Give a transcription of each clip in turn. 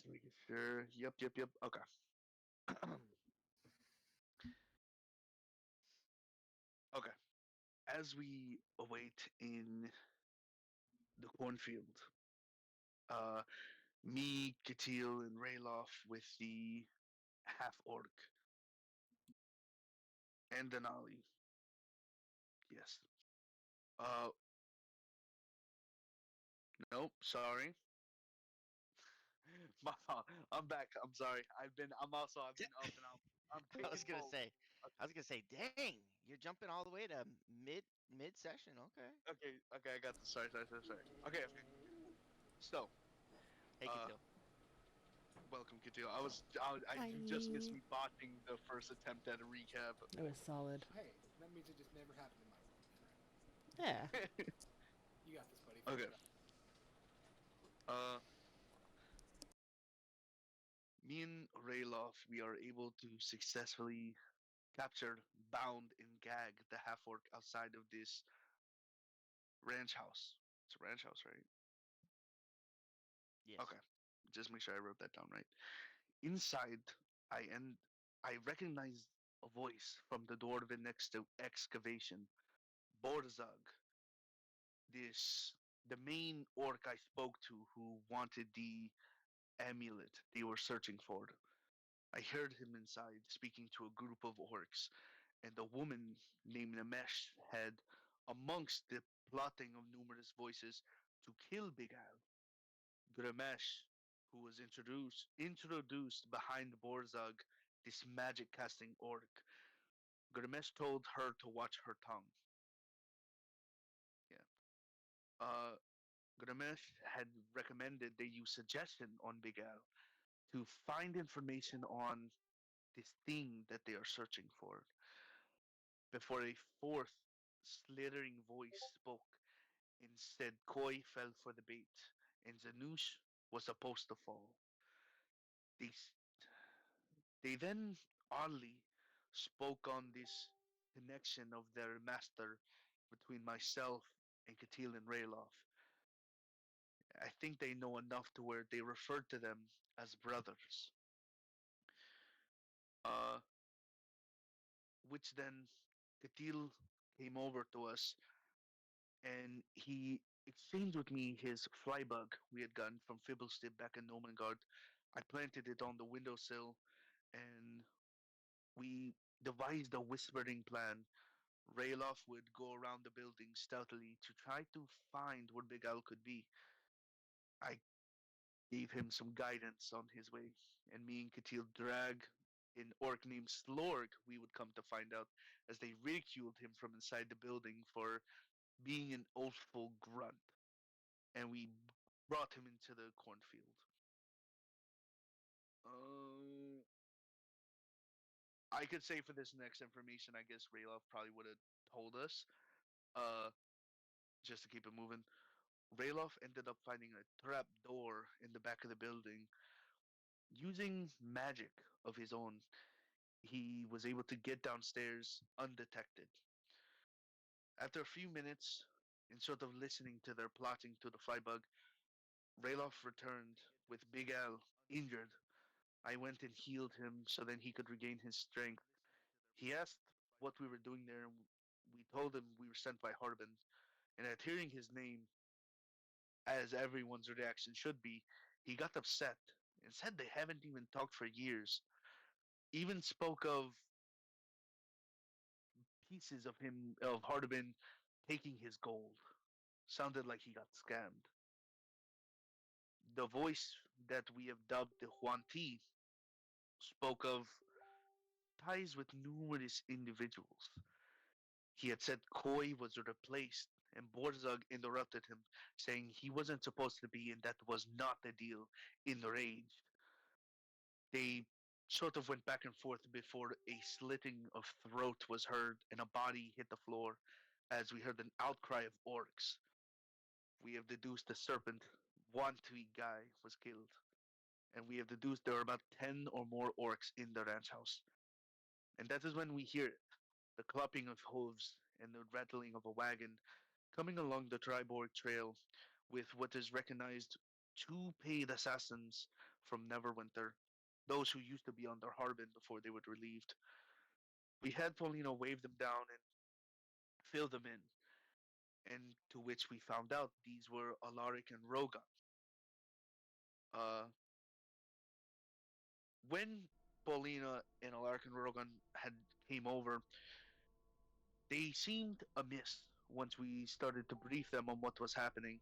making sure. Yep. Okay. Okay. As we await in the cornfield, uh, me, Katil, and Rayloff with the half orc and Denali. Yes. Uh, nope. Sorry. My fault. I'm back. I'm sorry. I've been up and out. I'm I was taking gonna both. say, dang, you're jumping all the way to mid session. Okay. Okay. I got this. Sorry. Okay. So, Hey, uh, Katil. welcome, Katil. Hi. You just missed me botching the first attempt at a recap. It was solid. Hey, that means it just never happened in my world. Yeah. You got this, buddy. Finish Okay. it up. Uh, Me and Rayloff, we are able to successfully capture, bound, and gag the half orc outside of this ranch house. It's a ranch house, right? Yes. Okay. Just make sure I wrote that down right. Inside, I and I recognize a voice from the door of the next excavation. Borzug, this the main orc I spoke to who wanted the amulet they were searching for. I heard him inside speaking to a group of orcs, and a woman named Namesh had, amongst the plotting of numerous voices, to kill Big Al. Gramesh, who was introduced behind Borzug, this magic casting orc. Gramesh told her to watch her tongue. Yeah. Uh Gramesh had recommended they use suggestion on Big Al to find information on this thing that they are searching for before a fourth slithering voice spoke. Instead, Koi fell for the bait, and Zanush was supposed to fall. They, they then oddly spoke on this connection of their master between myself and Katil and Rayloff. I think they know enough to where they referred to them as brothers. Uh, which then Katil came over to us and he exchanged with me his flybug we had gotten from Fibblestib back in Nomengard. I planted it on the windowsill and we devised a whispering plan. Rayloff would go around the building stealthily to try to find where Big Al could be. I gave him some guidance on his way, and me and Katil drag an orc named Slorg, we would come to find out, as they ridiculed him from inside the building for being an oathful grunt. And we brought him into the cornfield. Uh, I could say for this next information, I guess Rayloff probably would have told us. Uh, just to keep it moving. Rayloff ended up finding a trap door in the back of the building. Using magic of his own, he was able to get downstairs undetected. After a few minutes, in sort of listening to their plotting to the flybug, Rayloff returned with Big Al injured. I went and healed him so then he could regain his strength. He asked what we were doing there, and we told him we were sent by Harbin. And at hearing his name, as everyone's reaction should be, he got upset and said they haven't even talked for years. Even spoke of pieces of him, of Harbin, taking his gold. Sounded like he got scammed. The voice that we have dubbed the Huan Ti spoke of ties with numerous individuals. He had said Koi was replaced, and Borzug interrupted him, saying he wasn't supposed to be and that was not the deal. Enraged, they sort of went back and forth before a slitting of throat was heard and a body hit the floor as we heard an outcry of orcs. We have deduced the serpent, one tweet guy, was killed, and we have deduced there are about 10 or more orcs in the ranch house. And that is when we hear it, the clopping of hooves and the rattling of a wagon coming along the Triborg Trail with what is recognized two paid assassins from Neverwinter, those who used to be under Harbin before they were relieved. We had Paulina wave them down and fill them in, and to which we found out these were Alaric and Rogan. Uh, when Paulina and Alaric and Rogan had came over, they seemed amiss once we started to brief them on what was happening.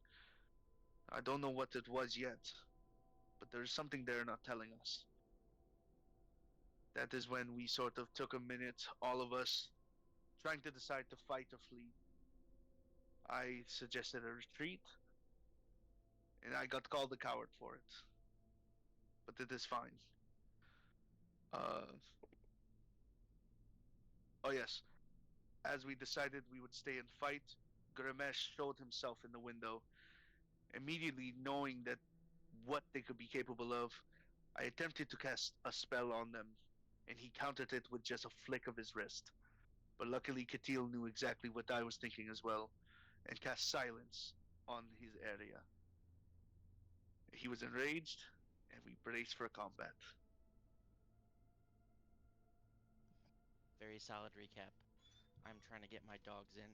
I don't know what it was yet, but there's something they're not telling us. That is when we sort of took a minute, all of us, trying to decide to fight or flee. I suggested a retreat, and I got called a coward for it. But it is fine. Uh, oh yes, as we decided we would stay and fight, Gurmesh showed himself in the window. Immediately knowing that what they could be capable of, I attempted to cast a spell on them, and he countered it with just a flick of his wrist. But luckily, Katil knew exactly what I was thinking as well, and cast silence on his area. He was enraged, and we braced for combat. Very solid recap. I'm trying to get my dogs in.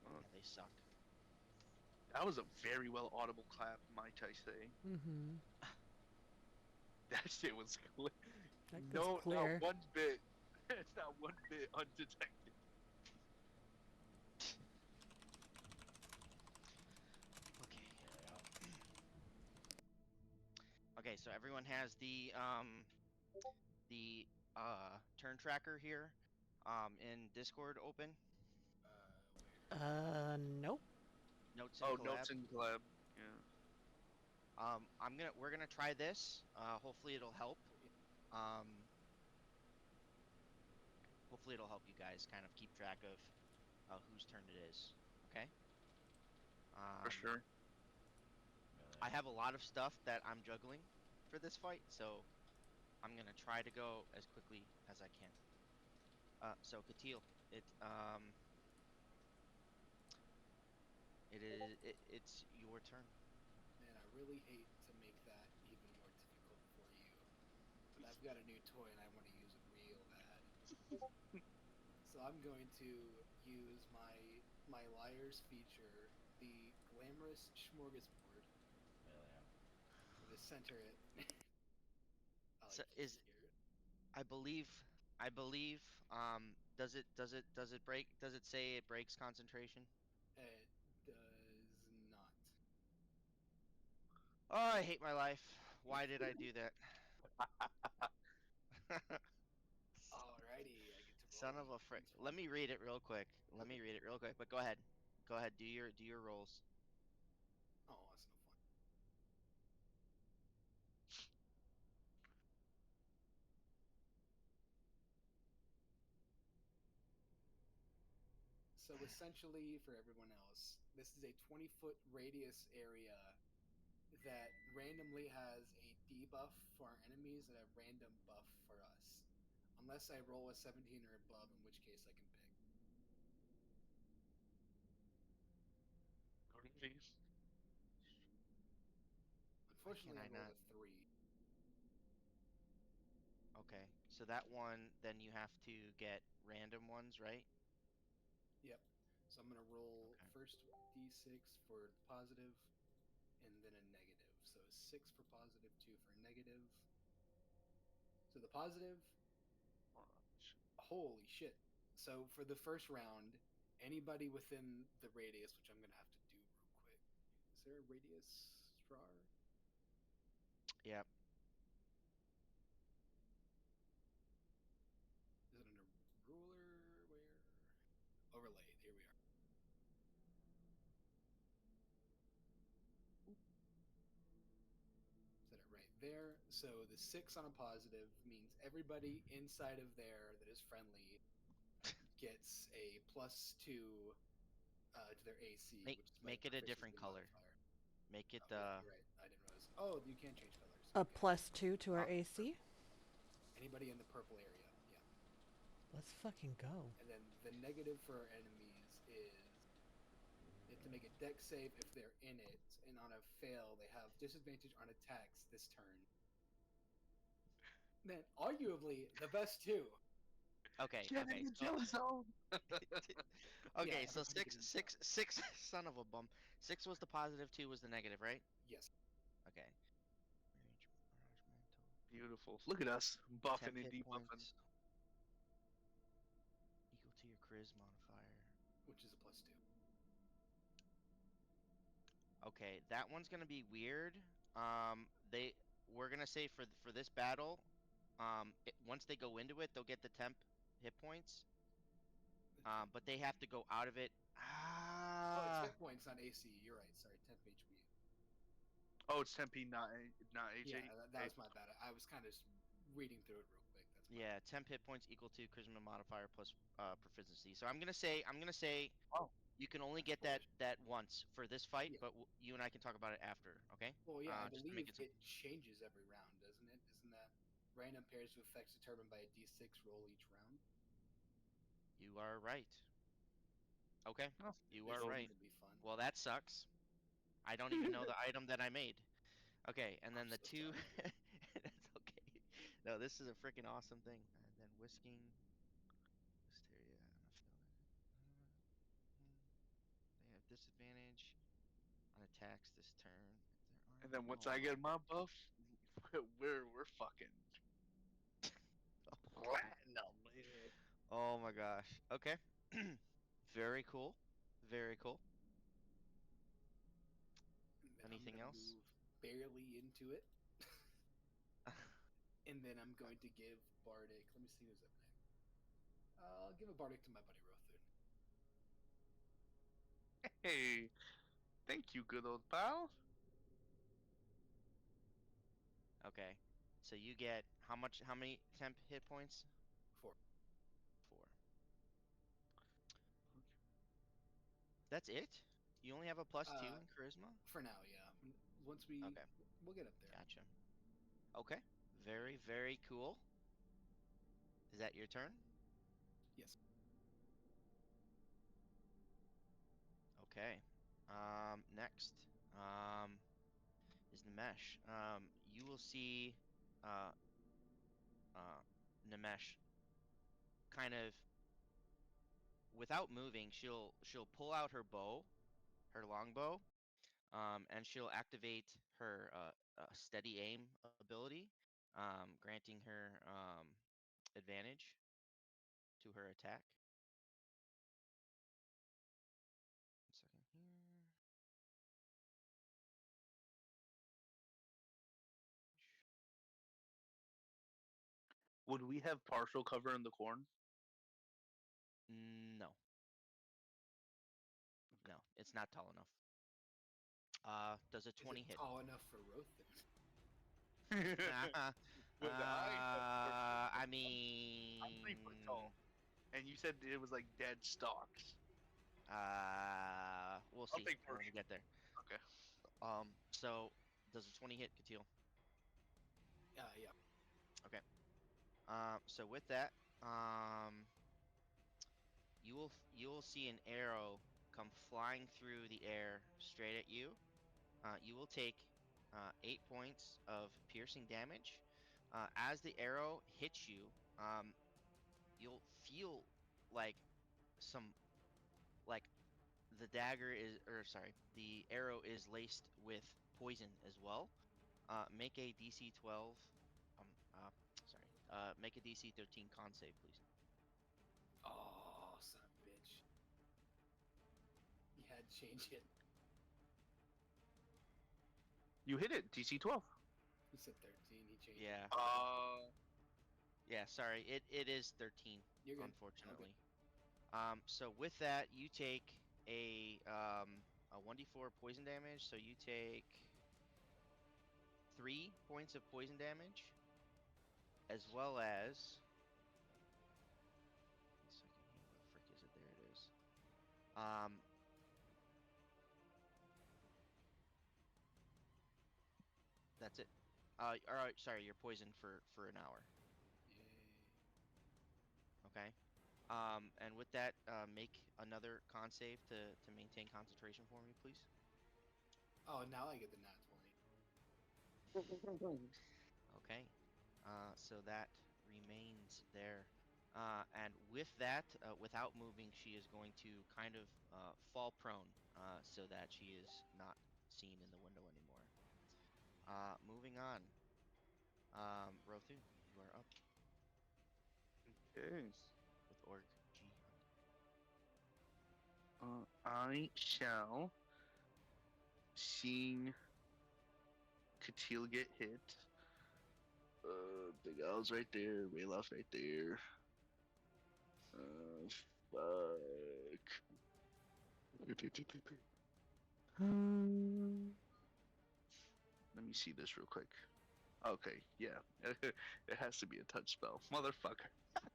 Yeah, they suck. That was a very well audible clap, might I say. Mm-hmm. That shit was clear. That was No, clear. not one bit. It's not one bit undetected. Okay. Okay, so everyone has the turn tracker here in Discord open. Nope. Notes and Oh, collab. notes and collab. Yeah. We're gonna try this. Hopefully it'll help. Um, hopefully it'll help you guys kind of keep track of whose turn it is. Okay. For sure. I have a lot of stuff that I'm juggling for this fight, so I'm gonna try to go as quickly as I can. So Katil, it's your turn. Man, I really hate to make that even more difficult for you, but I've got a new toy and I want to use it real bad. So I'm going to use my liar's feature, the glamorous smorgasbord. To center it. I So like to is see here. I believe does it break, does it say it breaks concentration? It does not. Oh, I hate my life. Why did I do that? Alrighty, I get to roll. Son of a frick. These Let ones. me read it real quick. Let me read it real quick. But go ahead. Go ahead. Do your rolls. Oh, that's no fun. So essentially, for everyone else, this is a 20-foot radius area that randomly has a debuff for our enemies and a random buff for us. Unless I roll a 17 or above, in which case I can pick. Please. Why can't Unfortunately, I I rolled not? a 3. Okay. So that one, then you have to get random ones, right? Yep. So I'm going to roll Okay. first d6 for positive and then a negative. So 6 for positive, 2 for negative. So the positive, holy shit. So for the first round, anybody within the radius, which I'm going to have to do real quick. Is there a radius drawer? Yep. Is it under ruler? Where? Overlay. Here we are. Set it right there. So the 6 on a positive means everybody inside of there that is friendly gets a +2 to their AC, Make which is my make it a different proficiency color. modifier. Make it Oh yeah, you're right. I didn't realize. Oh, you can change colors. A Okay. +2 to our Oh, AC. Anybody in the purple area, yeah. Let's fucking go. And then the negative for our enemies is they have to make a deck save if they're in it, and on a fail, they have disadvantage on attacks this turn. Then, arguably, the best two. Okay, Get in okay, the so chill zone. Yeah, okay, so everybody get six, in the six, six. Son of a bum. 6 was the positive, 2 was the negative, right? Yes. Okay. Rage, barrage, mental. Beautiful. Look at us Temp buffing and hit debuffing. points equal to your Charisma modifier. Which is a +2. Okay, that one's gonna be weird. We're gonna say for this battle, once they go into it, they'll get the temp hit points. But they have to go out of it. Oh, it's Ah, hit points, not AC. You're right. Sorry, 10 HP. Oh, it's Tempe, not Yeah, HA. that was my bad. I was kind of reading through it real quick. That's my yeah, temp hit points equal to charisma modifier plus proficiency. So I'm gonna say Oh, you can only That's get bullish. that once for this fight, Yeah. but you and I can talk about it after, okay? Well, yeah, I Just to make believe it simple. it changes every round, doesn't it? Isn't that random pairs of effects determined by a D6 roll each round? You are right. Okay, oh, you This are so is right. gonna be fun. Well, that sucks. I don't even know the item that I made. Okay, and I'm then the so two. sorry. That's okay. No, this is a freaking awesome thing. And then whisking, hysteria, they have disadvantage on attacks this turn if they're and armed. then once I Oh, get my buff, we're fucking platinum. Man. oh my gosh. Okay. Very cool. Very cool. And then I'm Anything gonna else? move barely into it, and then I'm going to give Bardic. Let me see who's up next. I'll give a Bardic to my buddy Rothun. Hey, thank you, good old pal. Okay. So you get how much? How many temp hit points? For 4. That's it? You only have a +2 in charisma? for now, yeah. Once Okay, we'll get up there. gotcha. Okay. Very, very cool. Is that your turn? Yes. Okay. Next, is Nimesh. You will see, uh, uh, Nimesh kind of without moving. She'll pull out her bow, her longbow, and she'll activate her steady aim ability, granting her advantage to her attack. 1 second here. Would we have partial cover in the corn? No, no, it's not tall enough. Does a Is it 20 hit? tall enough for Rothun? Would I have partial cover? I I'm 3 foot mean, tall, and you said it was like dead stalks. we'll I'll see take when we partial. get there. Okay. So does a 20 hit, Katil? Yeah. Okay. So with that, um, you will see an arrow come flying through the air straight at you. You will take 8 points of piercing damage. As the arrow hits you, you'll feel like some like the dagger is, or sorry, the arrow is laced with poison as well. Make a DC 12. Um, uh, sorry. Make a DC 13 con save, please. Oh, son of a bitch. You had to change it. You hit it. DC 12. He said 13. He changed it. Yeah. Yeah. Sorry. It is 13. You're good. Unfortunately. So with that, you take a 1d4 poison damage. So you take 3 points of poison damage, as well as. 1 second here. Where the frick is it? There it is. Um, that's it. All right. Sorry, you're poisoned for an hour. Yay. Okay. And with that, make another con save to maintain concentration for me, please. Oh, now I get the nat 20. Okay. So that remains there. And with that, without moving, she is going to kind of fall prone so that she is not seen in the window anymore. Moving on. Rothu, you are up Okay. with Org G Hunt. I shall, seeing Katil get hit. Big L's right there. Rayloff's right there. Fuck. Let me see this real quick. Okay, yeah. It has to be a touch spell. Motherfucker.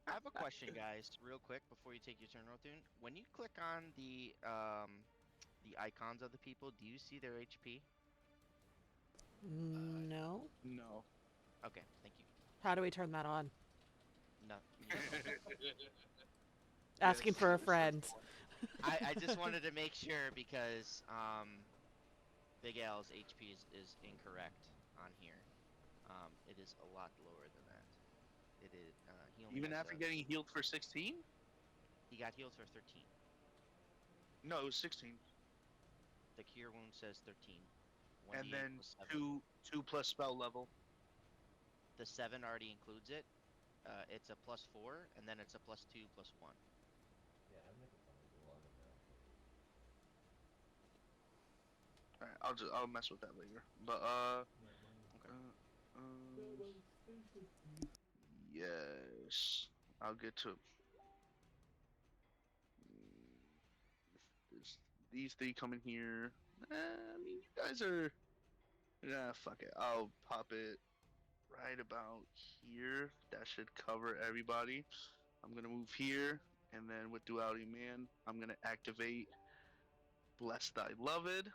I have a question, guys, real quick before you take your turn, Rothun. When you click on the icons of the people, do you see their HP? No. No. Okay, thank you. How do we turn that on? No, you don't. Asking Yes, for a it's friend. I just wanted to make sure because Big L's HP is incorrect on here. It is a lot lower than that. It is he only Even has after getting healed for 16? he got healed for 13. No, it was 16. The cure wound says 13. And 1d8 then plus 7. two plus spell level. The 7 already includes it. It's a plus 4, and then it's a plus 2 plus 1. Alright, I'll mess with that later. But Okay. yes. I'll get to this, these three coming here. I mean, you guys are. Yeah, fuck it. I'll pop it right about here. That should cover everybody. I'm gonna move here, and then with Duality Man, I'm gonna activate Bless Thy Loved.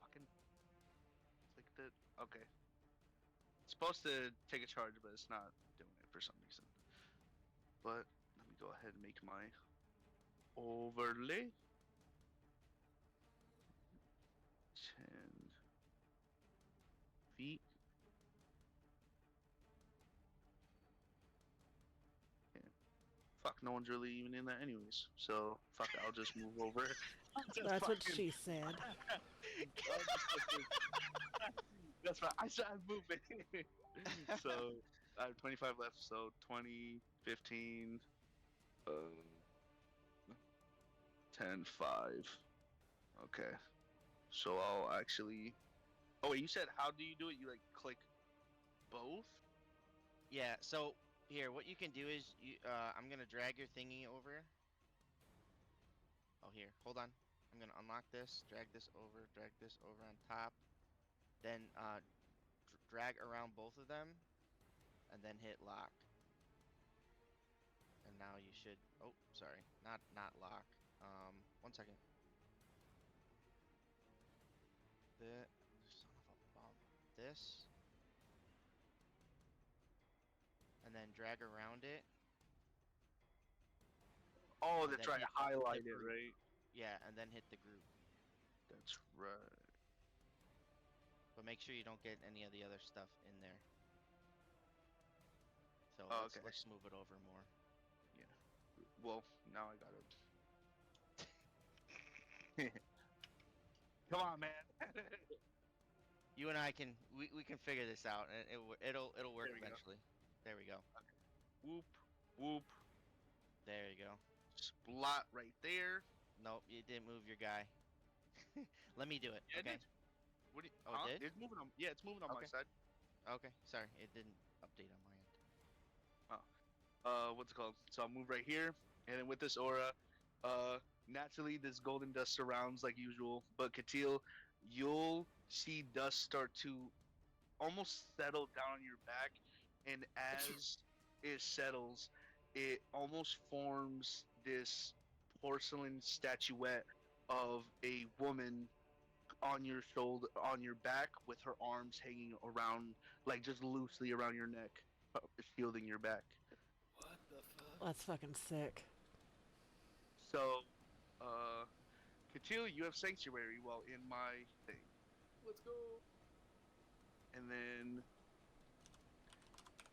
Fucking clicked it. Okay. It's supposed to take a charge, but it's not doing it for some reason. But let me go ahead and make my overlay. 10 feet. Yeah. Fuck, no one's really even in there anyways. So, fuck it, I'll just move over. I'll just That's what fucking. she said. I'll just fucking. That's right. I said I'm moving. So, I have 25 left. So, 20, 15, 10, 5. Okay. So, I'll actually. Oh, wait, you said how do you do it? You like click both? Yeah, so here, what you can do is I'm gonna drag your thingy over. Oh, here, hold on. I'm gonna unlock this, drag this over on top, then drag around both of them, and then hit lock. And now you should. Oh, sorry, not lock. 1 second. The son of a bum. This, and then drag around it, Oh, and that's then right. hit the Highlight it, group. right? Yeah, and then hit the group. That's right. But make sure you don't get any of the other stuff in there. So Oh, let's okay. let's move it over more. Yeah. Well, now I gotta. Come on, man. You and I can we can figure this out, and it'll work There we go. eventually. There we go. Whoop, whoop. There you go. Splot right there. Nope, you didn't move your guy. Let me do it. Yeah, it Okay. did. What do you, Oh, it huh? did? It's moving on. Yeah, it's moving on my Okay. side. Okay. Sorry, it didn't update on my end. What's it called? So I'll move right here, and then with this aura, naturally this golden dust surrounds like usual. But Katil, you'll see dust start to almost settle down on your back, and as it settles, it almost forms this porcelain statuette of a woman on your shoulder, on your back, with her arms hanging around, like just loosely around your neck, shielding your back. That's fucking sick. So, Katil, you have Sanctuary while in my thing. Let's go. And then,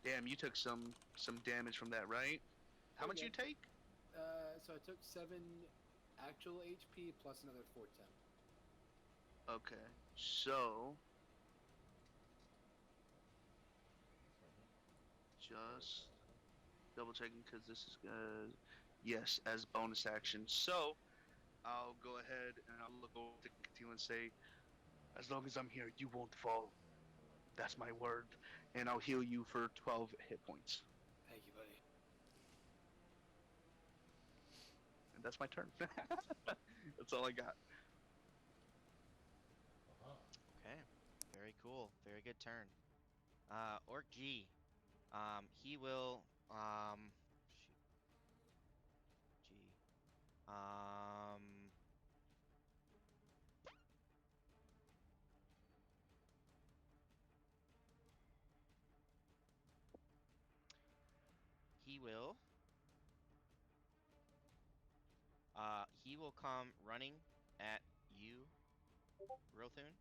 damn, you took some damage from that, right? How much Yeah. you take? So I took 7 actual HP plus another 4 temp. Okay, so just double checking because this is good. Yes, as bonus action. So I'll go ahead and I'll look over to Katil and say, as long as I'm here, you won't fall. That's my word. And I'll heal you for 12 hit points. Thank you, buddy. And that's my turn. That's all I got. Okay. Very cool. Very good turn. Orc G. He will shoot. G. Um he will he will come running at you, Rothun.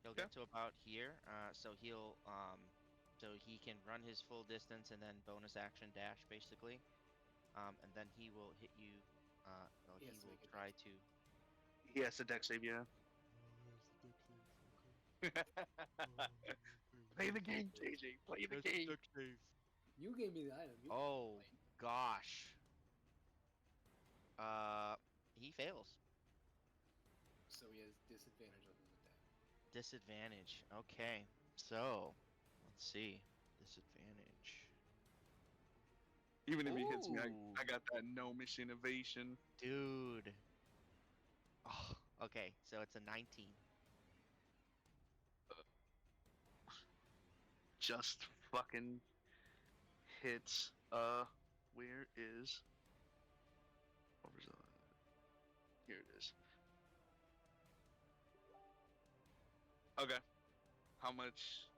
He'll Okay. get to about here. So he can run his full distance and then bonus action dash basically. And then he will hit you. Well, He he has to will make a try dex. to. He has a dex save, yeah. Play the game, JJ. Play the game. You gave me the item. You Oh gosh. Uh, he fails. So he has disadvantage on his attack. Disadvantage. Okay. So, let's see. Disadvantage. Even if he hits me, Ooh, I got that gnomish innovation. dude. Oh, okay. So it's a 19. Just fucking hits. Where is? Where's here it is. Okay. How much?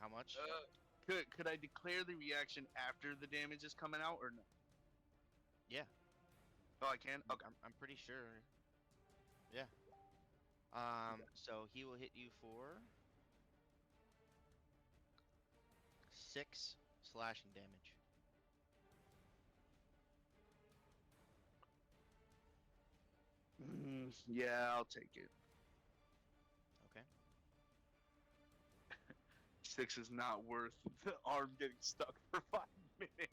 How much? Could I declare the reaction after the damage is coming out or no? Yeah, Oh, I can. Okay. I'm pretty sure. Yeah. Okay. So he will hit you for 6 slashing damage. Yeah, I'll take it. Okay. 6 is not worth the arm getting stuck for 5 minutes.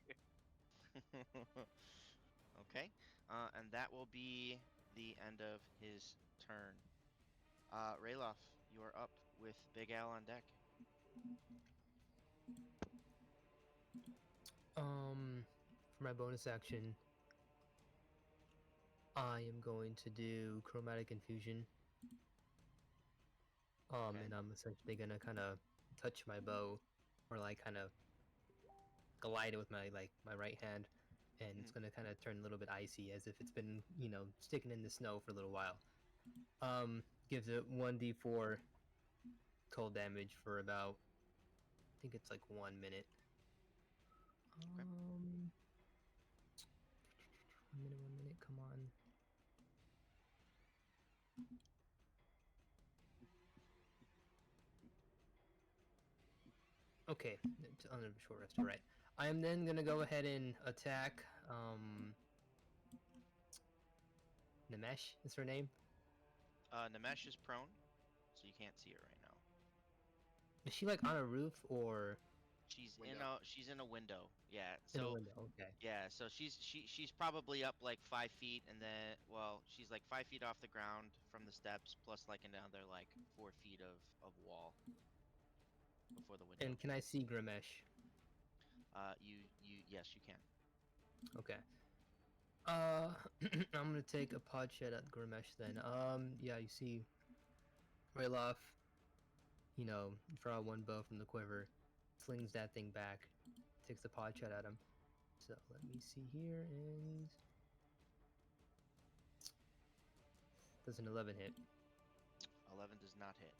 Okay. And that will be the end of his turn. Rayloff, you are up with Big Al on deck. For my bonus action, I am going to do chromatic infusion. Okay. And I'm essentially gonna kind of touch my bow, or like kind of glide it with my my right hand, and it's gonna kind of turn a little bit icy, as if it's been sticking in the snow for a little while. Gives it 1d4 cold damage for about, I think it's like 1 minute. Okay. 1 minute, 1 minute. Come on. Okay, it's on a short rest. All right. I am then gonna go ahead and attack. Namesh is her name. Namesh is prone, so you can't see her right now. Is she like on a roof or She's in a window. Yeah. in a So window? Okay. yeah. So she's probably up like 5 feet, and then she's like 5 feet off the ground from the steps, plus like another like 4 feet of wall before the window. And can I see Grimesh? Yes, you can. Okay. I'm gonna take a pod shot at Grimesh then. Yeah, you see Rayloff, draw one bow from the quiver, slings that thing back, takes a pod shot at him. So let me see here, and does an 11 hit? 11 does not hit.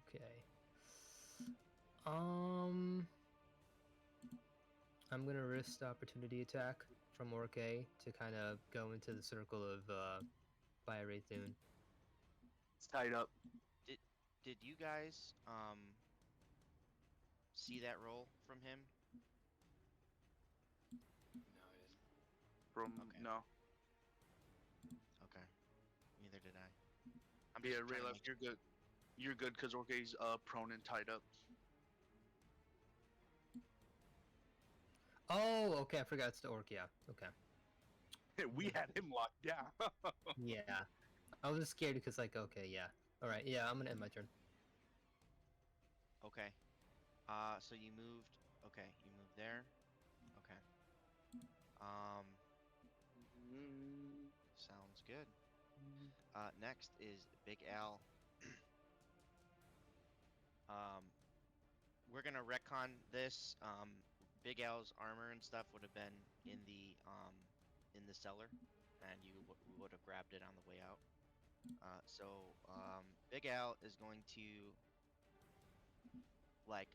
Okay. Um, I'm gonna risk the opportunity attack from Orc A to kind of go into the circle of Fire Wraithune. It's tied up Did you guys see that roll from him? No, I didn't. from Okay. no. Okay. Neither did I. I'm Yeah, just trying to Rayleigh, make you're good. You're good because Orke's prone and tied up. Oh, okay. I forgot it's the Orc. Yeah. Okay. We had him locked down. Yeah. I was just scared because, like, okay, yeah. All right. Yeah, I'm gonna end my turn. Okay. So you moved. Okay, you moved there. Okay. Sounds good. Next is Big Al. We're gonna retcon this. Big Al's armor and stuff would have been in the cellar, and you would have grabbed it on the way out. Big Al is going to like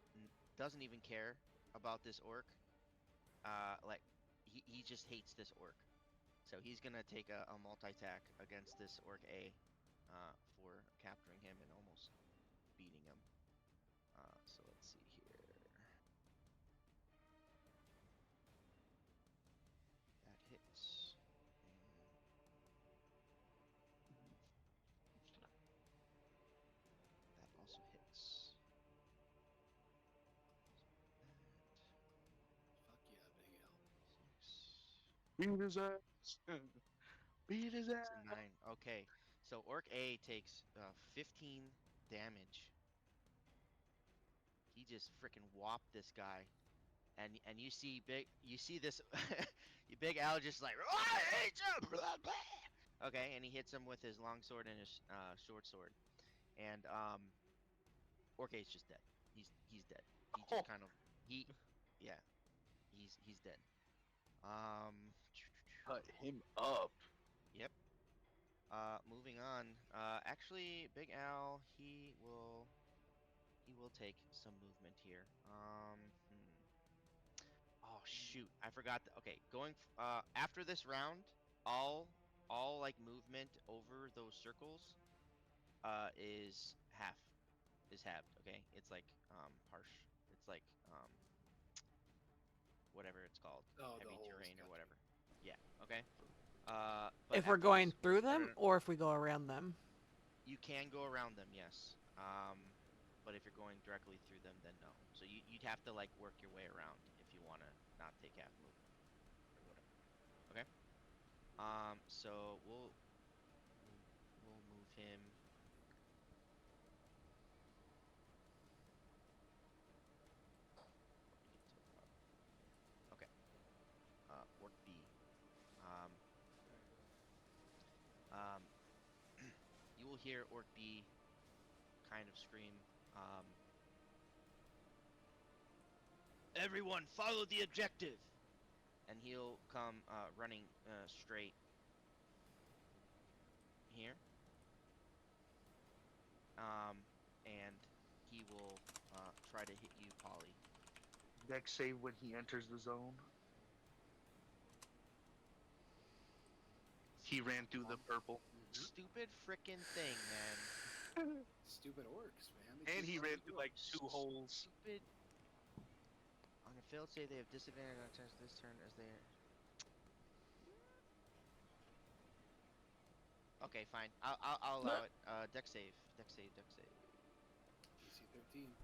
doesn't even care about this orc. Like he just hates this orc. So he's gonna take a multi-attack against this orc A, for capturing him and almost beating him. So let's see here. That hits. And that also hits. Fuck yeah, Big Al. That 6. Beat his ass. Beat his ass. It's a 9. Okay, so Orc A takes 15 damage. He just freaking whopped this guy, and you see this Big Al just like, "Oh, I hate you!" Blah, blah. Okay, and he hits him with his long sword and his short sword, and Orc A's just dead. He's dead. He just Oh, kind of he, yeah, he's dead. Um, cut him up. yep. Moving on. Actually, Big Al, he will take some movement here. Oh shoot, I forgot. Okay, after this round, all like movement over those circles, is halved. Okay, it's like harsh. It's like whatever it's called, Oh, the heavy holes. terrain or Gotcha. whatever. Yeah. Okay. But If we're after going this, through them or if we go around them. you can go around them, yes. But if you're going directly through them, then no. So you'd have to like work your way around if you want to not take half movement or whatever. Okay. So we'll move him. Let me get to okay. Orc B. Um, um, you will hear Orc B kind of scream, "Everyone, follow the objective!" And he'll come running straight here. And he will try to hit you, Polly. Dex save when he enters the zone. He ran through the purple. Stupid frickin' thing, man. Stupid orcs, man. They And keep he running ran through through like them. 2 holes. Stupid. On a failed save, they have disadvantage on attacks this turn as they. Okay, fine. I'll allow it. Dex save. Dex save. Dex save. DC 13.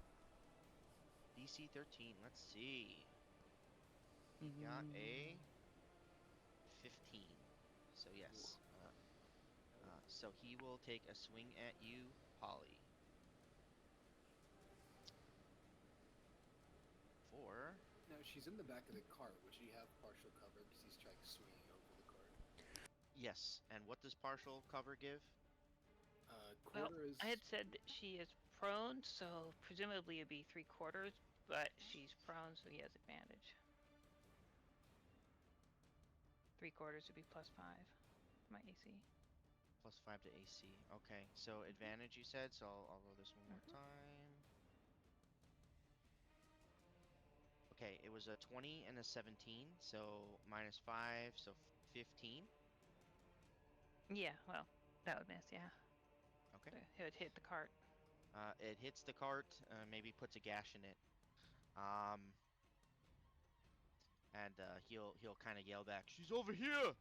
DC 13. Let's see. He got a 15. So yes. So he will take a swing at you, Polly. For. Now she's in the back of the cart. Would she have partial cover because he's trying swinging over the cart? Yes. And what does partial cover give? Well, Quarter is. I had said that she is prone, so presumably it'd be 3/4, but she's prone, so he has advantage. 3/4 would be +5 for my AC. +5 to AC. Okay, so advantage you said, so I'll roll this one more time. Okay, it was a 20 and a 17, so -5, so 15. Yeah, well, that would miss, yeah. Okay. It would hit the cart. It hits the cart, maybe puts a gash in it. Um, and he'll kind of yell back, "She's over here!"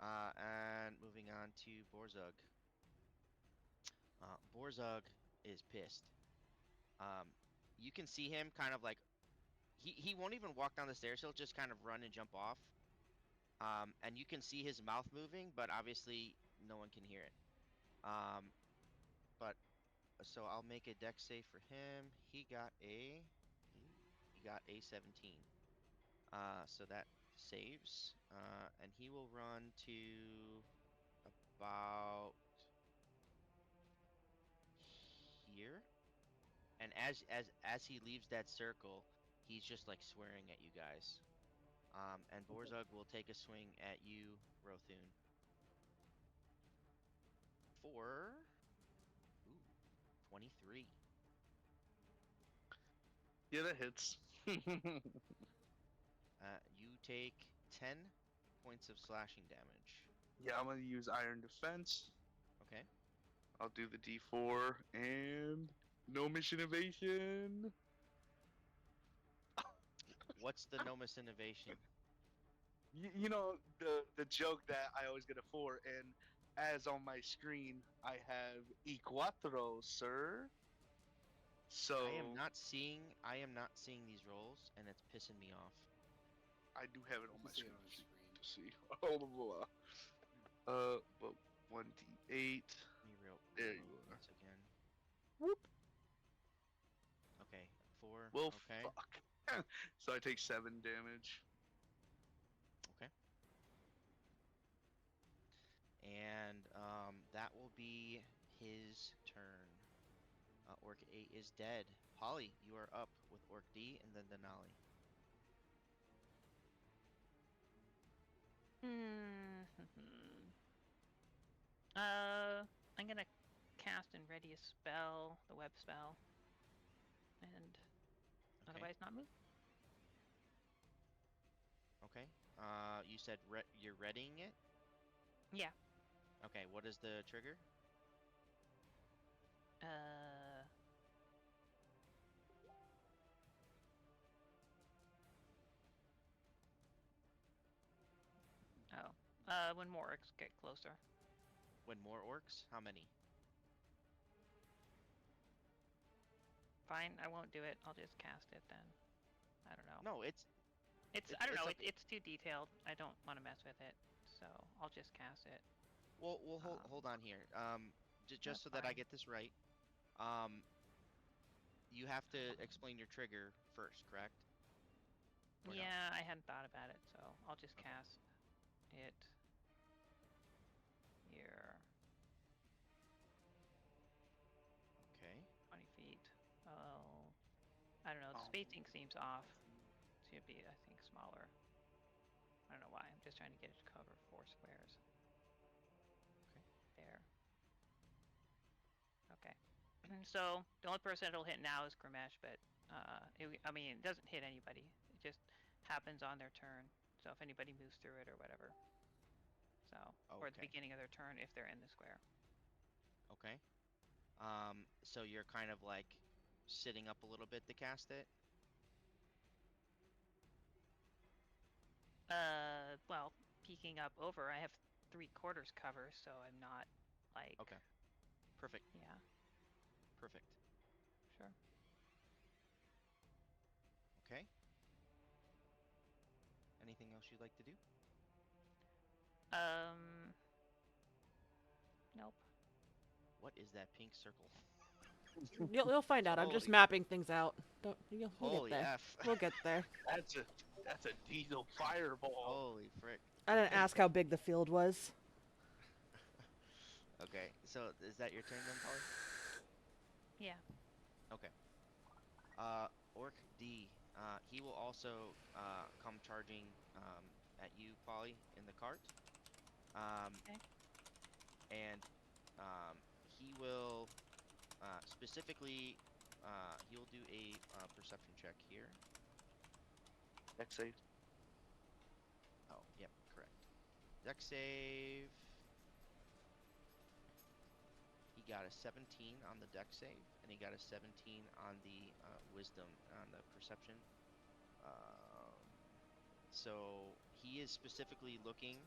And moving on to Borzug. Borzug is pissed. Um, you can see him kind of like he won't even walk down the stairs. He'll just kind of run and jump off. And you can see his mouth moving, but obviously no one can hear it. But so I'll make a dex save for him. He got a 17. So that saves. And he will run to about here. And as he leaves that circle, he's just like swearing at you guys. And Borzug will take a swing at you, Rothun. For 23. Yeah, that hits. You take 10 points of slashing damage. Yeah, I'm gonna use Iron Defense. Okay. I'll do the D4 and no mission evasion. What's the Nomus innovation? You know the joke that I always get a 4, and as on my screen I have E Quattro, sir. So I am not seeing these rolls, and it's pissing me off. I do have it You on can my see it screen on the screen. to see. But 1d8. Let me There reload you are. once again. Whoop. Okay, 4. Well, Okay. fuck. So I take 7 damage. Okay. And that will be his turn. Orc 8 is dead. Holly, you are up with Orc D and then Denali. Hmm. I'm gonna cast and ready a spell, the web spell, and Okay. otherwise not move. Okay. You said you're readying it? Yeah. Okay, what is the trigger? Uh. Oh. When more orcs get closer. When more orcs? How many? Fine, I won't do it. I'll just cast it then. I don't know. No, I don't know. up. It's too detailed. I don't want to mess with it, so I'll just cast it. Well, hold on here. Just That's so that I fine. get this right. Um, you have to explain your trigger first, correct? Or no? Yeah, I hadn't thought about it, so I'll just Okay. cast it here. Okay. 20 feet. Oh, I don't know. The Oh. spacing seems off. It should be, I think, smaller. I don't know why. I'm just trying to get it to cover 4 squares. Okay. There. Okay. So the only person it'll hit now is Grimesh, but I mean, it doesn't hit anybody. It just happens on their turn. So if anybody moves through it or whatever. So, or at the Okay. beginning of their turn if they're in the square. Okay. So you're kind of like sitting up a little bit to cast it? Well, peeking up over, I have 3/4 cover, so I'm not like. Okay. Perfect. Yeah, Perfect. sure. Okay. Anything else you'd like to do? Nope. What is that pink circle? You'll find out. I'm just Holy- mapping things out. We'll get Holy there. F. We'll get there. That's a diesel fireball. Holy frick. I didn't ask how big the field was. Okay, so is that your turn then, Polly? Yeah. Okay. Orc D. He will also come charging at you, Polly, in the cart. Okay. And he will specifically he'll do a perception check here. Dex save. Oh, yep, correct. Dex save. He got a 17 on the dex save, and he got a 17 on the wisdom, on the perception. So he is specifically looking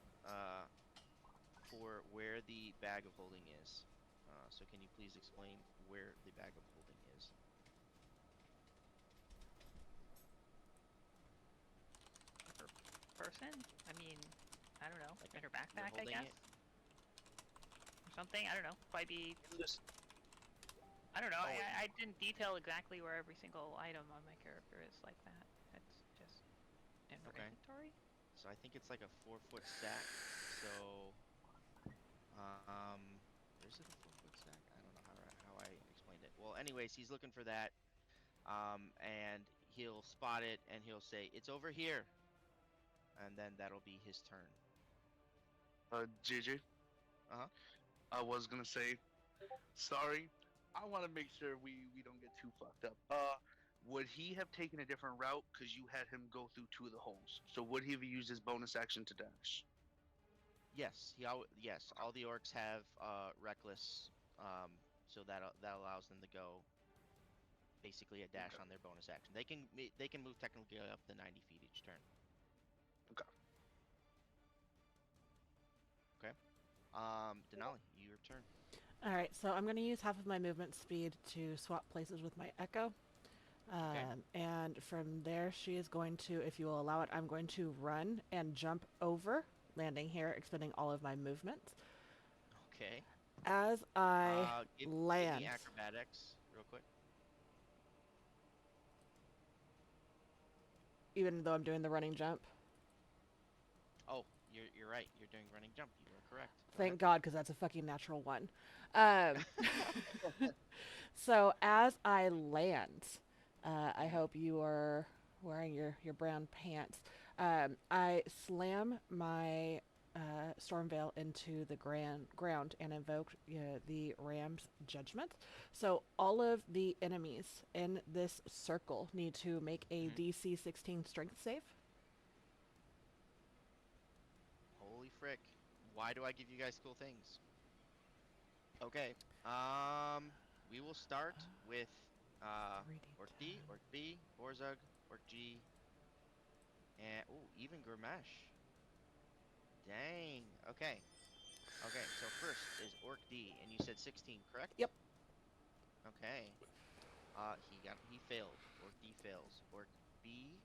for where the bag of holding is. So can you please explain where the bag of holding is? Her person? I mean, I don't know. Like In her you're backpack, I holding guess. it? Or something. I don't know. Probably be. In this, I don't know. Oh, I didn't detail exactly where every single item on my character is like that. It's just in her Okay. inventory. So I think it's like a 4-foot stack. So, is it a 4-foot stack? I don't know how I explained it. Well, anyways, he's looking for that. And he'll spot it and he'll say, "It's over here," and then that'll be his turn. JJ, Uh-huh. I was gonna say, sorry. I want to make sure we don't get too fucked up. Would he have taken a different route because you had him go through two of the holes? So would he have used his bonus action to dash? Yes, yes, all the orcs have reckless, so that allows them to go basically a dash Okay. on their bonus action. They can move technically up to 90 feet each turn. Okay. Okay. Denali, your turn. All right, so I'm going to use half of my movement speed to swap places with my Echo. Okay. And from there, she is going to, if you will allow it, I'm going to run and jump over, landing here, expending all of my movement. Okay. As I Give me land, acrobatics real quick. even though I'm doing the running jump. Oh, you're right. You're doing running jump. You are correct. Go Thank God, because that's a fucking natural one. Um, so as I land, I hope you are wearing your brown pants. I slam my Stormveil into the ground and invoke the Ram's Judgment. So all of the enemies in this circle need to make a Mhm. DC 16 strength save. Holy frick. Why do I give you guys cool things? Okay. Um, we will start with Orc D, 3d10. Orc B, Borzug, Orc G, and even Grimesh. Dang. Okay. Okay. So first is Orc D, and you said 16, correct? Yep. Okay. He failed. Orc D fails. Orc B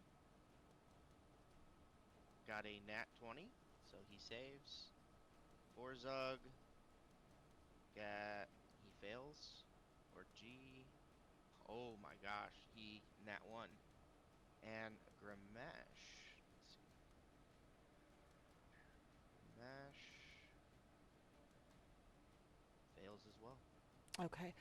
got a nat 20, so he saves. Borzug got he fails. Orc G. Oh my gosh, he nat 1. And Grimash. Let's see. Grimash fails as well. Okay.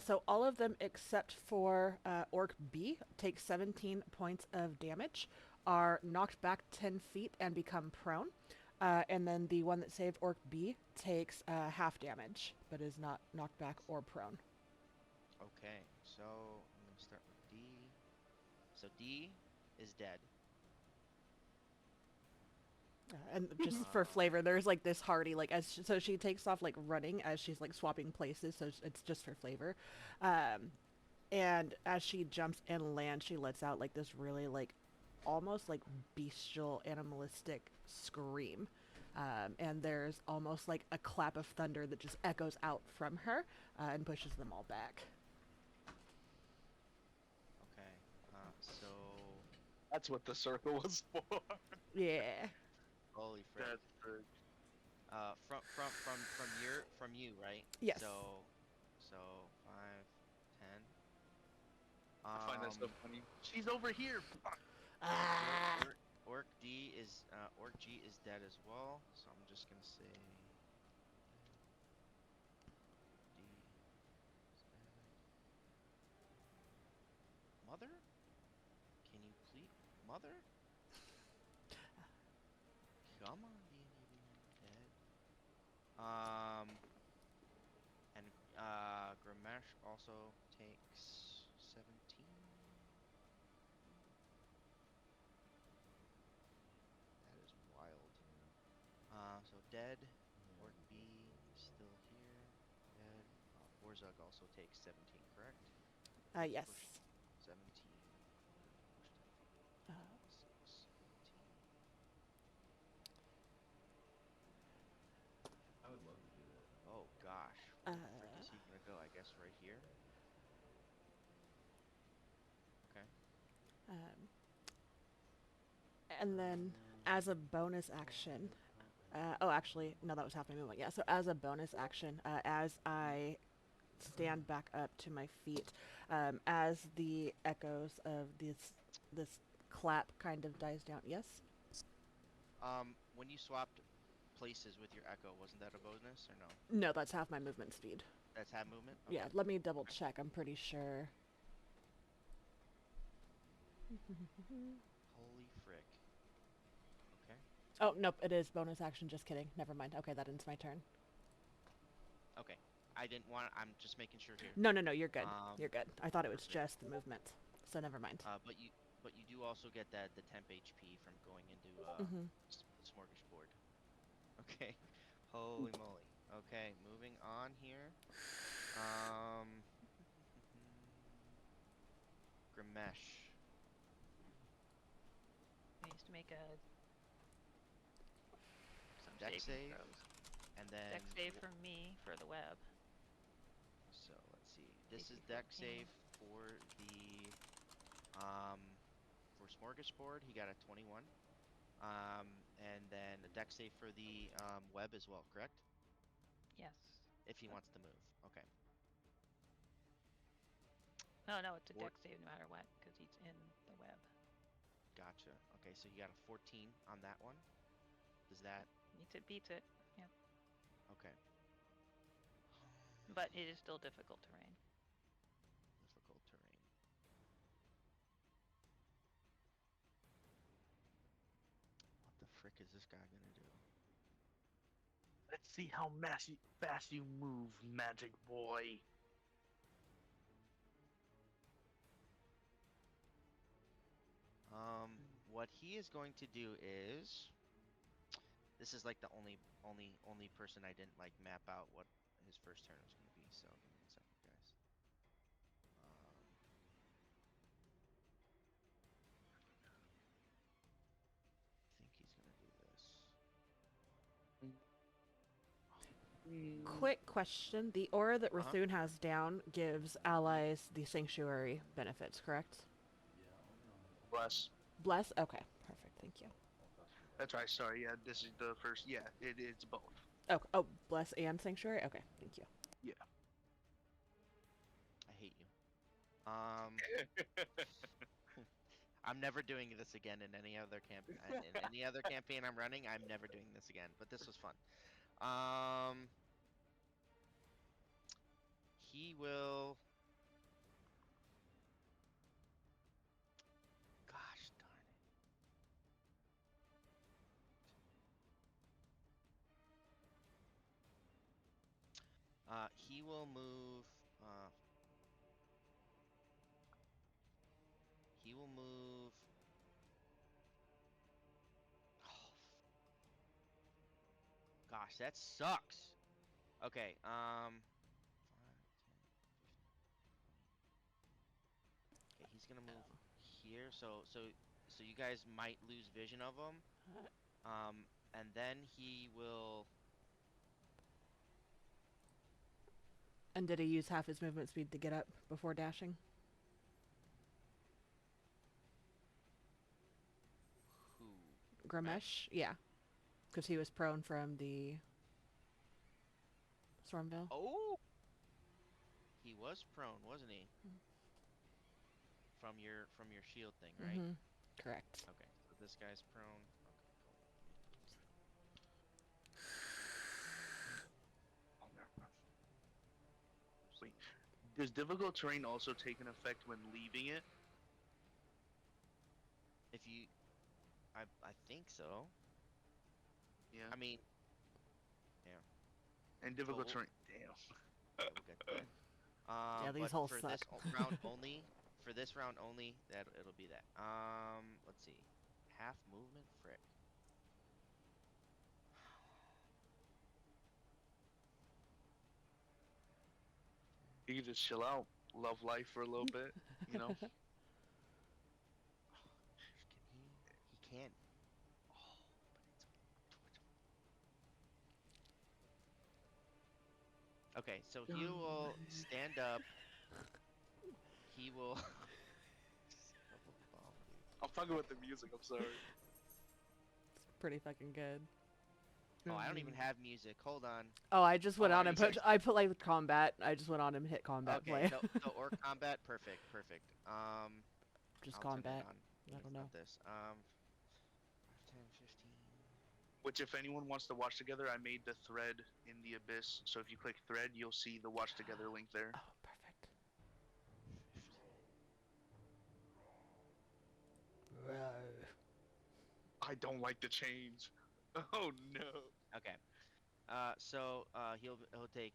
So all of them except for Orc B take 17 points of damage, are knocked back 10 feet and become prone. And then the one that saved Orc B takes half damage, but is not knocked back or prone. Okay, so I'm gonna start with D. So D is dead. And just for Um, flavor, there's like this hearty, like so she takes off like running as she's like swapping places, so it's just for flavor. Um, and as she jumps and lands, she lets out like this really like almost like bestial animalistic scream. And there's almost like a clap of thunder that just echoes out from her and pushes them all back. okay. So That's what the circle was for. Yeah. holy frick. That's for From you, right? Yes. So 5, 10. I find that so Um, funny. She's over here. Fuck. Ah. Orc G is dead as well. So I'm just gonna say dead. D is dead. Mother? Can you please, Mother? Come on, D&D Beyond dead. And Grimash also takes 17. dead. Orc B is still here. Dead. Borzug also takes 17, correct? Yes. Push 17. Push that fucker. Uh, 6, 18. I would love to do that. Oh gosh. Where uh, the frick is he gonna go? I guess right here? Okay. um, and then as a bonus action, oh, actually, no, that was half my movement. Yeah, so as a bonus action, as I stand back up to my feet, as the echoes of this clap kind of dies down. Yes? When you swapped places with your echo, wasn't that a bonus or no? No, that's half my movement speed. That's half movement? Yeah, Okay. let me double Okay. check. I'm pretty sure. Holy frick. Okay. Oh, nope, it is bonus action. Just kidding. Never mind. Okay, that ends my turn. Okay. I didn't want. I'm just making sure here. No, no, no, you're good. Um, You're good. I thought it was Perfect. just the movement. So never mind. But you do also get the temp HP from going into Hmm. the smorgasbord. Okay. Holy moly. Okay, moving on here. Um, Grimesh. He needs to make some Deck saving save, throws. and then Deck save from me for the web. so let's see. This DC is deck 14. save for the um for smorgasbord. He got a 21. And then a deck save for the web as well, correct? Yes. If he wants to move. Okay. No, no, it's a Or deck save no matter what, because he's in the web. Gotcha. Okay, so he got a 14 on that one. Does that Meets it, beats it. Yeah. okay? But it is still difficult terrain. Difficult terrain. What the frick is this guy gonna do? Let's see how fast you move, magic boy. What he is going to do is this is like the only person I didn't like map out what his first turn was gonna be. So give me 1 second, guys. I think he's gonna do this. Quick question. The aura that Uh-huh. Rathun has down gives allies the sanctuary benefits, correct? Yeah, I'll be on it. Bless. Bless? Okay, perfect. Thank you. That's right. Sorry. Yeah, this is the first. Yeah, it's both. Oh, oh, bless and sanctuary? Okay, thank you. Yeah. I hate you. I'm never doing this again in any other in any other campaign I'm running. I'm never doing this again. But this was fun. Um, he will. Gosh darn it. He will move. He will move. Oh, gosh, that sucks. Okay. 5, 10, 15, 20. Okay, he's gonna move here. So you guys might lose vision of him. And then he will. And did he use half his movement speed to get up before dashing? Who? Gramesh? Yeah, because he was prone from the Stormville. Oh, he was prone, wasn't he? From your shield thing, right? Mm-hmm. Correct. Okay, so this guy's prone. Okay, cool. Wait. Does difficult terrain also take an effect when leaving it? If you, I think so. Yeah. I mean, yeah. And But difficult terrain. Damn. we'll get to that. Yeah, these But holes for suck. this round only, that it'll be that. Let's see, half movement, frick. You can just chill out, love life for a little bit, you know. Can he? He can't. Oh, but it's towards. Okay, so he will stand up. He will. Son of a bomb, dude. I'm talking about the music. I'm sorry. It's pretty fucking good. Oh, I don't even have music. Hold on. Oh, I just Oh, went I on already and put. searched. I put like combat. I just went on and hit combat Okay, play. so orc combat, perfect, perfect. Just I'll turn that combat. on. I It's don't know. not this. 5, 10, 15. Which, if anyone wants to watch together, I made the thread in the abyss. So if you click thread, you'll see the watch together link there. Oh, perfect. 15. Row. I don't like the change. Oh no. Okay. He'll take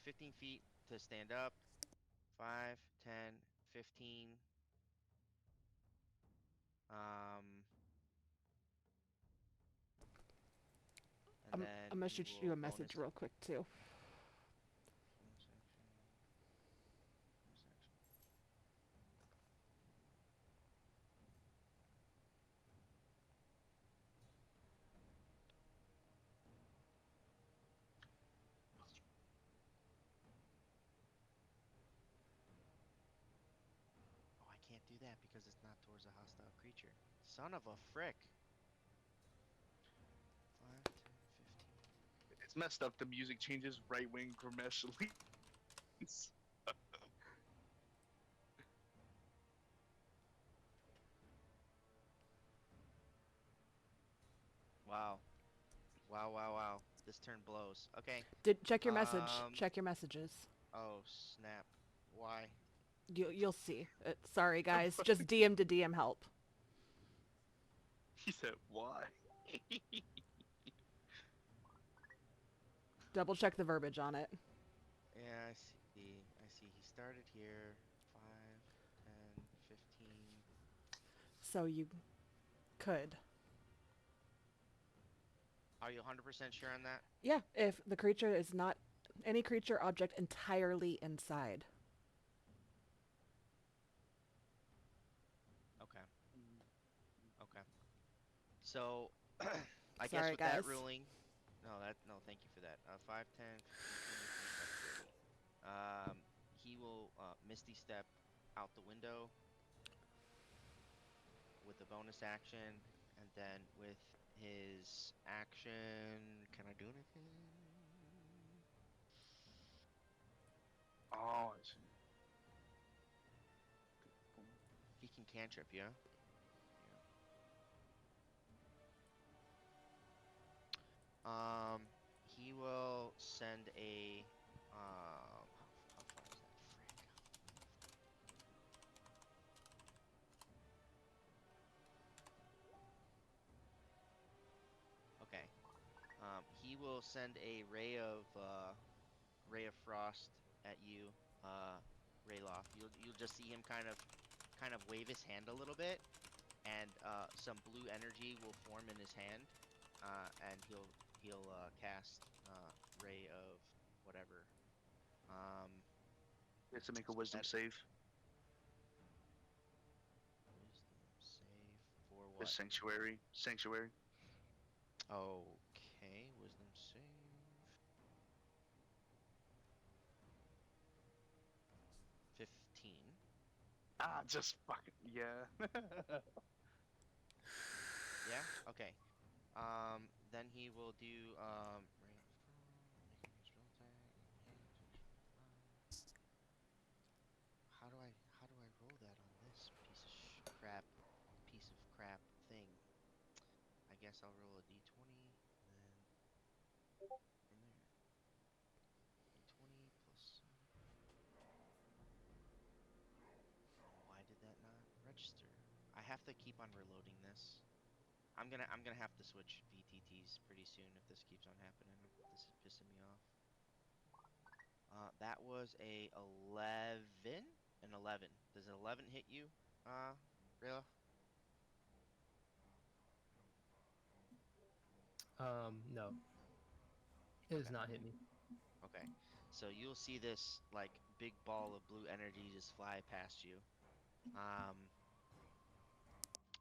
15 feet to stand up. 5, 10, 15. Um, and then I'm gonna he shoot you will a message real quick too. bonus action. Bonus action. Oh, I can't do that because it's not towards a hostile creature. Son of a frick. 5, 10, 15. It's messed up. The music changes right wing Gramesh leads. Wow. Wow, wow, wow. This turn blows. Okay. Did check your message. Um. Check your messages. Oh, snap. Why? You'll see. Sorry guys, just DM to DM help. He said, "Why?" Double check the verbiage on it. Yeah, I see. I see. He started here. 5, 10, 15. So you could. Are you 100% sure on that? Yeah, if the creature is not any creature object entirely inside. Okay. Okay. So, I guess Sorry with that guys. ruling, no, thank you for that. 5, 10, 15, 20, 25, 30. He will Misty Step out the window with a bonus action, and then with his action, can I do anything? Oh, I see. He can cantrip, yeah? Yeah. He will send a how far is that? Frick. Okay. He will send a ray of frost at you, Rayloff. You'll just see him kind of wave his hand a little bit, and some blue energy will form in his hand, and he'll cast ray of whatever. You have to make a So wisdom that save. wisdom save for The what? sanctuary. Sanctuary. Okay, wisdom save. 15. Ah, just fucking yeah. Yeah. Okay. Then he will do Ray of Frost, make a spell attack. How do I roll that on this piece of crap thing? I guess I'll roll a d20 and then from there. D20 plus. Why did that not register? I have to keep on reloading this. I'm gonna have to switch VTTs pretty soon if this keeps on happening. This is pissing me off. That was a 11. An 11. Does an 11 hit you? Rayla? No, it Okay. does not hit me. Okay. So you'll see this like big ball of blue energy just fly past you. Um,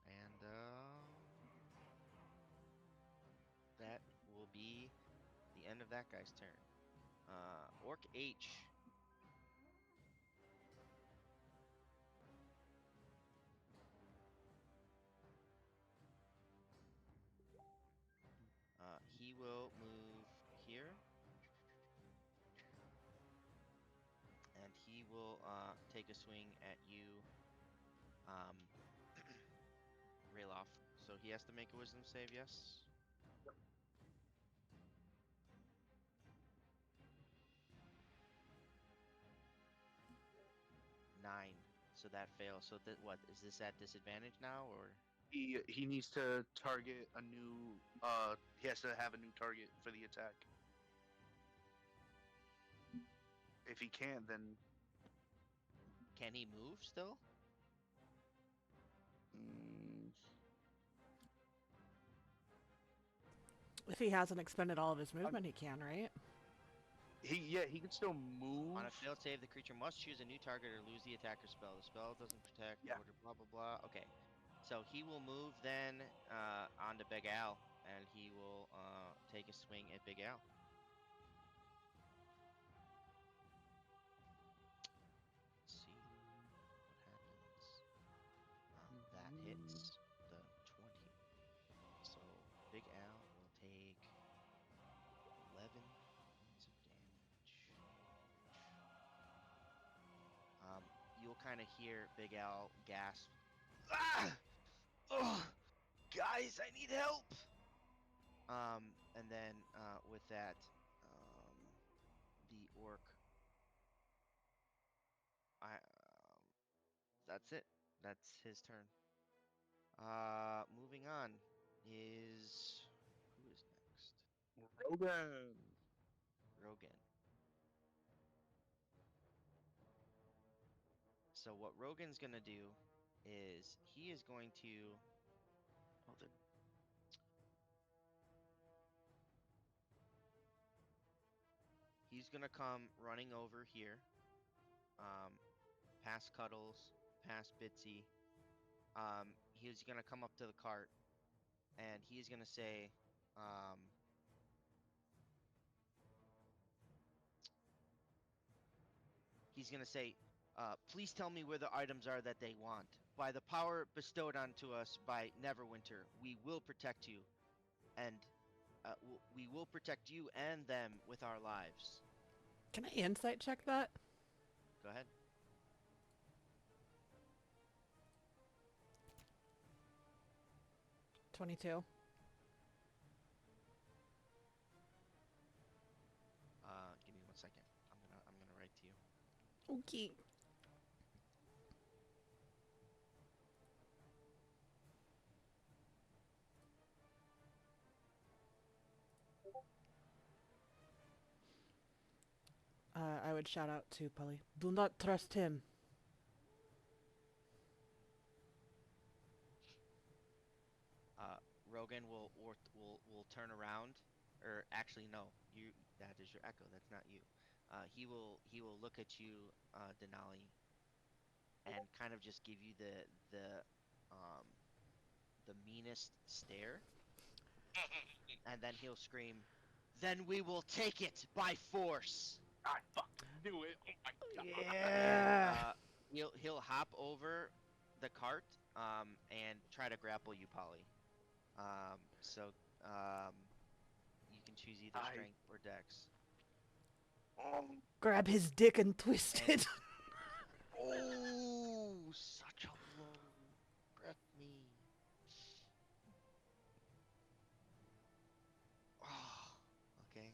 and that will be the end of that guy's turn. Orc H. He will move here, and he will take a swing at you, um, Rayloff. So he has to make a wisdom save, yes? 9. So that fails. So that what is this at disadvantage now or He needs to target a new. He has to have a new target for the attack. If he can't, then can he move still? mm, If he hasn't expended all of his I'm- movement, he can, right? he can still move. On a failed save, the creature must choose a new target or lose the attacker spell. The spell doesn't protect Yeah. order blah blah blah. Okay. So he will move then onto Big Al and he will take a swing at Big Al. Let's see what happens. That hits the 20. So Big Al will take 11 points of damage. You'll kind of hear Big Al gasp. Ah! Oh, guys, I need help. And then with that, the orc. That's it. That's his turn. Moving on is who is next? Rogan. Rogan. So what Rogan's gonna do is he is going to. Oh, he's gonna come running over here. Past Cuddles, past Bitsy. He's gonna come up to the cart, and he's gonna say, um, he's gonna say, please tell me where the items are that they want. By the power bestowed onto us by Neverwinter, we will protect you, and we will protect you and them with our lives. Can I insight check that? Go ahead. 22. Give me 1 second. I'm gonna write to you. Okay. I would shout out to Polly. Do not trust him. Rogan will turn around, or actually no, that is your echo. That's not you. He will look at you, Denali, and kind of just give you um the meanest stare, and then he'll scream, "Then we will take it by force!" I fucking knew it. Oh my god. And Yeah. he'll hop over the cart and try to grapple you, Polly. So you can choose either I strength or dex. Grab his dick and twist And it. oh, such a low breath me. Oh, okay.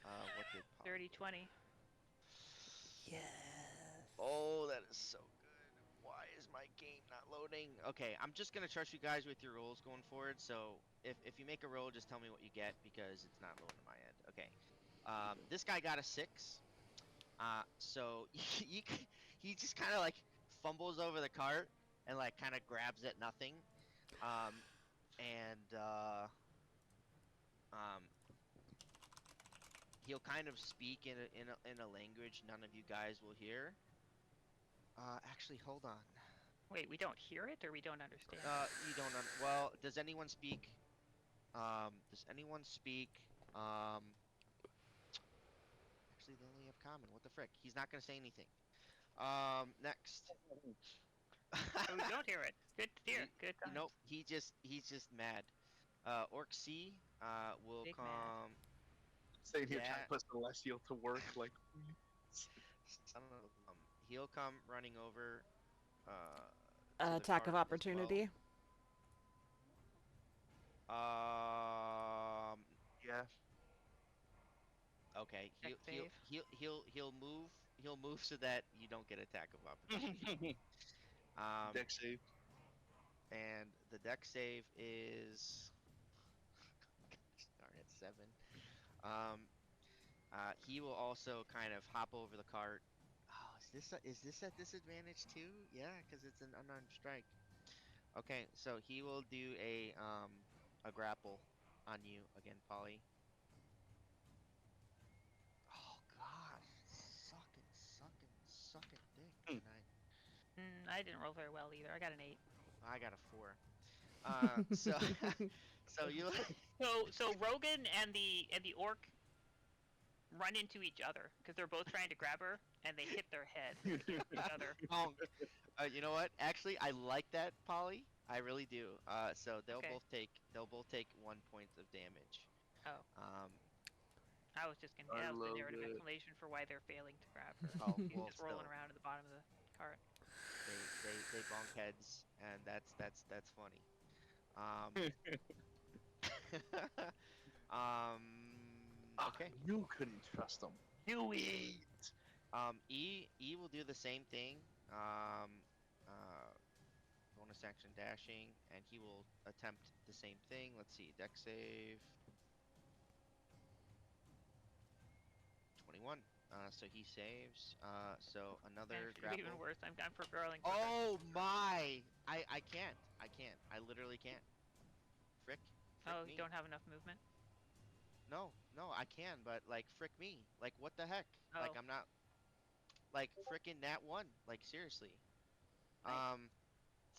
What did Polly Dirty get? 20. Yes. Oh, that is so good. Why is my game not loading? Okay, I'm just gonna trust you guys with your rolls going forward. So if you make a roll, just tell me what you get because it's not loading on my end. Okay. This guy got a 6. So he just kind of like fumbles over the cart and like kind of grabs at nothing. And um he'll kind of speak in a language none of you guys will hear. Actually, hold on. Wait, we don't hear it or we don't understand You don't well, does anyone speak does anyone speak um actually they only have common. What the frick? He's not gonna say anything. Next. it? So we don't hear it. Good to hear. Good You times. know, he's just mad. Orc C will Big mad. come. Staying here trying Yeah, to put Celestial to work. Like, son of a bum. He'll come running over to the Attack of cart as well. opportunity. Um. yeah. Okay. Deck save. He'll move so that you don't get attack of opportunity. Um. Deck save. And the deck save is. Gosh darn it, 7. Um. He will also kind of hop over the cart. Oh, is this at disadvantage too? Yeah, because it's an unarmed strike. Okay, so he will do a grapple on you again, Polly. Oh gosh, sucking dick Hmm. tonight. I didn't roll very well either. I got an 8. I got a 4. So so you So Rogan and the orc run into each other because they're both trying to grab her and they hit their head against each other. bonk. You know what? Actually, I like that, Polly. I really do. So Okay. they'll both take 1 point of damage. Oh, Um, I was just gonna. I That was the love narrative it. explanation for why they're failing to grab her. oh She's well, just rolling still around at the bottom of the cart. they bonk heads, and that's funny. Um, Ah, okay. you couldn't trust him. You eat. E will do the same thing. Um, uh, bonus action dashing, and he will attempt the same thing. Let's see, deck save 21. So he saves. So And another if you're even grapple. worse, I'm for girling progressive. Oh my! I can't. I literally can't. Frick Oh, you me. don't have enough movement. No, I can, but like frick me. Like what the heck? Like Oh, I'm not like frickin' nat one. Like seriously. nice. Um,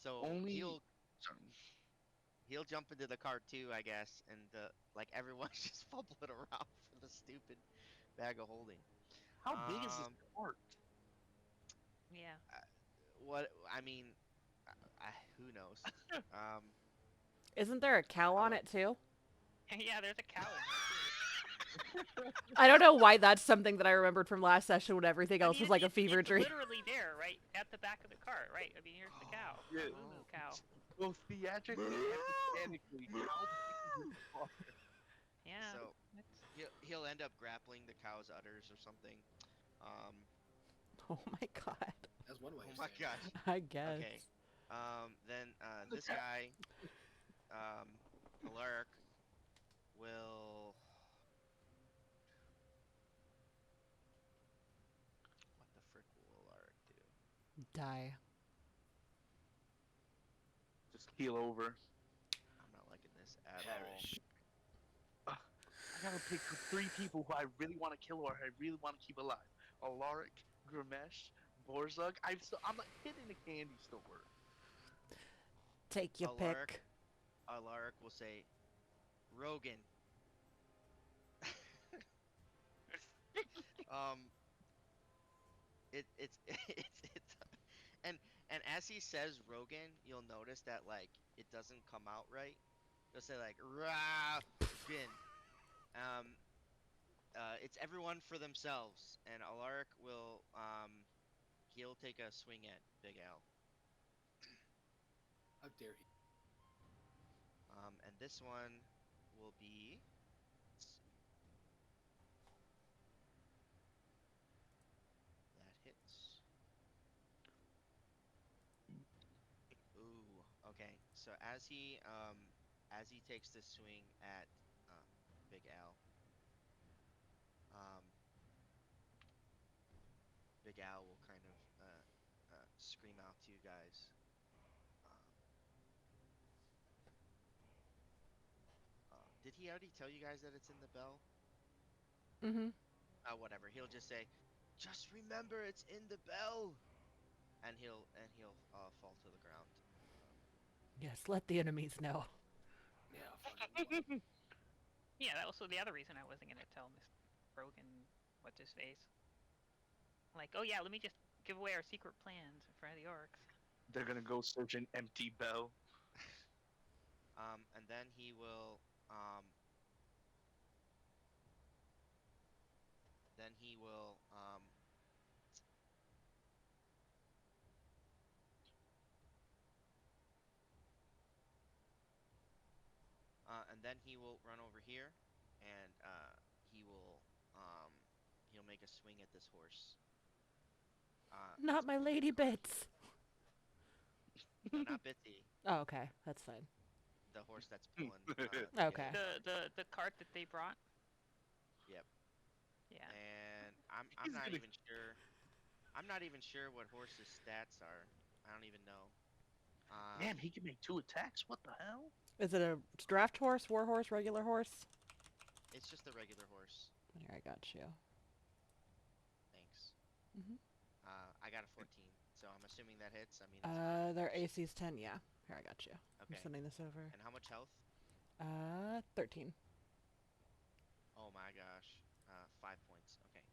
so Only. he'll jump into the cart too, I guess, and like everyone's just fumbling around for the stupid bag of holding. How big is this Um, cart? Yeah. uh, what I mean, who knows? Um, Isn't there a cow I on would. it too? Yeah, there's a cow in there too. I don't know why that's something that I remembered from last session when everything I else mean, was like a fever it's dream. literally there, right at the back of the cart, right? I mean, here's the cow, Yeah. the moo moo cow. Both theatrically and mechanically, how big is this cart? Yeah, So it's he'll end up grappling the cow's udders or something. Um, Oh my god. That's one way oh of my saying it. gosh. I guess. Okay. Then this guy, Alaric, will. What the frick will Alaric do? Die. Just keel over. I'm not liking this at all. Perish. Ugh, I gotta pick three people who I really want to kill or I really want to keep alive. Alaric, Grimesh, Borzug. I'm like kid in a candy store. Take your Alaric, pick. Alaric will say, Rogan. um, it's and as he says Rogan, you'll notice that like it doesn't come out right. He'll say like Rogan. Um, it's everyone for themselves, and Alaric will he'll take a swing at Big Al. How dare he? And this one will be. Let's see, that hits. Ooh, okay. So as he takes this swing at uh, Big Al, um, Big Al will kind of scream out to you guys. Um, did he already tell you guys that it's in the bell? Mm-hmm. Whatever. He'll just say, "Just remember, it's in the bell," and he'll fall to the ground. Um, Yes, let the enemies know. Yeah, fucking. Yeah, that was the other reason I wasn't gonna tell Miss Brogan what's his face. Like, oh yeah, let me just give away our secret plans in front of the orcs. They're gonna go search an empty bell. and then he will then he will and then he will run over here, and he will he'll make a swing at this horse. Not That's my pulling lady the cart. bits. No, not Bitsy. Oh, okay, that's fine. The horse that's pulling to get Okay. it. The cart that they brought. Yep. Yeah. And I'm He's not gonna. even sure. I'm not even sure what horse's stats are. I don't even know. Damn, Um, he can make 2 attacks. What the hell? Is it a draft horse, war horse, regular horse? it's just a regular horse. Here, I got you. Thanks. Hmm. I got a 14, so I'm assuming that hits. I mean, it's a regular Their horse. AC's 10, yeah. Here, I got you. I'm Okay. sending this over. And how much health? 13. Oh my gosh. 5 points. Okay.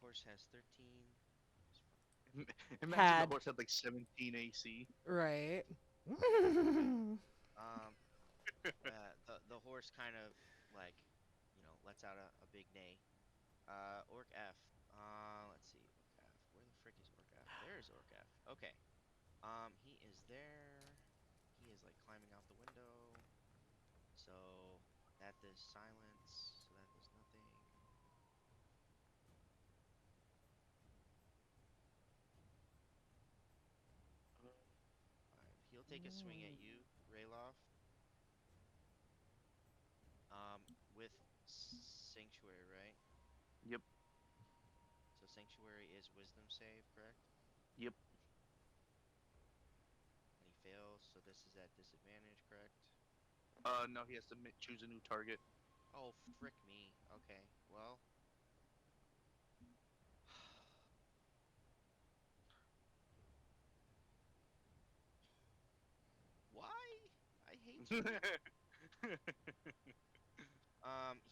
Horse has 13. Minus Imagine the Had. horse had like 17 AC. Right. Okay. Um, the horse kind of like, lets out a big neigh. Orc F. Let's see. Orc F. Where the frick is Orc F? There's Orc F. Okay. He is there. He is like climbing out the window. So that does silence. So that does nothing. Five. He'll take a swing at you, Rayloff. With Sanctuary, right? Yep, So Sanctuary is Wisdom save, correct? yep. And he fails, so this is at disadvantage, correct? No, he has to choose a new target. Oh, frick me. Okay, well. Why? I hate you.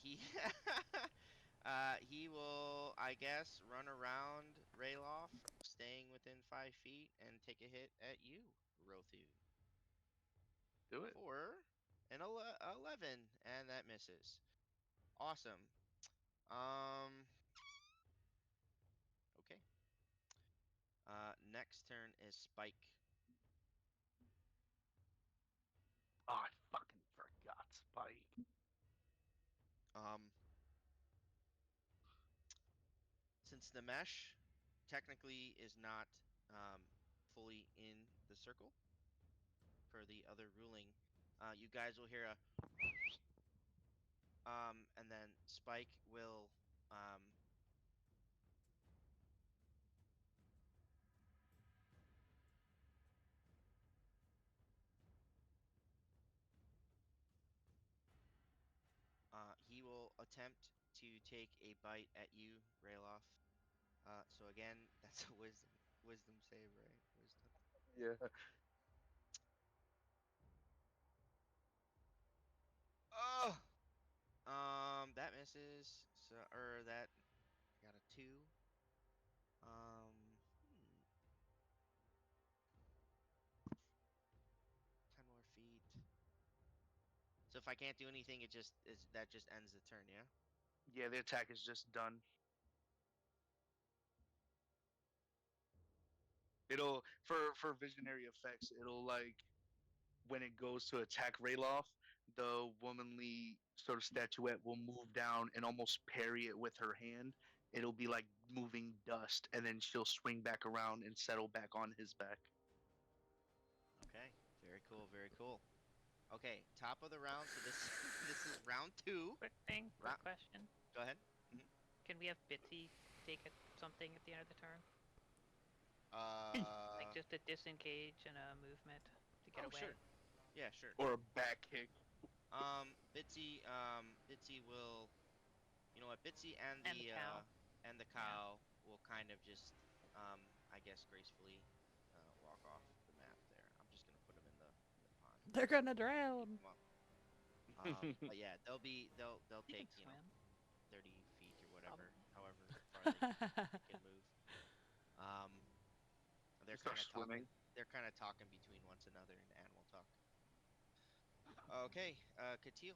He he will, I guess, run around Rayloff, staying within 5 feet, and take a hit at you, Rothu, Do it. for an 11, and that misses. Awesome. Um. Okay. Next turn is Spike. Oh, I fucking forgot Spike. Um. Since the mesh technically is not fully in the circle per the other ruling, you guys will hear a and then Spike will um, he will attempt to take a bite at you, Rayloff. So again, that's a wisdom save, right? Wisdom. Yeah. Oh, that misses. So or that I got a 2. Hmm, 10 more feet. So if I can't do anything, that just ends the turn, yeah? Yeah, the attack is just done. It'll for visionary effects. It'll like when it goes to attack Rayloff, the womanly sort of statuette will move down and almost parry it with her hand. It'll be like moving dust, and then she'll swing back around and settle back on his back. Okay. Very cool, very cool. Okay, top of the round. So this this is round 2. Quick thing, quick Round, question. go ahead. Hmm. Can we have Bitsy take something at the end of the turn? Like Uh just a disengage and a movement to get oh, sure. away? Yeah, sure. Or a back kick. Bitsy will You know what, Bitsy And the cow. and the Yeah. cow will kind of just I guess gracefully walk off the map there. I'm just gonna put them in the pond They're just gonna to keep drown. them up. But yeah, they'll You take can swim. 30 feet or whatever, Probably. however far they can move. Um, they're Start kind of talking. swimming. They're kind of talking between one another in animal talk. Okay, Katil.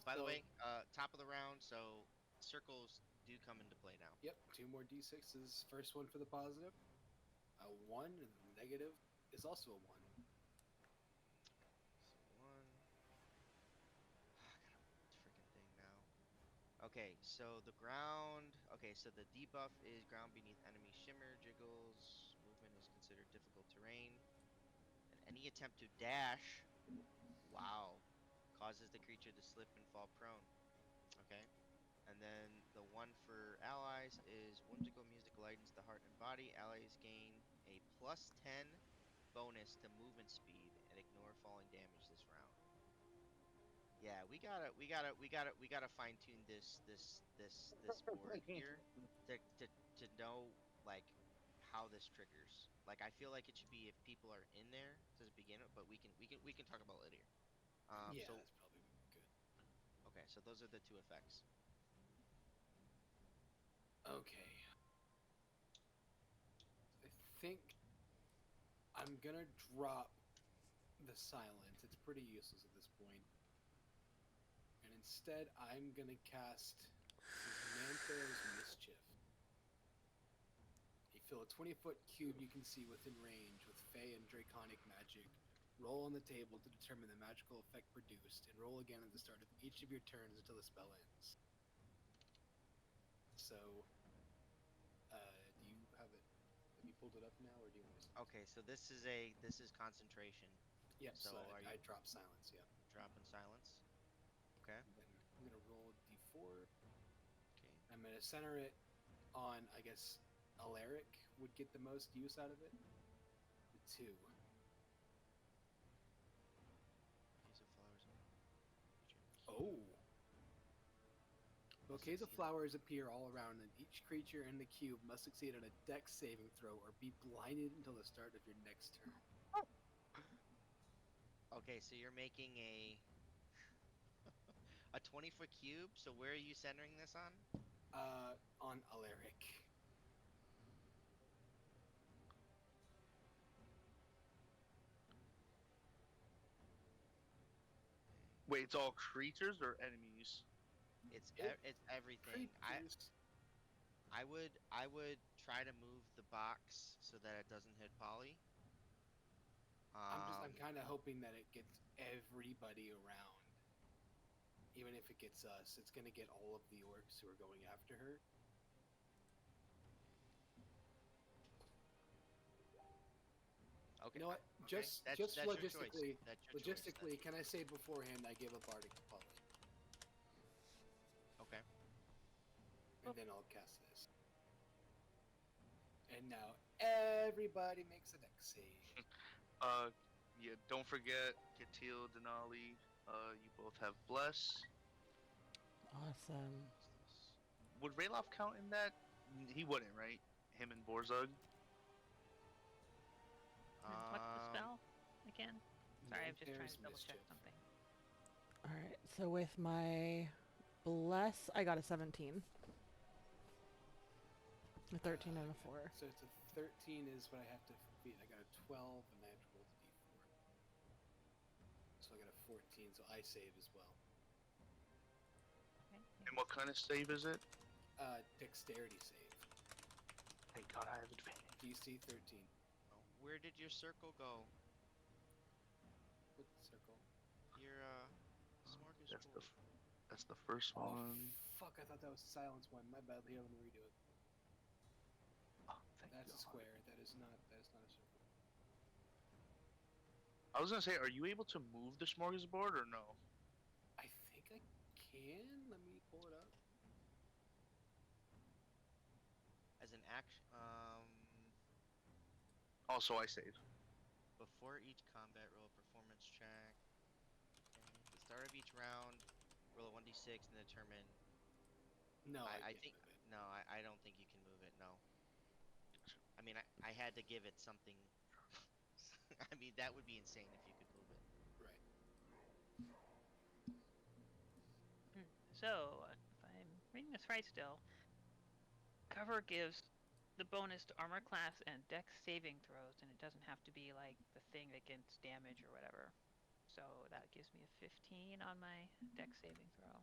By the So, way, top of the round, so circles do come into play now. yep, 2 more d6s. First one for the positive, a 1, and the negative is also a 1. So one. I gotta move this freaking thing now. Okay, so the ground. Okay, so the debuff is ground beneath enemy shimmer jiggles. Movement is considered difficult terrain, and any attempt to dash, wow, causes the creature to slip and fall prone. Okay. And then the one for allies is whimsical music lightens the heart and body. Allies gain a +10 bonus to movement speed and ignore falling damage this round. Yeah, we gotta fine tune this board here to know like how this triggers. Like I feel like it should be if people are in there to begin with, but we can talk about it later. Yeah, So that's probably good. okay, so those are the two effects. Okay. I think I'm gonna drop the silence. It's pretty useless at this point. And instead, I'm gonna cast Manthar's Mischief. You fill a 20-foot cube you can see within range with Fey and Draconic magic. Roll on the table to determine the magical effect produced, and roll again at the start of each of your turns until the spell ends. So, do you have it? Have you pulled it up now, or do you want me to? Okay, so this is concentration. Yep. So So are you I drop silence. Yeah. dropping silence? Okay. And then I'm gonna roll d4. Okay. I'm gonna center it on, I guess, Alaric would get the most use out of it. The 2. Bouquets of flowers and creature in the Oh. cube. Must Bouquets of succeed. flowers appear all around, and each creature in the cube must succeed on a dex saving throw or be blinded until the start of your next turn. Okay, so you're making a 20-foot cube. So where are you centering this on? On Alaric. Wait, it's all creatures or enemies? It's everything. Creatures. I would try to move the box so that it doesn't hit Polly. I'm Um, kind of hoping that it gets everybody around. Even if it gets us, it's gonna get all of the orcs who are going after her. okay. You know what? Okay. Just That's just that's your choice. logistically, That's your choice. logistically, can I say beforehand I give a bardic to Polly, Okay. and then I'll cast this. And now everybody makes a dex save. Uh, yeah. Don't forget, Katil, Denali. You both have bless. Awesome. What's this? Would Rayloff count in that? He wouldn't, right? Him and Borzug. And what's the Um, spell again? Sorry, I'm just trying Manthar's to double check Mischief. something. All right. So with my bless, I got a 17. A 13 and a 4. So it's a 13 is what I have to beat. I got a 12 and I have to roll the d4. So I got a 14, so I save as well. Okay. And what kind of save is it? Dexterity save. Thank God I have advantage. DC 13. where did your circle go? What circle? Your That's smorgasbord. that's the first Oh, one. fuck, I thought that was the silence one. My bad. Here, let me redo it. Oh, thank That's a God. square. That is not a circle. I was gonna say, are you able to move the smorgasbord or no? I think I can. Let me pull it up. As an action, Also, I save. before each combat, roll a performance check. Okay. At the start of each round, roll a 1d6 and determine. No, I I can't think move it. no, I don't think you can move it. No, I mean I had to give it something. I mean that would be insane if you could move it. Right. So, if I'm reading this right still, cover gives the bonus to armor class and dex saving throws, and it doesn't have to be like the thing that gets damage or whatever. So that gives me a 15 on my dex saving throw.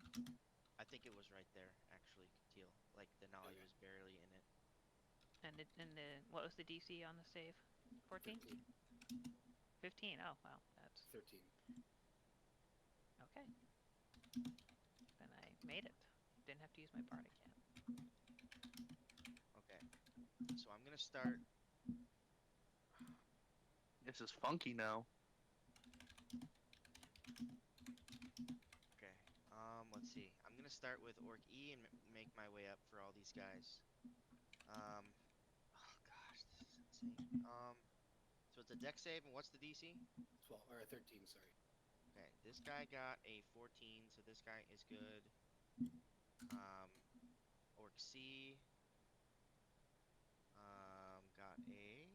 I think it was right there actually, Teal. Like the knowledge Okay. was barely in it. And the what was the DC on the save? 14? 13. 15. Oh, well, that's 13. okay. Then I made it. Didn't have to use my bardic yet. Okay, so I'm gonna start. This is funky now. Okay, let's see. I'm gonna start with Orc E and make my way up for all these guys. Oh gosh, this is insane. So it's a deck save, and what's the DC? 12 or 13, sorry. Okay, this guy got a 14, so this guy is good. Orc C, got a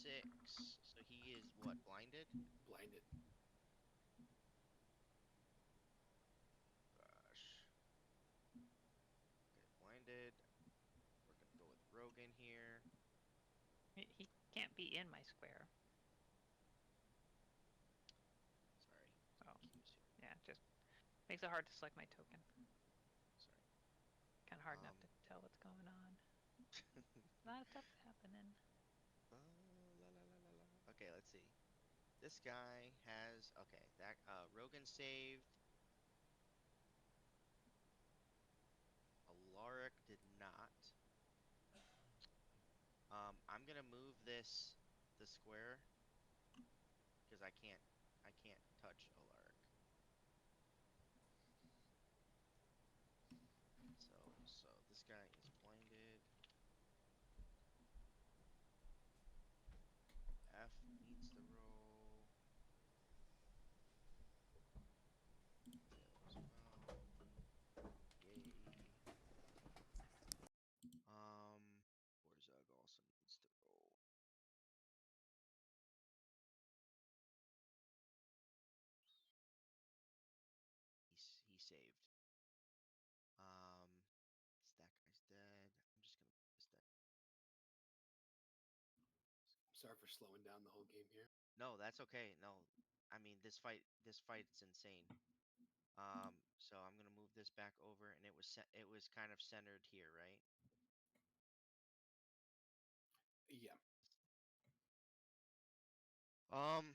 6, so he is what, blinded? Blinded. Gosh. Okay, blinded. We're gonna go with Rogan here. He can't be in my square. Sorry, So, cues here. yeah, just makes it hard to select my token. Sorry. Kind of hard enough to tell what's going on. A lot of stuff happening. La, la, la, la, la. Okay, let's see. This guy has okay. That Rogan saved. Alaric did not. I'm gonna move the square because I can't touch Alaric. So this guy is blinded. F needs to roll. Fail as well. Yay. Warzug also needs to roll. He saved. Um, that guy's dead. I'm just gonna put this deck. Sorry for slowing down the whole game here. No, that's okay. No, I mean this fight's insane. So I'm gonna move this back over, and it was kind of centered here, right? Yeah. Um.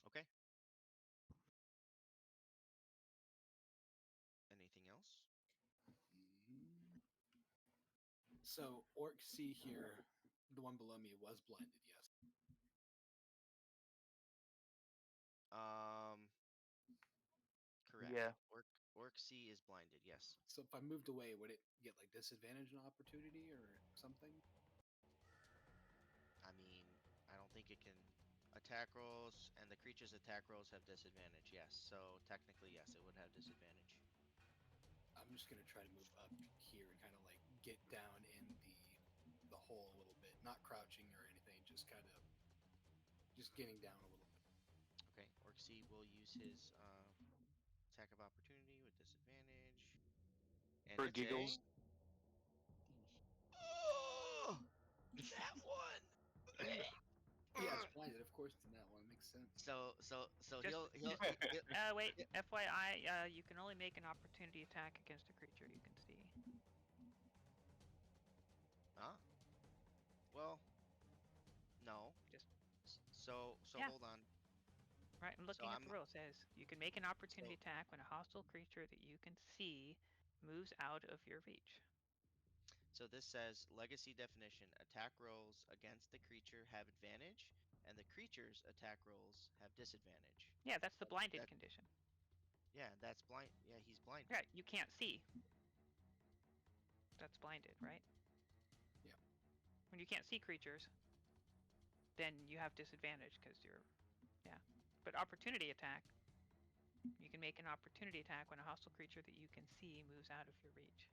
Okay. Anything else? Mhm. So, Orc C here, the one below me, was blinded, yes. Um. Correct. Yeah. Orc C is blinded. Yes. So, if I moved away, would it get like disadvantage and opportunity or something? I mean, I don't think it can attack rolls, and the creature's attack rolls have disadvantage. Yes. So technically, yes, it would have disadvantage. I'm just gonna try to move up here and kind of like get down in the hole a little bit, not crouching or anything, just kind of just getting down a little bit. Okay. Orc C will use his attack of opportunity with disadvantage, and For it's a. giggles. Oh, that one. Yeah, it's blinded. Of course, it's in that one. It makes sense. So Just, he'll wait. FYI, you can only make an opportunity attack against a creature you can see. ah well no. Just So yeah, hold on. right. I'm So looking at I'm the rule. It says you can make an opportunity so attack when a hostile creature that you can see moves out of your reach. so this says legacy definition: attack rolls against the creature have advantage, and the creature's attack rolls have disadvantage. Yeah, that's the blinded That condition. yeah, that's blind. Yeah, he's blinded. Yeah, you can't see. That's blinded, right? Yeah. When you can't see creatures, then you have disadvantage because you're, yeah. But opportunity attack, you can make an opportunity attack when a hostile creature that you can see moves out of your reach.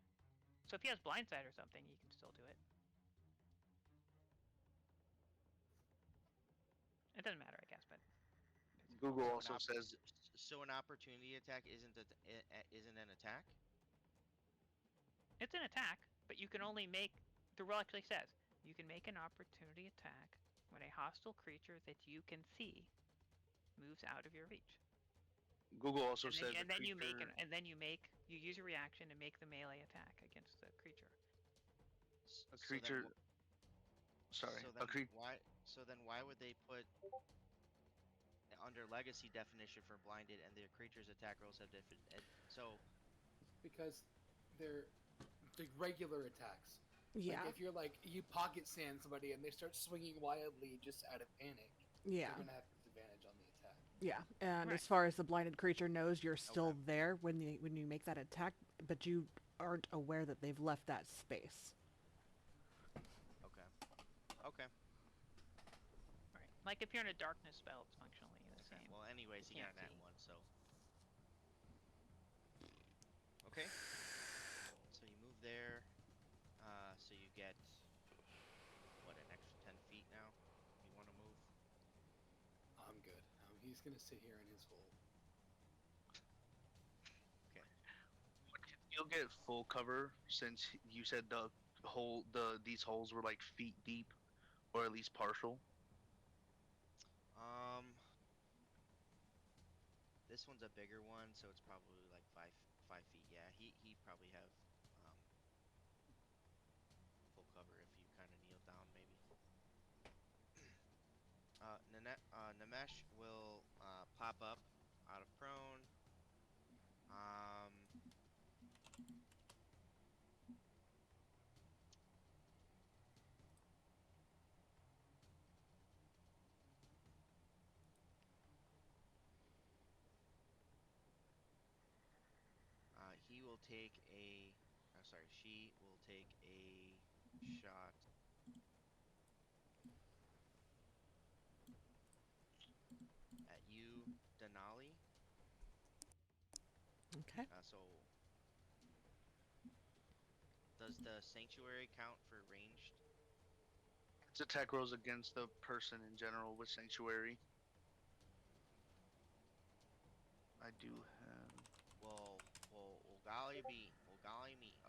So if he has blindside or something, you can still do it. It doesn't matter, I guess, but basically. Google So also says so an opportunity attack isn't an attack. It's an attack, but you can only make. The rule actually says you can make an opportunity attack when a hostile creature that you can see moves out of your reach. Google also And then, says a and then you make creature you use your reaction and make the melee attack against the creature. a So then creature sorry so a then creature why would they put under legacy definition for blinded and their creatures attack rolls have different so because they're the regular attacks. Yeah. Like if you're like you pocket sand somebody and they start swinging wildly just out of panic, Yeah. you're gonna have disadvantage on the attack. Yeah. And Right. as far as the blinded creature knows, you're still Okay. there when you make that attack, but you aren't aware that they've left that space. okay. Right. Like if you're in a darkness spell, it's functionally the Okay. same. Well, anyways, he You got can't that see. one, so okay. So you move there. So you get what, an extra 10 feet now? If you want to move. I'm good. He's gonna sit here in his hole. Okay. you'll get full cover since you said these holes were like feet deep or at least partial. Um, this one's a bigger one, so it's probably like 5 feet. Yeah, he probably have um full cover if you kind of kneel down, maybe. Namesh will pop up out of prone. Um, he will take a. I'm sorry, she will take a shot at you, Denali. Okay. So does the sanctuary count for ranged? Its attack rolls against the person in general with sanctuary. I do have. Will golly me.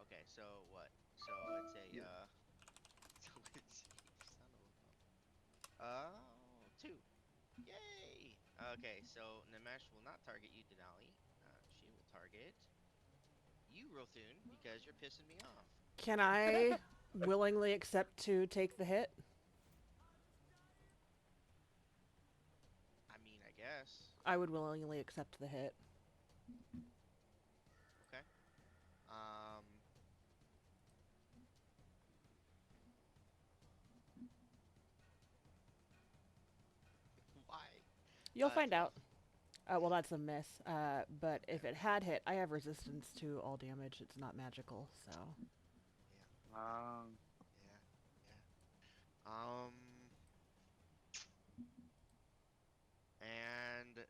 Okay, so what? So it's a so it's a son of a two. Yay! Okay, so Namesh will not target you, Denali. She will target you, Rothun, because you're pissing me off. Can I willingly accept to take the hit? I mean, I guess. I would willingly accept the hit. Okay. Um. Why? You'll find 12. out. Well, that's a miss. But Okay. if it had hit, I have resistance to all damage. It's not magical, so. Yeah. Um, Yeah. Yeah. Um. And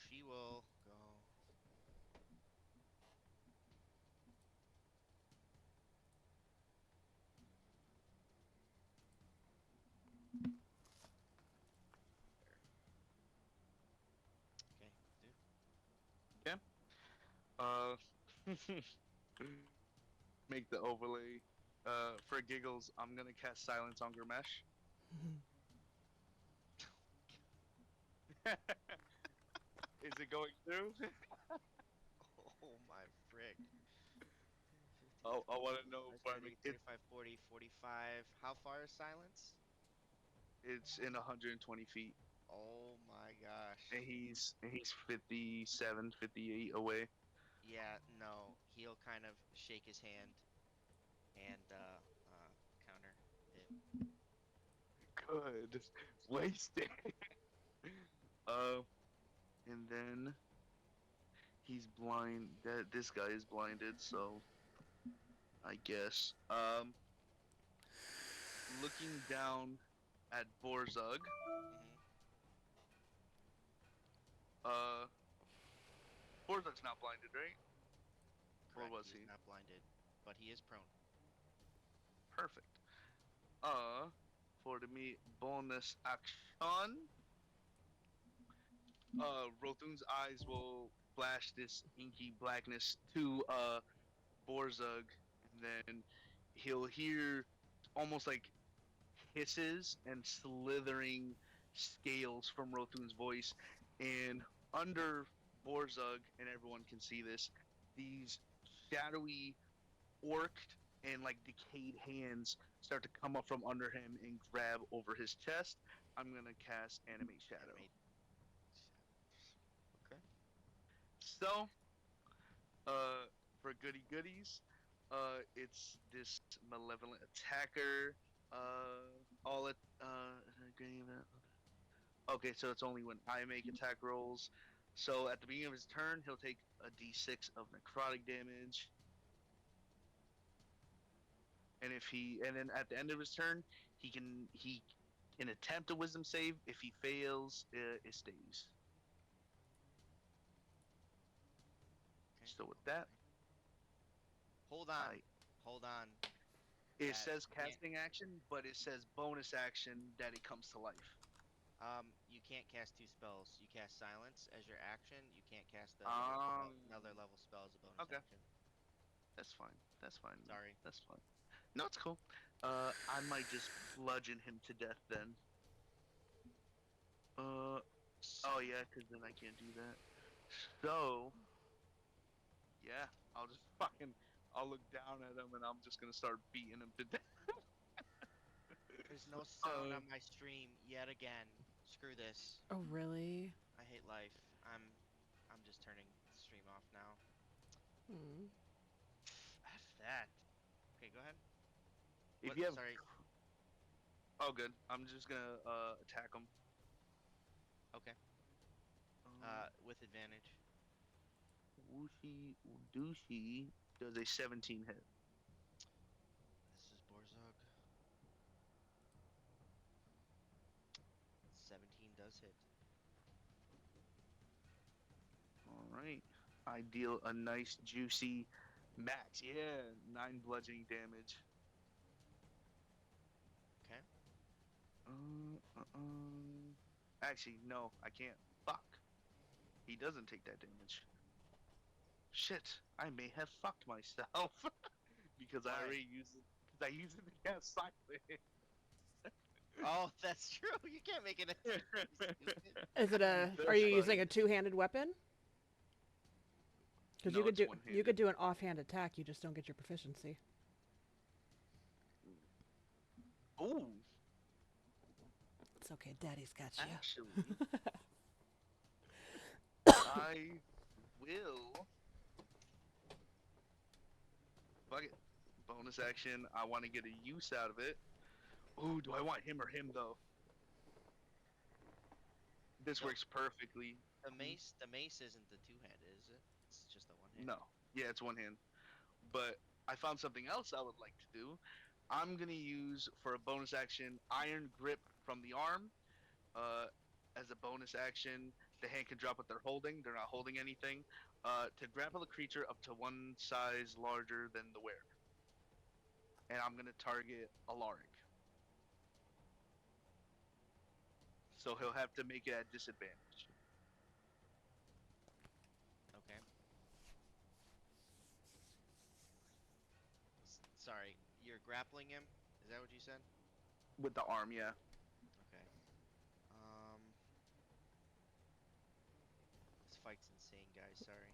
she will go. There. Okay. Dude. yeah. Uh, make the overlay. For giggles, I'm gonna cast Silence on Gurmesh. Is it going through? Oh my frick. 15, I 20, want to know 25, if I 30, make it. 35, 40, 45. How far is silence? It's in 120 feet, Oh my gosh. and he's 57, 58 away. Yeah, no. He'll kind of shake his hand and counter it. Good, wasted. Uh, and then he's blind. That this guy is blinded, so I guess. looking down at Borzug. Mm-hmm. Uh, Borzug's not blinded, right? Or Correct. was He is he? not blinded, but he is prone. Perfect. Uh, for the me bonus action, Rothun's eyes will flash this inky blackness to Borzug, and then he'll hear almost like hisses and slithering scales from Rothun's voice, and under Borzug, and everyone can see this, these shadowy, orked, and like decayed hands start to come up from under him and grab over his chest. I'm gonna cast Animate Shadow. Animate shadows. Okay. So, uh, for goody goodies, it's this malevolent attacker. All it, okay, so it's only when I make attack rolls. So at the beginning of his turn, he'll take a d6 of necrotic damage, and then at the end of his turn, he can attempt a Wisdom save. If he fails, it stays. Okay. So with that, Okay. Hold on. I Hold on. it That says you can't. casting action, but it says bonus action that it comes to life. You can't cast two spells. You cast silence as your action. You can't cast Um, another level spell as a bonus okay, action. that's fine. That's fine, man. Sorry. That's fine. No, it's cool. I might just bludgeon him to death then. Uh, oh yeah, because then I can't do that. So yeah, I'll just I'll look down at him and I'm just gonna start beating him to death. There's no sound Uh, on my stream yet again. Screw this. Oh, really? I hate life. I'm just turning the stream off now. Hmm. F that. Okay, go ahead. if What? you have, Sorry. oh good, I'm just gonna attack him. Okay. Uh, With advantage. Wooshi Udushi does a 17 hit. This is Borzog. 17 does hit. All right, I deal a nice juicy max. Yeah, 9 bludgeoning damage. Okay. Actually, no, I can't. Fuck. He doesn't take that damage. Shit, I may have fucked myself because I Why? already used it. Because I used it to cast silent. Oh, that's true. You can't make it. You stupid. Is it a? Are That's you using fine. a two-handed weapon? Because No, it's one you could handed. do an offhand attack. You just don't get your proficiency. Oh, It's okay. Daddy's got you. actually, I will. Fuck it. Bonus action. I want to get a use out of it. Ooh, do I want him or him though? This The works perfectly. Hmm? the mace isn't the two-handed, is it? It's just the No. one-handed. Yeah, it's one hand. But I found something else I would like to do. I'm gonna use for a bonus action Iron Grip from the arm. Uh, as a bonus action, the hand can drop what they're holding. They're not holding anything. To grapple a creature up to one size larger than the wearer, and I'm gonna target Alaric. So Okay. he'll have to make it at disadvantage. Okay. Sorry, you're grappling him. Is that what you said? With the arm, yeah. Okay. Um, this fight's insane, guys. Sorry.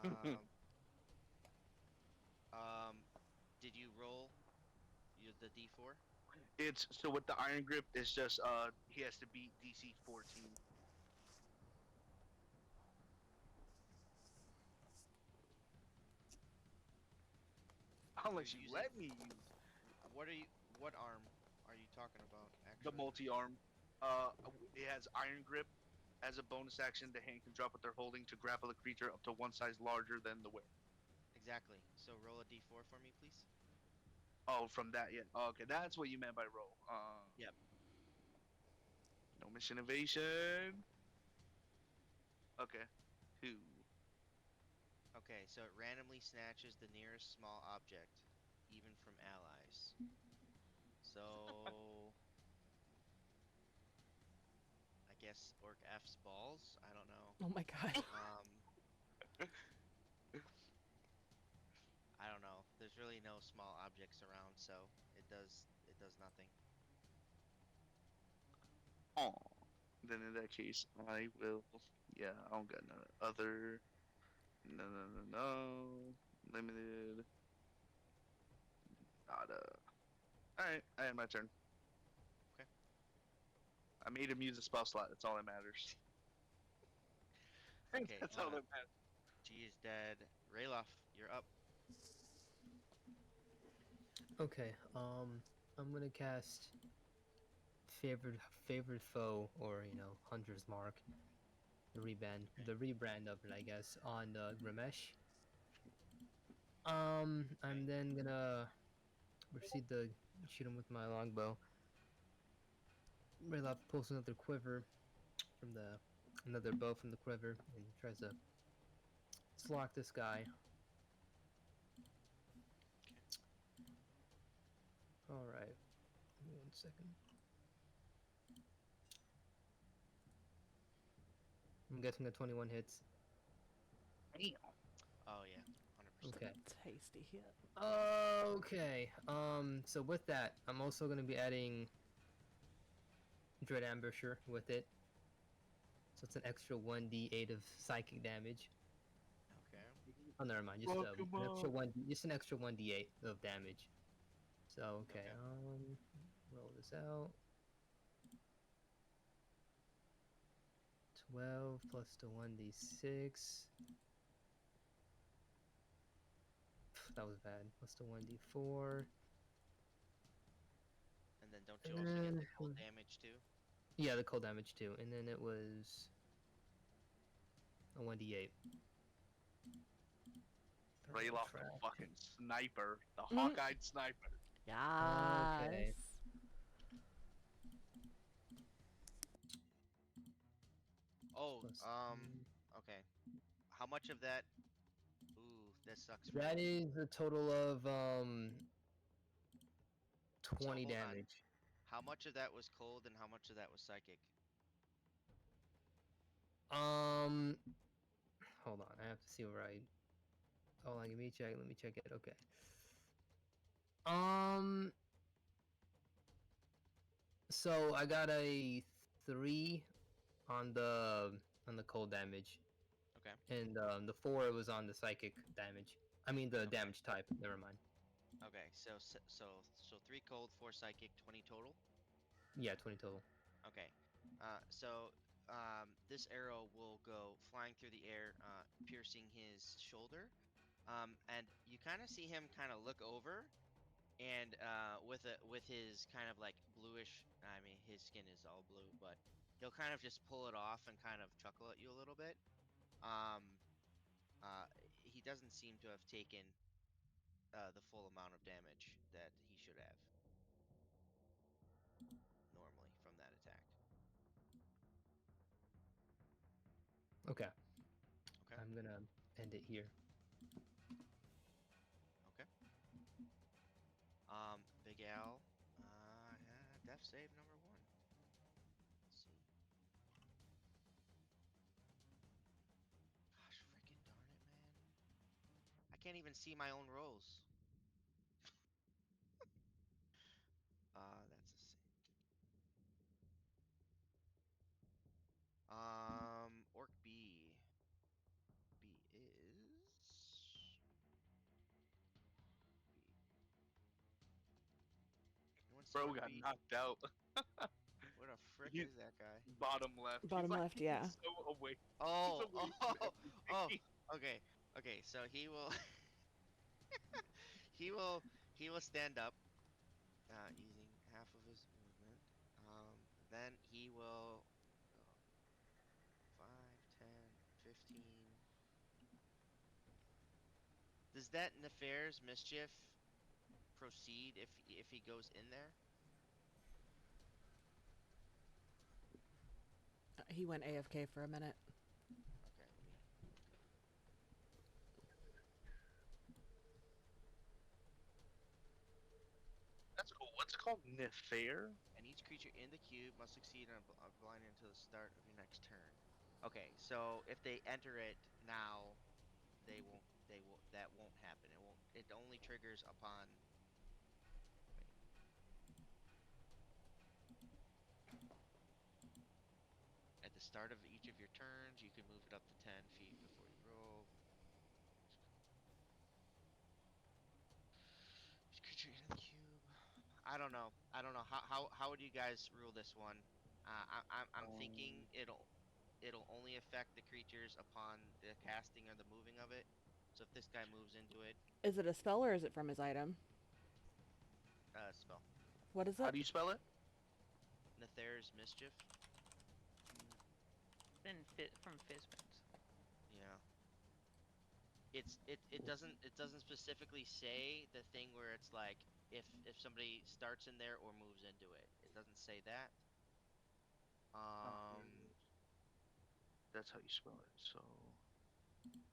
Um, um, did you roll the D4? It's so with the Iron Grip, it's just he has to beat DC 14 You're unless you using let me use what are you? What arm are you talking about? the Actually. multi arm. Uh, it has Iron Grip. As a bonus action, the hand can drop what they're holding to grapple a creature up to one size larger than the wearer. Exactly. So roll a D4 for me, please. Oh, from that, yeah. Oh, okay, that's what you meant by roll. Yep. No mission evasion. Okay, 2. Okay, so it randomly snatches the nearest small object, even from allies. So I guess Orc F's balls. I don't know. Oh my god. Um, I don't know. There's really no small objects around, so it does nothing. Oh, then in that case, I will. Yeah, I don't got no other. No, no, no, no. Limited. Nada. All right, I had my turn. Okay. I made him use a spell slot. That's all that matters. Okay. That's all that matters. G is dead. Rayloff, you're up. Okay. I'm gonna cast favored foe, or hunter's mark, Okay. the rebrand of it, I guess, on the Grimesh. Okay. I'm then gonna proceed to shoot him with my longbow. Rayloff pulls another quiver from the another bow from the quiver and tries to slock this guy. Okay. All right, 1 second. I'm guessing a 21 hits. Damn. Oh yeah, 100%. Okay. Tasty hit. Okay. So with that, I'm also gonna be adding Dread Ambusher with it. So it's an extra 1d8 of psychic damage. Okay. Oh, never mind. Just Fuck him an extra up. just an extra 1d8 of damage. So okay. Okay. Roll this out. 12 plus the 1d6. That was bad. Plus the 1d4. And then don't you And also get the then, cold damage too? yeah, the cold damage too. And then it was a 1d8. Rayloff the Trash. fucking sniper, the Mhm. hawk-eyed sniper. Okay. Yes. Oh, Plus, okay. How much of that? Ooh, this sucks for that you. is a total of So 20 hold on. damage. How much of that was cold and how much of that was psychic? Um, hold on. I have to see where I. Hold on. Give me a check. Let me check it. Okay. Um. So I got a 3 on the cold damage, Okay. and the 4 was on the psychic damage. I mean the Okay. damage type. Never mind. Okay. So 3 cold, 4 psychic, 20 total. Yeah, 20 total. Okay. So this arrow will go flying through the air, piercing his shoulder. And you kind of see him kind of look over, and with his kind of like bluish. I mean, his skin is all blue, but he'll kind of just pull it off and kind of chuckle at you a little bit. Um, he doesn't seem to have taken the full amount of damage that he should have normally from that attack. Okay. Okay. I'm gonna end it here. Okay. Big Al, death save number 1. Let's see. Gosh, freaking darn it, man! I can't even see my own rolls. That's a save. Orc B. B is B. Anyone see Bro Orc got B? knocked out. Where the frick He's is that guy? bottom left. He's Bottom like left, yeah. he's so away. He's Oh, away from oh, oh. everything. Okay, okay. So he will, he will, he will stand up, using half of his movement. Then he will go 5, 10, 15. Does that Nefarious Mischief proceed if he goes in there? He went AFK for a minute. Okay, let me. Okay. That's cool. What's it called? Nefair? And each creature in the cube must succeed on a blind until the start of your next turn. Okay, so if they enter it now, they won't. They will. That won't happen. It won't. It only triggers upon. Wait. At the start of each of your turns, you can move it up to 10 feet before you roll. Each creature in the cube. I don't know. I don't know. How would you guys rule this one? I'm thinking Um, it'll only affect the creatures upon the casting or the moving of it. So if this guy moves into it, Is it a spell or is it from his item? spell. What is how it? do you spell it? Nether's Mischief. Then fit from Fizban's. Yeah. It doesn't specifically say the thing where it's like if somebody starts in there or moves into it. It doesn't say that. Oh, here Um, it is. That's how you spell it. So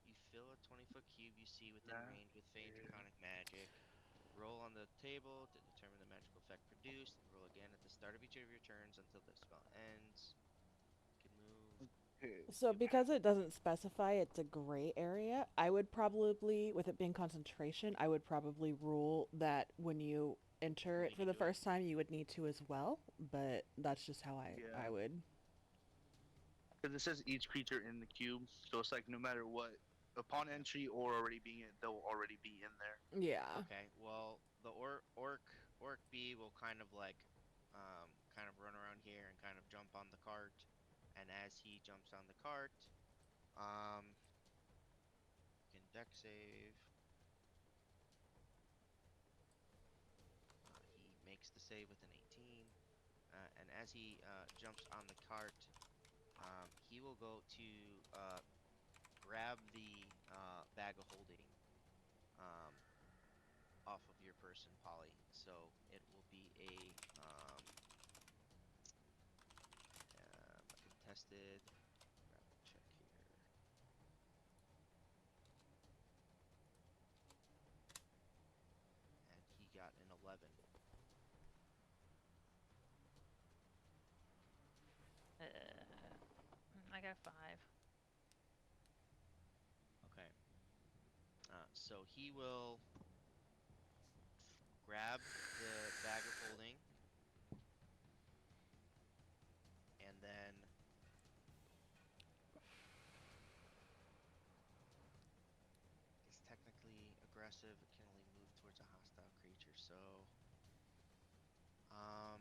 you fill a 20-foot cube you see within that range with faint is draconic magic. Roll on the table to determine the magical effect produced, and roll again at the start of each of your turns until the spell ends. You can move. okay. So You because it doesn't specify it's a gray area, I would probably, with it being concentration, I would probably rule that when you enter it moving for the into it. first time, you would need to as well. But that's just how I Yeah, would. because it says each creature in the cube, so it's like no matter what, upon Yeah. entry or already being it, they'll already be in there. Yeah. Okay. Well, the orc bee will kind of like kind of run around here and kind of jump on the cart, and as he jumps on the cart, um, you can deck save. He makes the save with an 18, and as he jumps on the cart, he will go to grab the bag of holding um, off of your person, Polly. So it will be a contested grapple check here, and he got an 11. I got 5. Okay, so he will grab the bag of holding, and then it's technically aggressive. It can only move towards a hostile creature. So, I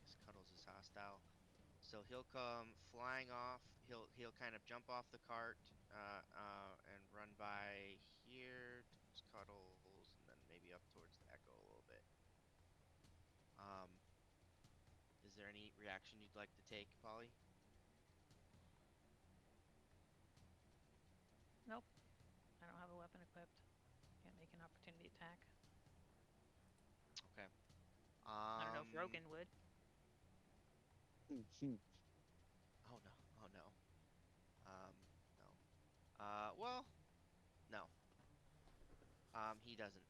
guess Cuddles is hostile. So he'll come flying off. He'll kind of jump off the cart, and run by here towards Cuddles, and then maybe up towards the Echo a little bit. Um, is there any reaction you'd like to take, Polly? Nope. I don't have a weapon equipped. Can't make an opportunity attack. Okay. I don't know if Um. Rogan would. Oh no. Oh no. No. Well, no. He doesn't.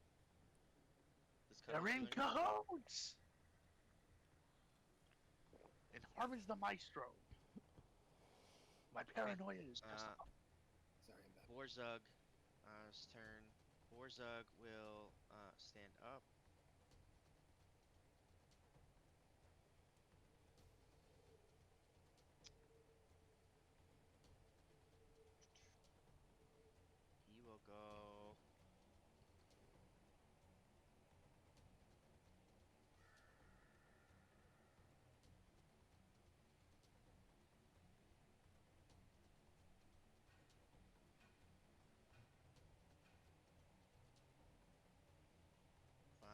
Does They're Cuddles do in anything? cahoots, and Harmon's the maestro. My Okay. paranoia is Uh, justified. Sorry, I'm back. Borzug, turn. Borzug will stand up. He will go 5.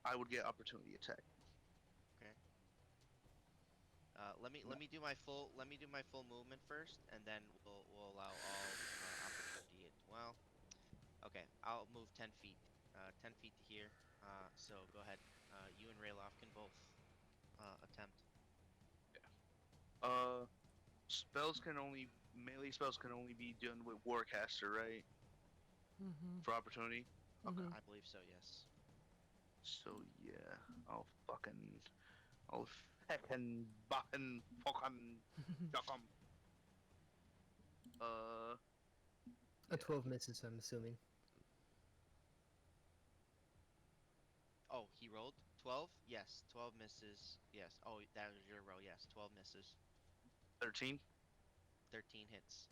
I would get opportunity attack. Okay. Let me do my full movement first, and then we'll allow all opportunity. Well, okay. I'll move 10 feet. 10 feet to here. So go ahead. You and Rayloff can both attempt. Uh, spells can only melee spells can only be done with Warcaster, right? Mm-hmm. For opportunity. Okay. Mm-hmm. I believe so. Yes. So yeah, I'll fucking button fucking chuck 'em. Uh, A yeah. 12 misses, I'm assuming. Oh, he rolled 12. Yes, 12 misses. Yes. Oh, that was your roll. Yes, 12 misses. 13. 13 hits.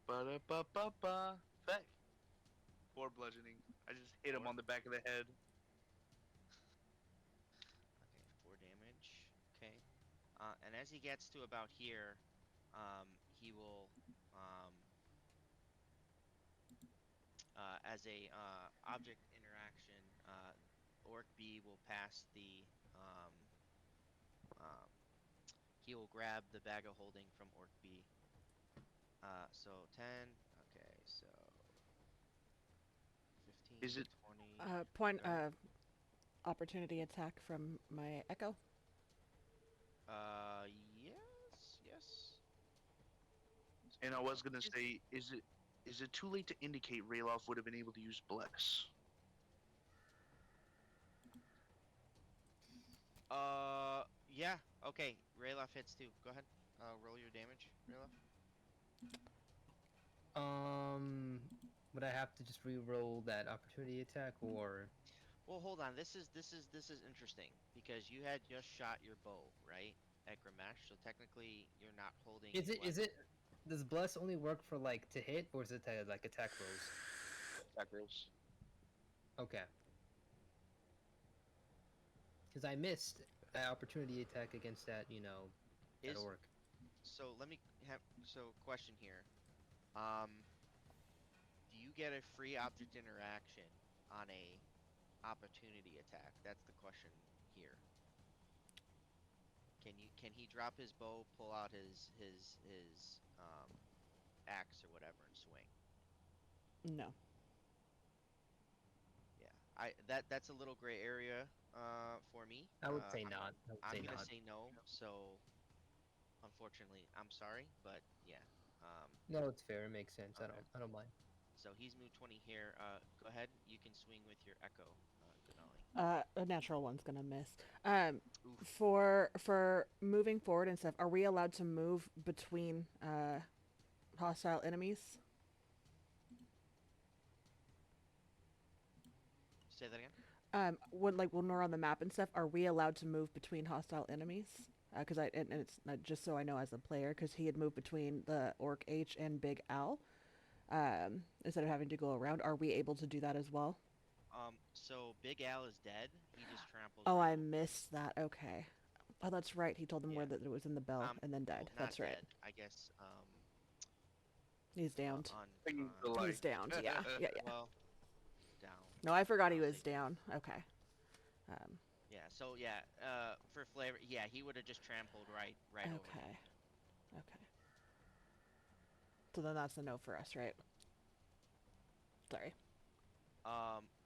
Ba ba ba ba. Fact. 4 bludgeoning. I just hit him Four. on the back of the head. Okay, 4 damage. Okay. And as he gets to about here, he will, um, as a object interaction, Orc B will pass the, um, he will grab the bag of holding from Orc B. So 10. Okay, so Is 15, it 20, Point 30. opportunity attack from my echo. Yes, yes. Let's And I pull it was up. gonna say, is it too late to indicate Rayloff would have been able to use Bless? Yeah. Okay. Rayloff hits too. Go ahead. Roll your damage, Rayloff. Would I have to just re-roll that opportunity attack, or Well, hold on. This is interesting because you had just shot your bow, right? At Grimash, so technically you're not holding is a it is weapon. it does bless only work for like to hit, or is it to like attack rolls? Attack rolls. Okay, because I missed an opportunity attack against that Is orc. so. Let me have question here. Um, do you get a free object interaction on a opportunity attack? That's the question here. Can he drop his bow, pull out his axe or whatever and swing? No. Yeah. That's a little gray area for me. I would say not. I would I'm say gonna not. say no, so unfortunately, I'm sorry, but yeah. No, it's fair. It makes sense. I Okay. don't. I don't mind. So he's moved 20 here. Go ahead. You can swing with your echo, Denali. A natural one's gonna miss. Oof. For moving forward and stuff, are we allowed to move between hostile enemies? Say that again. When we're on the map and stuff, are we allowed to move between hostile enemies? Because and it's not just so I know as a player, because he had moved between the Orc H and Big Al, instead of having to go around. Are we able to do that as well? So Big Al is dead. He just trampled Oh, I Ro. missed that. Okay. Oh, that's right. He told them where Yeah. that it was in the bell and then Well, died. not That's right. dead. I guess. He's downed. Thinking On. the He's life. downed. Yeah. Yeah. Yeah. Well, down. No, I forgot he I'll was say down. Okay. Um, yeah. So yeah. For flavor, yeah, he would have just trampled right over him. okay. Okay. So then that's a no for us, right? Sorry.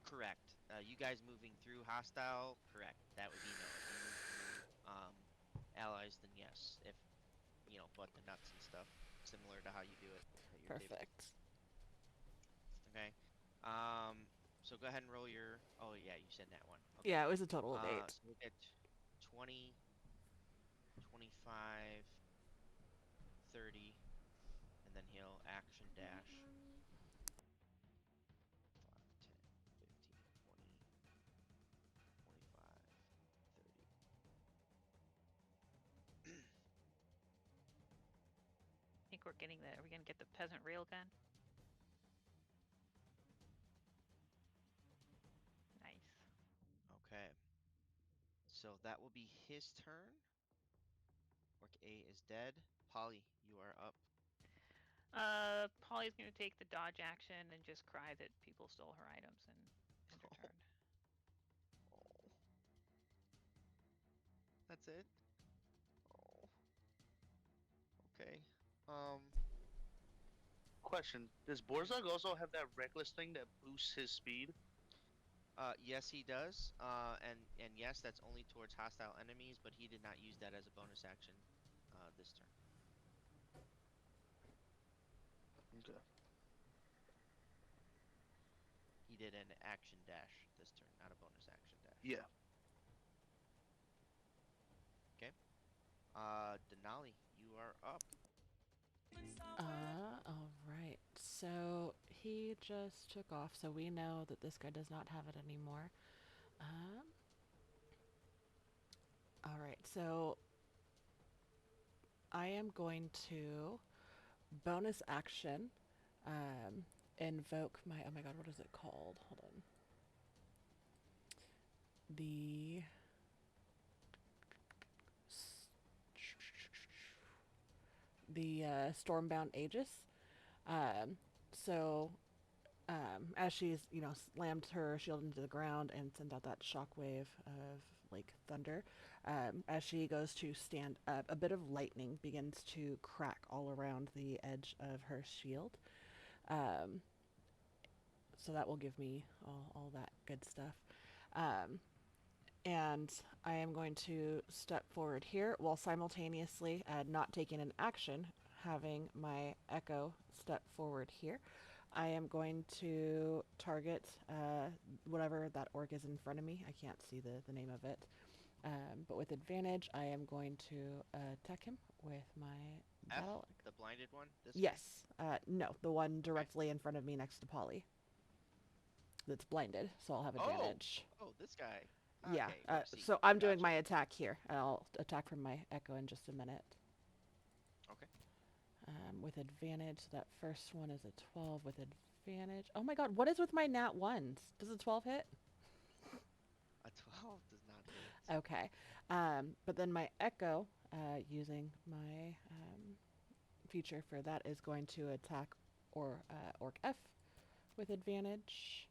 Correct. You guys moving through hostile, correct. That would be no. If you move through allies, then yes. If butt to nuts and stuff, similar to how you do it at your table. Perfect. Okay. Um. So go ahead and roll your. Oh yeah, you said that one. Okay. Yeah, it was a total of 8. So we'll get 20, 25, 30, and then he'll action dash. 5, 10, 15, 20, 25, 30. I think we're getting the. Are we gonna get the peasant railgun? Nice. Okay. So that will be his turn. Orc A is dead. Polly, you are up. Polly's gonna take the dodge action and just cry that people stole her items and end her turn. Oh, that's it. Oh, okay. Question: Does Borzog also have that reckless thing that boosts his speed? Yes, he does. And yes, that's only towards hostile enemies, but he did not use that as a bonus action, this turn. Okay. He did an action dash this turn, not a bonus action dash. Yeah. Okay. Denali, you are up. All right. So he just took off, so we know that this guy does not have it anymore. Um, all right. So I am going to bonus action invoke my. Oh my god, what is it called? Hold on. The Stormbound Aegis. Um, so as she's slammed her shield into the ground and sent out that shockwave of like thunder, as she goes to stand up, a bit of lightning begins to crack all around the edge of her shield. Um, so that will give me all that good stuff. Um, and I am going to step forward here while simultaneously not taking an action, having my echo step forward here. I am going to target whatever that orc is in front of me. I can't see the name of it. But with advantage, I am going to attack him with my F, battle. the blinded one. This guy. Yes. No, the one Okay. directly in front of me next to Polly. That's blinded, so I'll have Oh, advantage. oh, this guy. Yeah. Okay, Oopsie. So I'm doing Gotcha. my attack here. I'll attack from my echo in just a minute. Okay. With advantage. So that first one is a 12 with advantage. Oh my god, what is with my nat ones? Does a 12 hit? A 12 does not hit. Okay. But then my echo, using my feature for that, is going to attack Orc F with advantage.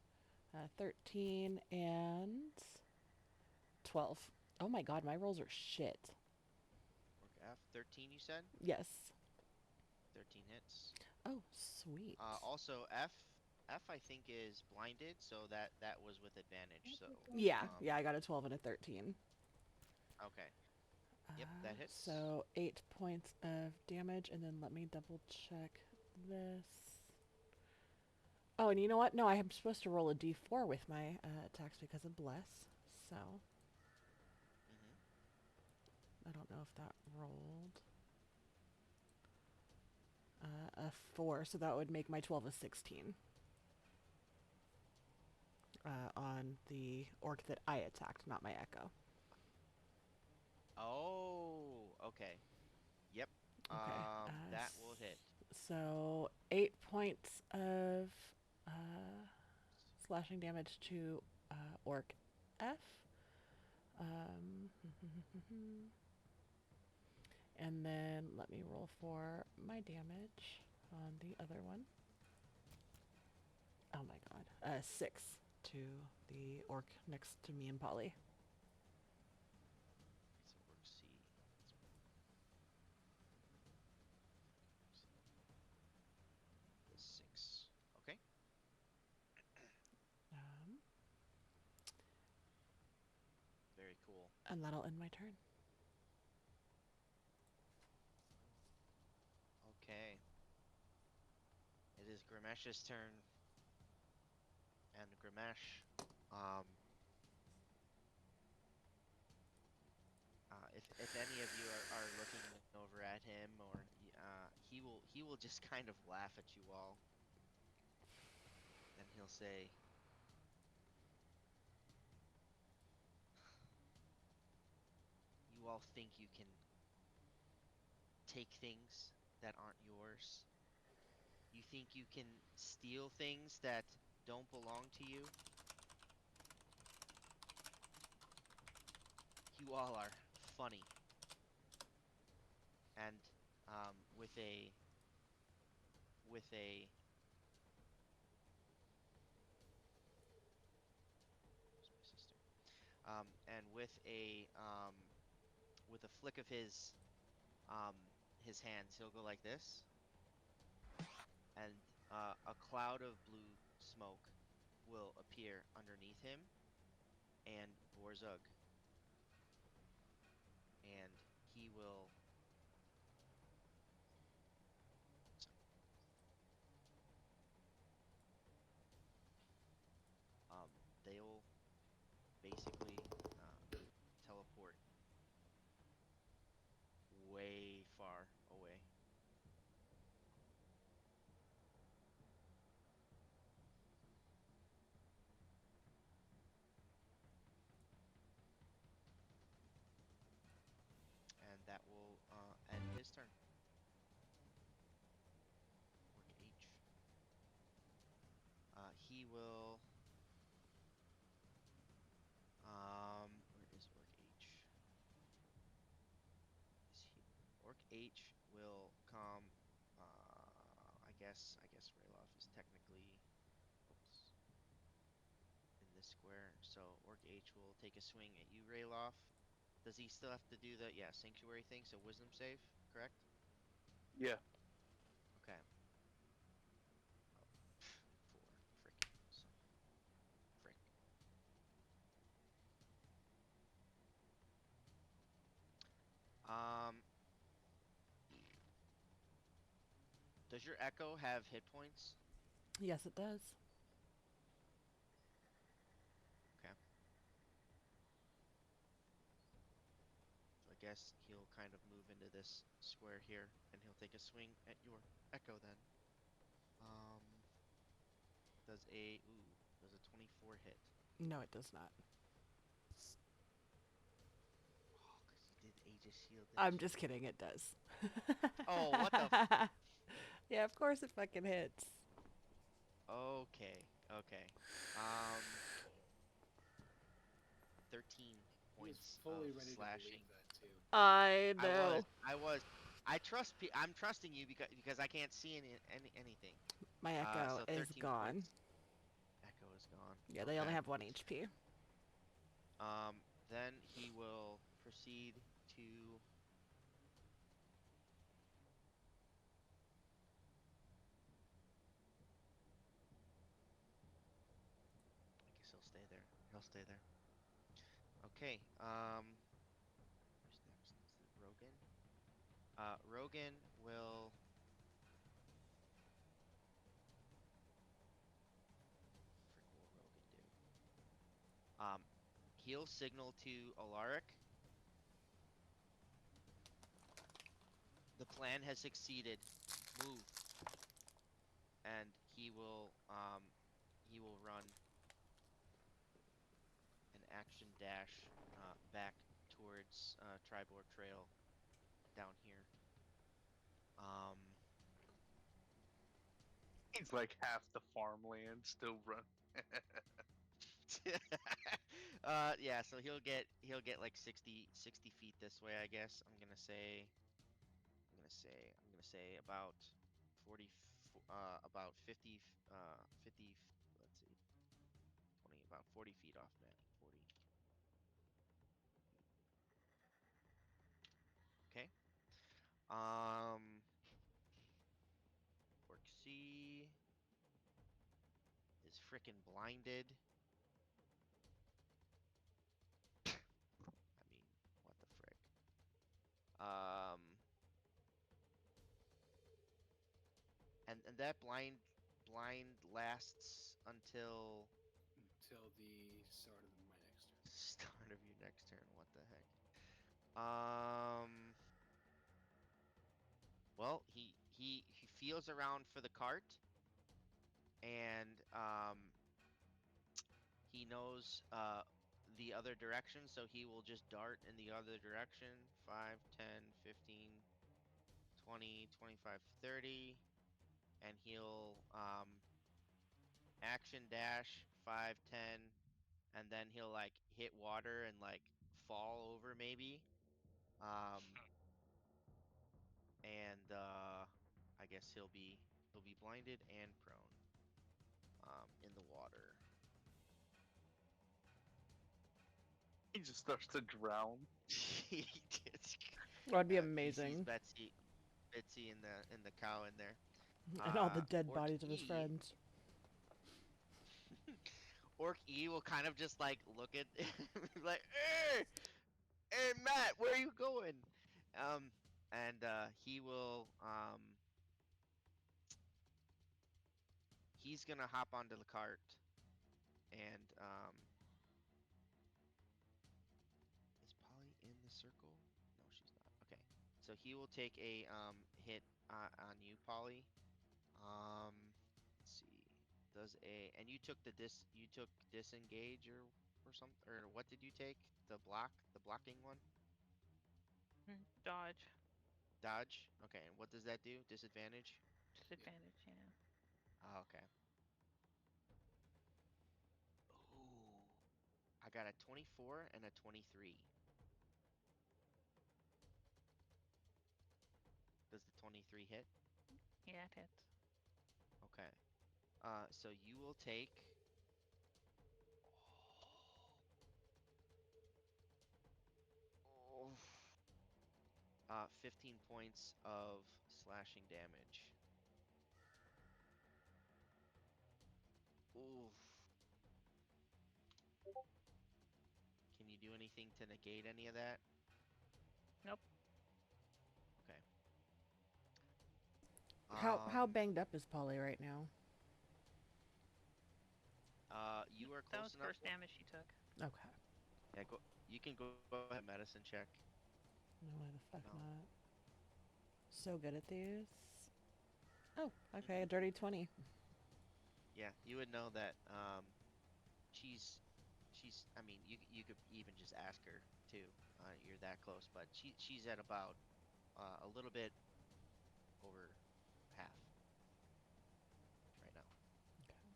13 and 12. Oh my god, my rolls are shit. Orc F, 13 you said? Yes. 13 hits. Oh, sweet. Also F I think is blinded, so that was with advantage. So Yeah, I got a 12 and a 13. okay. Yep, that hits. So 8 points of damage, and then let me double check this. Oh, and you know what? No, I am supposed to roll a d4 with my attacks because of Bless. So Mhm. I don't know if that rolled. A 4, so that would make my 12 a 16. On the orc that I attacked, not my echo. Oh, okay. Yep. Okay. That will hit. So 8 points of slashing damage to Orc F. Um, and then let me roll for my damage on the other one. Oh my god. 6 to the orc next to me and Polly. So Orc C. The 6. Okay. Um, Very cool. and that'll end my turn. Okay. It is Grimesh's turn. And Grimesh, um, if any of you are looking over at him, or he will just kind of laugh at you all, and he'll say, "You all think you can take things that aren't yours? You think you can steal things that don't belong to you? You all are funny." And with a with a where's my sister? And with a flick of um his hands, he'll go like this, and a cloud of blue smoke will appear underneath him and Borzug, and he will they'll basically teleport way far away. And that will end his turn. Orc H. He will. Where is Orc H? Is he? Orc H will come. I guess Rayloff is technically. Oops. In this square, so Orc H will take a swing at you, Rayloff. Does he still have to do the sanctuary thing? So wisdom save, correct? Yeah. Okay. Oh, four. Frickin' son of a frick. Um, does your Echo have hit points? Yes, it does. Okay. So I guess he'll kind of move into this square here, and he'll take a swing at your Echo then. Um, does a 24 hit? No, it does not. Oh, because he did Aegis Shield, didn't I'm you? just kidding. It does. Oh, what the Yeah, of course it fucking hits. Okay, okay. Um, 13 He was points fully of ready to believe slashing. that too. I I was, know. I was. I'm trusting you because I can't see anything. My echo So is 13 gone. points. Echo is gone. Yeah, they only Okay. have 1 HP. Then he will proceed to. I guess he'll stay there. He'll stay there. Okay. Who's next? Is it Rogan? Rogan will. Frick will Rogan do? Um, he'll signal to Alaric. The plan has succeeded. Move, and he will run an action dash back towards Tribord Trail down here. Um, He's like half the farmland still run. yeah, so he'll get like 60 feet this way, I guess. I'm gonna say about 40 about 50 50 let's see 20 about 40 feet off map 40 feet. Okay. Um, Orc C is freaking blinded. I mean, what the frick? Um, and that blind lasts until Until the start of my next turn. start of your next turn. What the heck? Um, well, he feels around for the cart, and he knows the other direction, so he will just dart in the other direction. 5, 10, 15, 20, 25, 30, and he'll action dash 5, 10, and then he'll like hit water and like fall over maybe. Um, and I guess he'll be blinded and prone in the water. He just starts to drown. He gets- That would be he sees amazing. Betsy in the cow in there. And all the dead Orc bodies of his E, friends. Orc E will kind of just like look at like, hey Matt, where are you going? Um, and he will he's gonna hop onto the cart and is Polly in the circle? No, she's not. Okay, so he will take a hit on you, Polly. Let's see. Does a and you took disengage or something, or what did you take? The blocking one? Dodge. Dodge? Okay, and what does that do? Disadvantage? Yep. Disadvantage, yeah. Oh, okay. Ooh. I got a 24 and a 23. Does the 23 hit? Yeah, it hits. Okay. So you will take 15 points of slashing damage. Oof. Can you do anything to negate any of that? Nope. Okay. How Um, banged up is Polly right now? you are That close was enough. first damage she took. Okay. Yeah, go. You can go ahead medicine check. No, why the fuck No. not? So good at these. Oh, okay, Hmm. a dirty 20. Yeah, you would know that. She's, she's. I mean, you could even just ask her too. You're that close, but she's at about a little bit over half right now. Okay.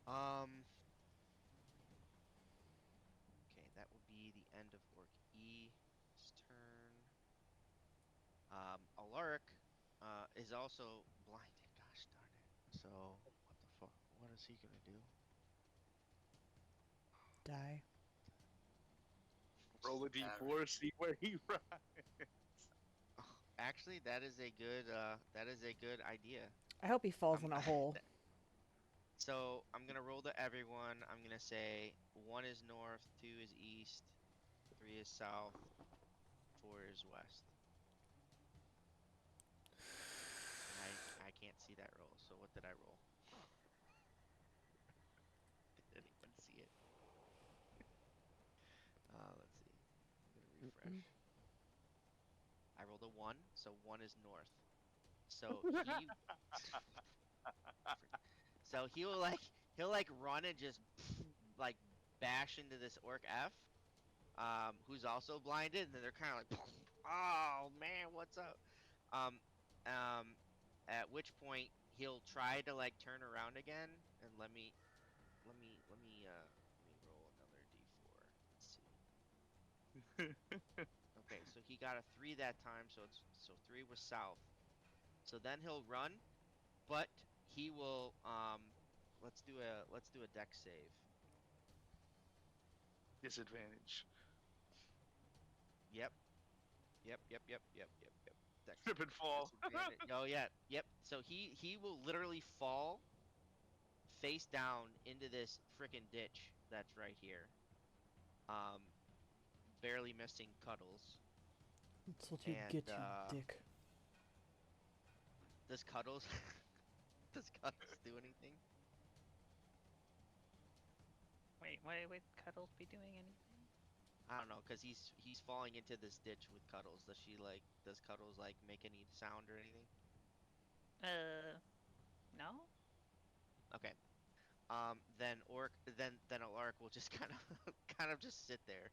Um. Okay, that will be the end of Orc E's turn. Alaric is also blinded. Gosh darn it. So what the fuck? What is he gonna do? Die. Roll a Battery. d4, see where he Actually, that is a good idea. I hope he falls I'm in a hole. so I'm gonna roll to everyone. I'm gonna say one is north, two is east, three is south, four is west. And I can't see that roll. So what did I roll? Did anyone see it? Let's see. I'm gonna Mm-mm. refresh. I rolled a one, so one is north. So he, frick. So he'll like run and just like bash into this orc F, who's also blinded, and then they're kind of like, oh man, what's up? Um, um, at which point he'll try to like turn around again, and let me roll another d4. Let's see. Okay, so he got a three that time, so three was south. So then he'll run, but he will let's do a deck save. disadvantage. Yep. Yep. Dex Trip and fall. disadvantage. Oh yeah. Yep. So he will literally fall face down into this freaking ditch that's right here. Um, barely missing Cuddles. That's what you And get, you dick. does Cuddles does Cuddles do anything? Wait, why would Cuddles be doing anything? I don't know, cause he's falling into this ditch with Cuddles. Does Cuddles like make any sound or anything? Uh, no? Okay. Then Alaric will just kind of kind of just sit there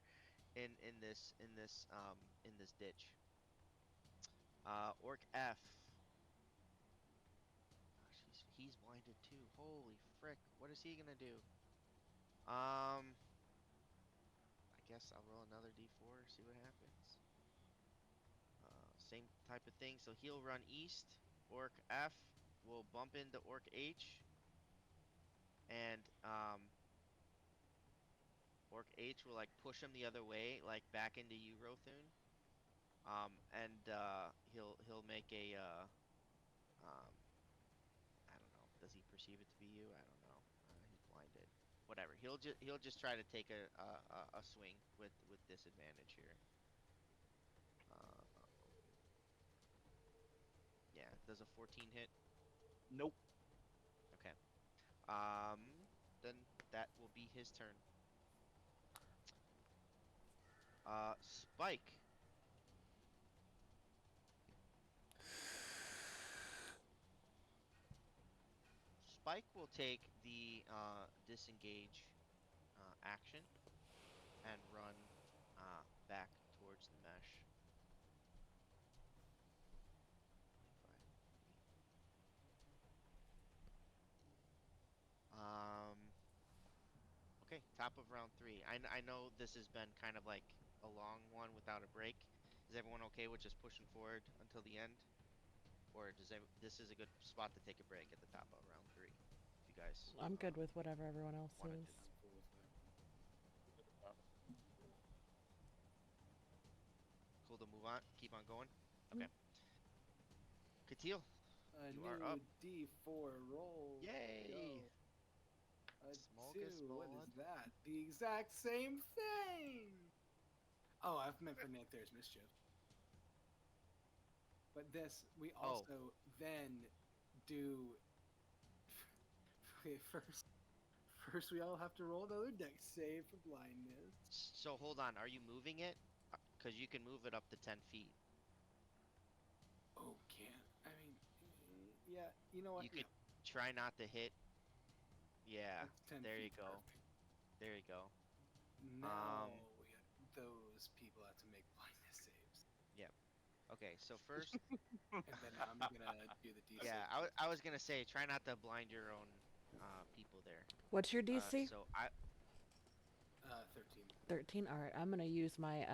in this ditch. Orc F. Gosh, he's blinded too. Holy frick! What is he gonna do? Um, I guess I'll roll another d4, see what happens. Same type of thing. So he'll run east. Orc F will bump into Orc H, and Orc H will like push him the other way, like back into you, Rothune. And he'll make a perceive it to be you. I don't know. He's blinded. Whatever. He'll just try to take a swing with disadvantage here. Uh, yeah. Does a 14 hit? Nope. Okay. Then that will be his turn. Spike. Spike will take the disengage action and run back towards the mesh. 25, 30. Um. Okay, top of round three. I know this has been kind of like a long one without a break. Is everyone okay with just pushing forward until the end, or this is a good spot to take a break at the top of round three, if you guys I'm good with whatever everyone else wanted is. to. I'm cool with that. Cool to move on. Keep on going. Mm. Okay. Katil, A you are up. new D4 roll. Yay! Go. A two. What is Smorgasbord. that? The exact same thing. Oh, I've meant for Nanthur's mischief. But this, we Oh, also then do. Okay, first we all have to roll another dex save for blindness. so hold on. Are you moving it? Because you can move it up to 10 feet. Oh, can't. I mean, yeah. You know what? You Yeah, could try not to hit. Yeah, that's 10 there you feet. go. Perfect. There you go. Now we got those people have to make blindness saves, Yep. Okay, so first, and then I'm gonna do the d6. yeah, I was gonna say try not to blind your own people there. What's your DC? So 13. 13. All right, I'm gonna use my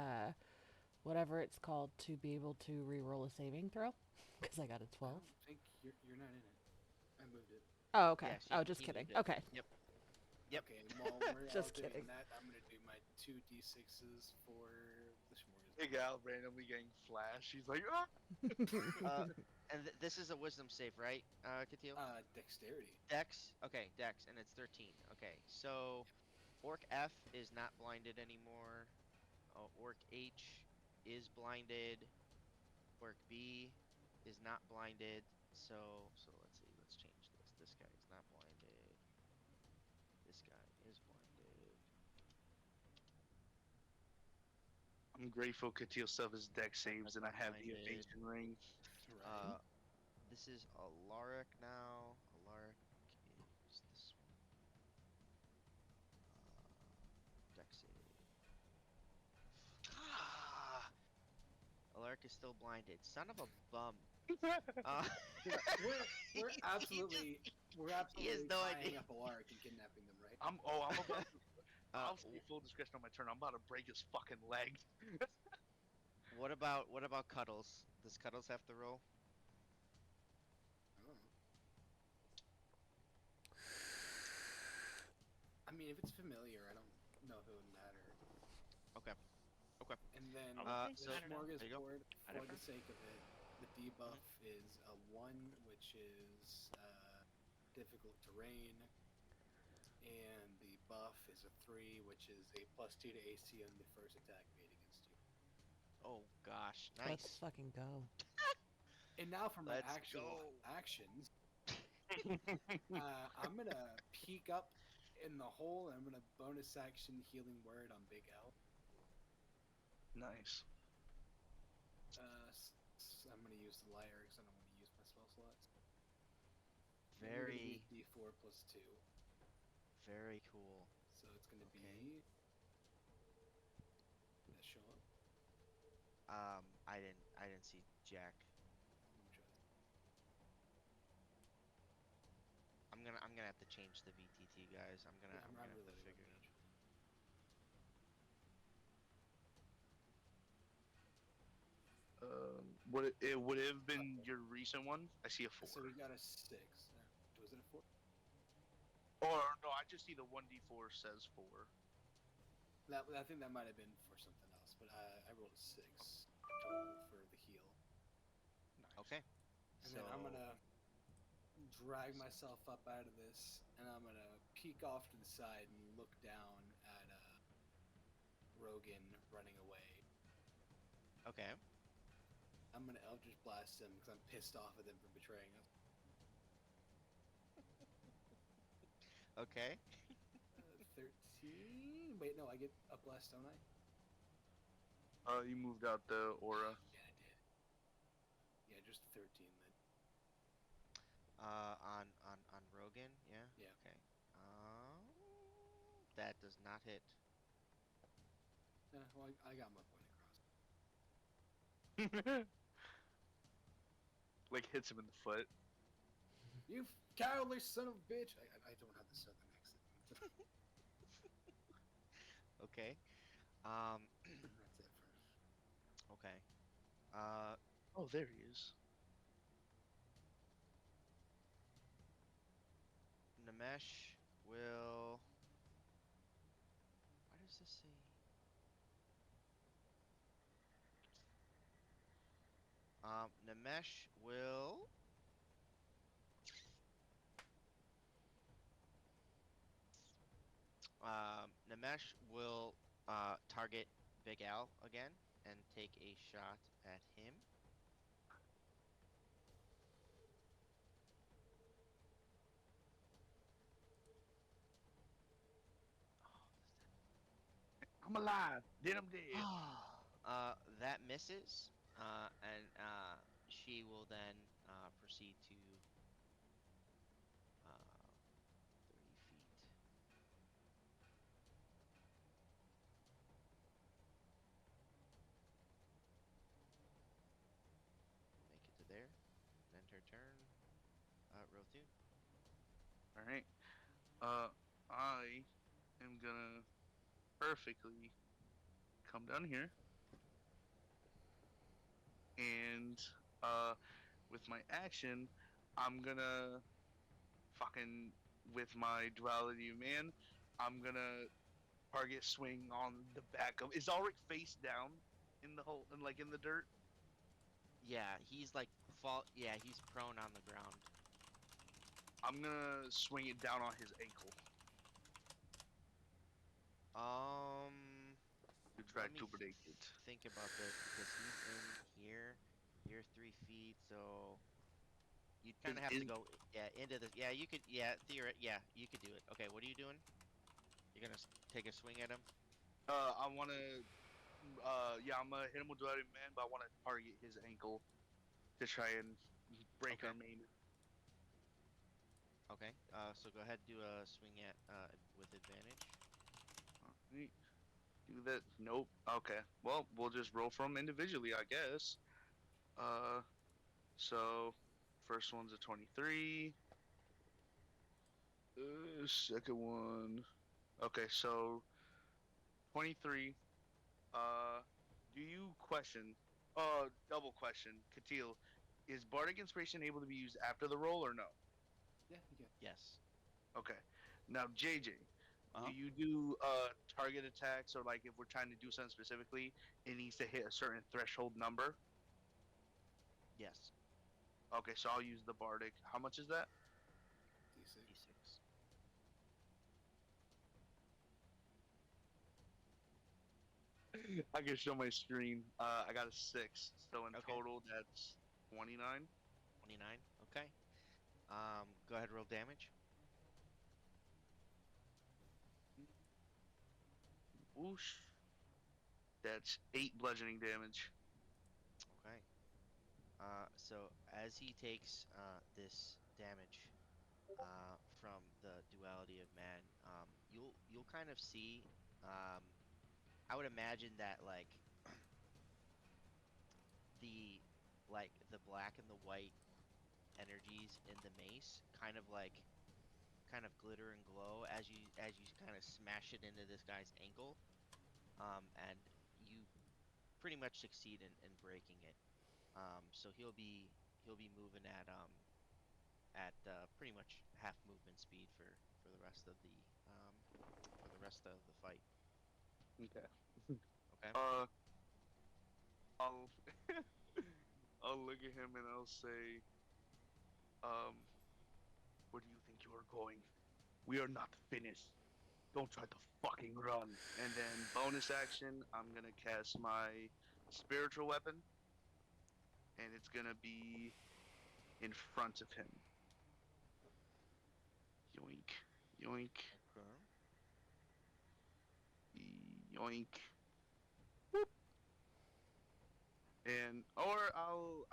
whatever it's called to be able to re-roll a saving throw because I got a I 12. don't think you're not in it. I moved it. Oh, okay. yes, Oh, just he kidding. moved it. Okay, Yep. Yep. Okay, while we're all Just doing kidding. that, I'm gonna do my two d6s for the Big smorgasbord. Al randomly getting flash. He's like, ah! Uh, and this is a wisdom save, right, Katil? Dexterity. Dex. Okay, Dex, and it's 13. Okay, so Orc F is not blinded anymore. Orc H is blinded. Orc B is not blinded. So let's see. Let's change this. This guy is not blinded. This guy is blinded. I'm grateful Katil still has deck saves That's and I not have the blinded. evasion ring. Right. Uh, this is Alaric now. Alaric is this one. Dex save. Ah, Alaric is still blinded. Son of a bum. Uh, Yeah, we're he just absolutely he has no tying idea. up Alaric and kidnapping them, right? I'm about to. Uh, I'll say full discretion on my turn. I'm about to break his fucking leg. what about Cuddles? Does Cuddles have to roll? Oh. I mean, if it's familiar, I don't know if it would matter. Okay. Okay. And then Probably. So the I don't know. there you go. smorgasbord, I for don't the know. sake of it, the debuff is a 1, which is difficult terrain, and the buff is a 3, which is a +2 to AC on the first attack made against you. Oh gosh, let's nice. fucking go. And now for my Let's actual go. actions, I'm gonna peek up in the hole, and I'm gonna bonus action healing word on Big L. Nice. I'm gonna use the liar because I don't want to use my spell slots. And we're gonna use Very, D4 +2, very cool. so it's gonna Okay. be that show up. I didn't see Jack. Let me try that. I'm gonna have to change the VTT, guys. I'm gonna Yeah, I'm I'm gonna have to reloading my figure it out. page. Would it have been your recent one? I see a 4. So we got a 6. Was it a 4? Or no, I just see the 1d4 says 4. I think that might have been for something else, but I rolled a 6 total for the heal. Nice. Okay. And then I'm So gonna drag myself up out of this, and I'm gonna peek off to the side and look down at Rogan running away. Okay. I'm gonna Eldritch Blast him because I'm pissed off at him for betraying us. Okay. 13. Wait, no, I get a blast, don't I? You moved out the aura. Yeah, I did. Yeah, just 13 then. On Rogan, yeah. Yeah. Okay. That does not hit. Yeah, well, I got my point across. Like hits him in the foot. You cowardly son of a bitch! I don't have the southern accent. Okay. Um. That's it for. Okay. Uh. Oh, there he is. Namesh will. Why does this say? Namesh will. Namesh will target Big Al again and take a shot at him. Oh, I'm alive. Then I'm dead. that misses. And she will then proceed to 30 feet. We'll make it to there. And end her turn. Rothu. All right. I am gonna perfectly come down here and with my action, I'm gonna fucking with my duality of man, I'm gonna target swing on the back of. Is Ulrich face down in the hole and like in the dirt? Yeah, he's like fall. Yeah, he's prone on the ground. I'm gonna swing it down on his ankle Um, to try let me to break it. think about this because he's in here. You're 3 feet, so you'd kind Cause of have to in go, yeah, into this. Yeah, you could. Yeah, yeah, you could do it. Okay, what are you doing? You're gonna take a swing at him. I wanna yeah, I'm gonna hit him with duality of man, but I wanna target his ankle to try and break or Okay. maim it. Okay. So go ahead, do a swing at with advantage. Alright. Do that. Nope. Okay. Well, we'll just roll from individually, I guess. Uh, so first one's a 23. Second one. Okay, so 23. Uh, do you question? Double question, Katil. Is Bardic Inspiration able to be used after the roll or no? Yeah, you get. Yes. Okay. Now, JJ, do Uh-huh. you do target attacks or like if we're trying to do something specifically, it needs to hit a certain threshold number? Yes. Okay, so I'll use the Bardic. How much is that? D6. D6. I can show my screen. I got a 6. So in Okay. total, that's 29. 29. Okay. Go ahead, roll damage. Whoosh. That's 8 bludgeoning damage. Okay. So as he takes this damage from the duality of man, you'll kind of see. Um, I would imagine that like the the black and the white energies in the mace kind of glitter and glow as you kind of smash it into this guy's ankle. And you pretty much succeed in breaking it. So he'll be moving at pretty much half movement speed for the rest of the for the rest of the fight. Okay. Okay. Uh, I'll I'll look at him and I'll say, um, we're going. We are not finished. Don't try to fucking run. And then bonus action, I'm gonna cast my spiritual weapon, and it's gonna be in front of him. Yoink, yoink, Okay. yoink. And or I'll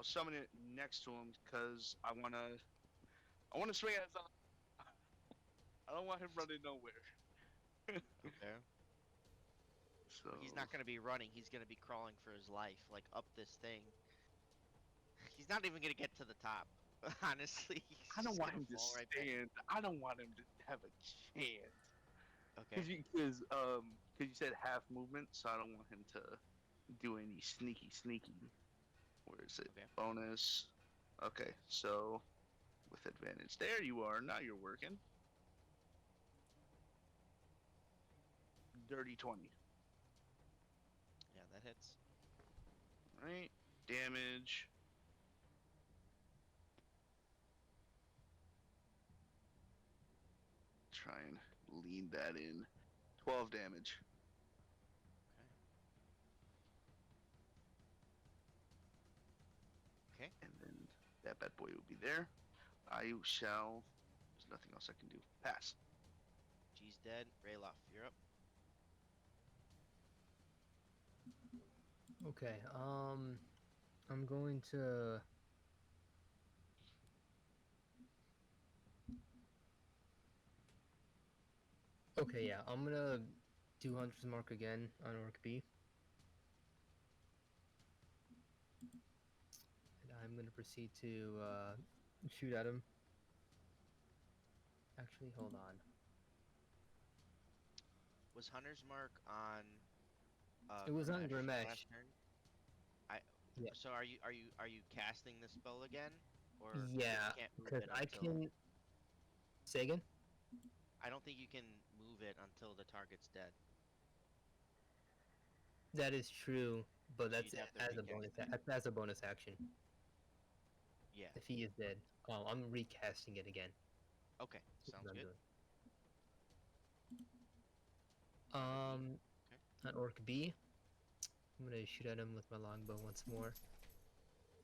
summon it next to him because I wanna swing at his eye. I don't want him running nowhere. Okay. Well, he's So not gonna be running. He's gonna be crawling for his life, like up this thing. He's not even gonna get to the top. Honestly, he's I don't just want gonna him to fall right back. stand. I don't want him to have a chance. Okay. Cause you said half movement, so I don't want him to do any sneaky. Where is it? Okay. Bonus. Okay, so with advantage. There you are. Now you're working. Dirty 20. Yeah, that hits. Right? Damage. Try and lean that in. 12 damage. Okay. Okay. And then that bad boy will be there. I shall. There's nothing else I can do. Pass. G's dead. Rayloff, you're up. Okay. I'm going to. Okay, yeah, I'm gonna do Hunter's Mark again on Orc B. And I'm gonna proceed to shoot at him. Actually, hold on. Was Hunter's Mark on It was on Grimesh Grimesh. last turn? I. Yeah. So are you casting the spell again, or because you Yeah, can't move because it I until can. Say again? I don't think you can move it until the target's dead. That is true, but So that's you'd have to as a recast bonus. it. That's a bonus action. Yeah. If he is dead, I'm recasting it again. Okay. That's what Sounds I'm good. doing. Orc B. Um, Okay. at Orc B, I'm gonna shoot at him with my longbow once more.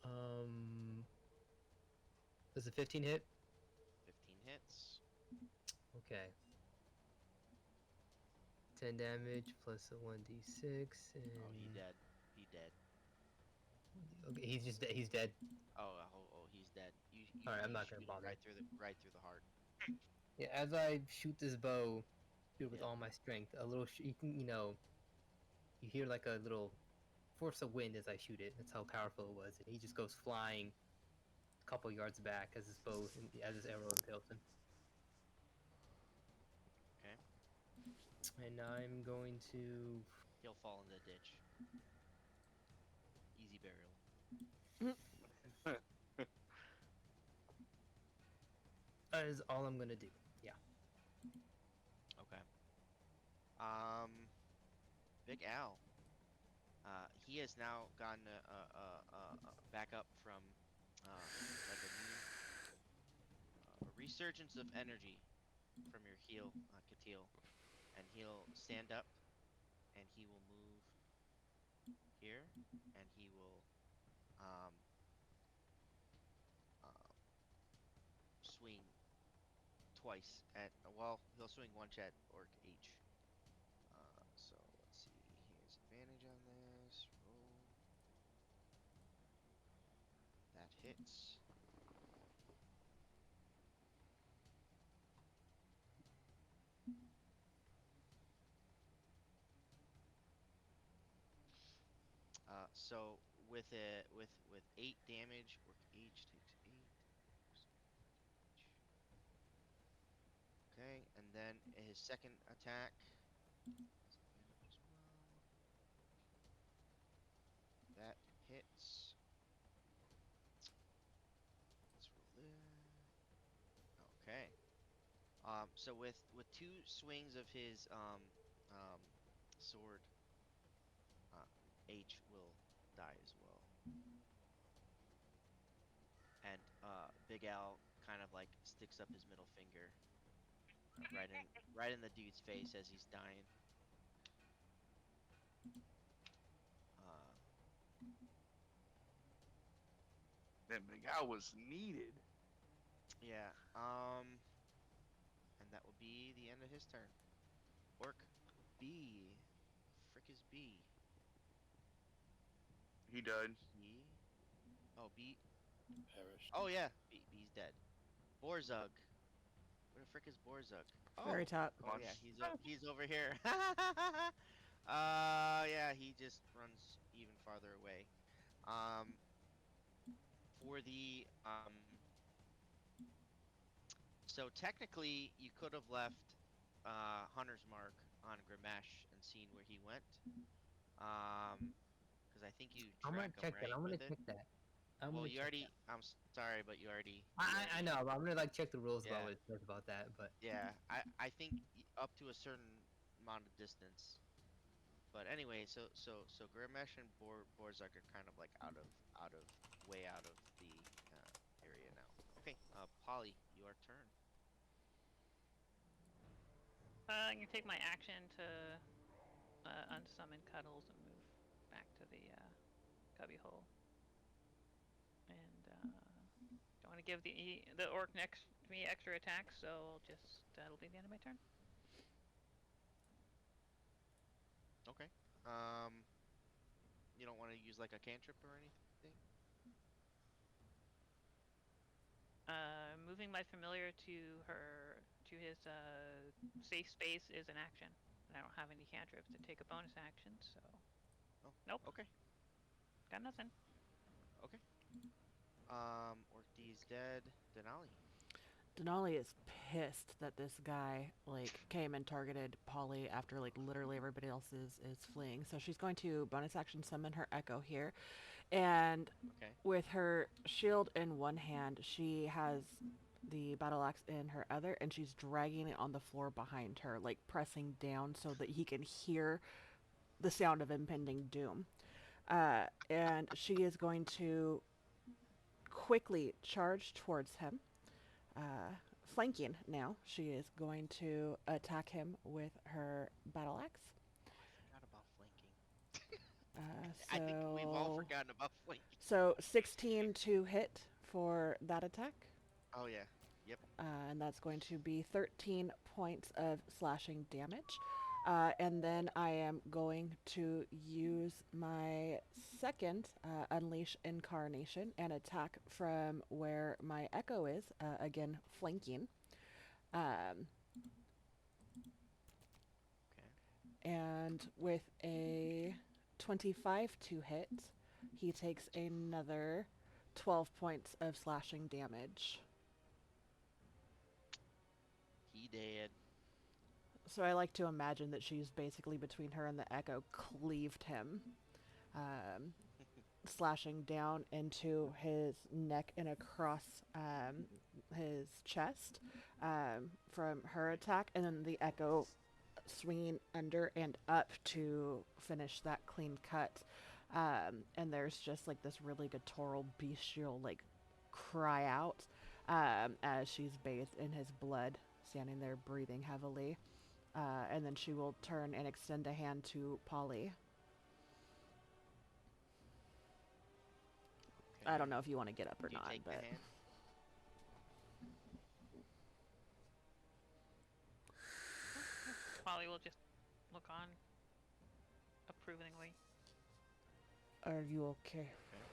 Um, does a 15 hit? 15 hits. Okay. 10 damage plus a 1d6 Oh, he and dead. He dead. okay, he's dead. Oh, he's dead. All right, I'm You not gonna shoot him bother. right through the heart. Yeah, as I shoot this bow, shoot it with Yeah. all my strength. A little, you can, you hear like a little force of wind as I shoot it. That's how powerful it was, and he just goes flying a couple yards back as his arrow impales him. Okay. And I'm going to. He'll fall in the ditch. Easy burial. That is all I'm gonna do. Yeah. Okay. Um, Big Al. He has now gotten back up from like a new resurgence of energy from your heal, Katil, and he'll stand up and he will move here and he will um uh, swing twice at well he'll swing once at Orc H. So let's see. Here's advantage on this roll. That hits. So with 8 damage, Orc H takes 8. Okay, and then his second attack has advantage as well. That hits. Let's roll this. Okay. So with two swings of his um sword, uh, H will die as well. And Big Al kind kind of like sticks up his middle finger right in the dude's face as he's dying. Uh, That guy was needed. yeah. And that will be the end of his turn. Orc B. The frick is B? He died. B. Oh, B. Perished. Oh yeah, B's dead. Borzug. Where the frick is Borzug? Very Oh. top. Come Oh on. yeah, he's over here. Yeah, he just runs even farther away. Um, for the so technically you could have left Hunter's Mark on Grimesh and seen where he went. Because I think you I'm gonna track him check that. right I'm gonna with it. check that. I'm Well, gonna you check that. already. I'm sorry, but you I already. know, but I'm gonna like check the rules about Yeah, what it says about that. But yeah. I think up to a certain amount of distance. But anyway, so Grimesh and Borzak are kind of like way out of the area now. Okay, Polly, your turn. I'm gonna take my action to unsummon Cuddles and move back to the cubbyhole. And don't want to give the orc next to me extra attacks, so I'll just that'll be the end of my turn. Okay. Um, you don't want to use like a cantrip or anything? Moving my familiar to his safe space is an action, and I don't have any cantrips to take a bonus action, so Oh, nope, okay, got nothing. okay. Orc D is dead. Denali. Denali is pissed that this guy like came and targeted Polly after like literally everybody else is fleeing. So she's going to bonus action summon her Echo here, and Okay. with her shield in one hand, she has the battle axe in her other, and she's dragging it on the floor behind her, like pressing down so that he can hear the sound of impending doom. And she is going to quickly charge towards him. Flanking now. She is going to attack him with her battle axe. Oh, I forgot about flanking. I think we've all So forgotten about flanking. so 16 to hit for that attack. Oh yeah. Yep. And that's going to be 13 points of slashing damage. And then I am going to use my second Unleash Incarnation and attack from where my Echo is, again, flanking. Um, Okay. and with a 25 to hit, he takes another 12 points of slashing damage. He dead. So I like to imagine that she's basically between her and the Echo cleaved him, um, slashing down into his neck and across his chest from her attack, and then the Echo swinging under and up to finish that clean cut. And there's just like this really guttural, bestial like cry out as she's bathed in his blood, standing there breathing heavily. And then she will turn and extend a hand to Polly. I don't Okay. know if you want to get up or Do you not, take the but hand? Polly will just look on approvingly. are you okay? Okay.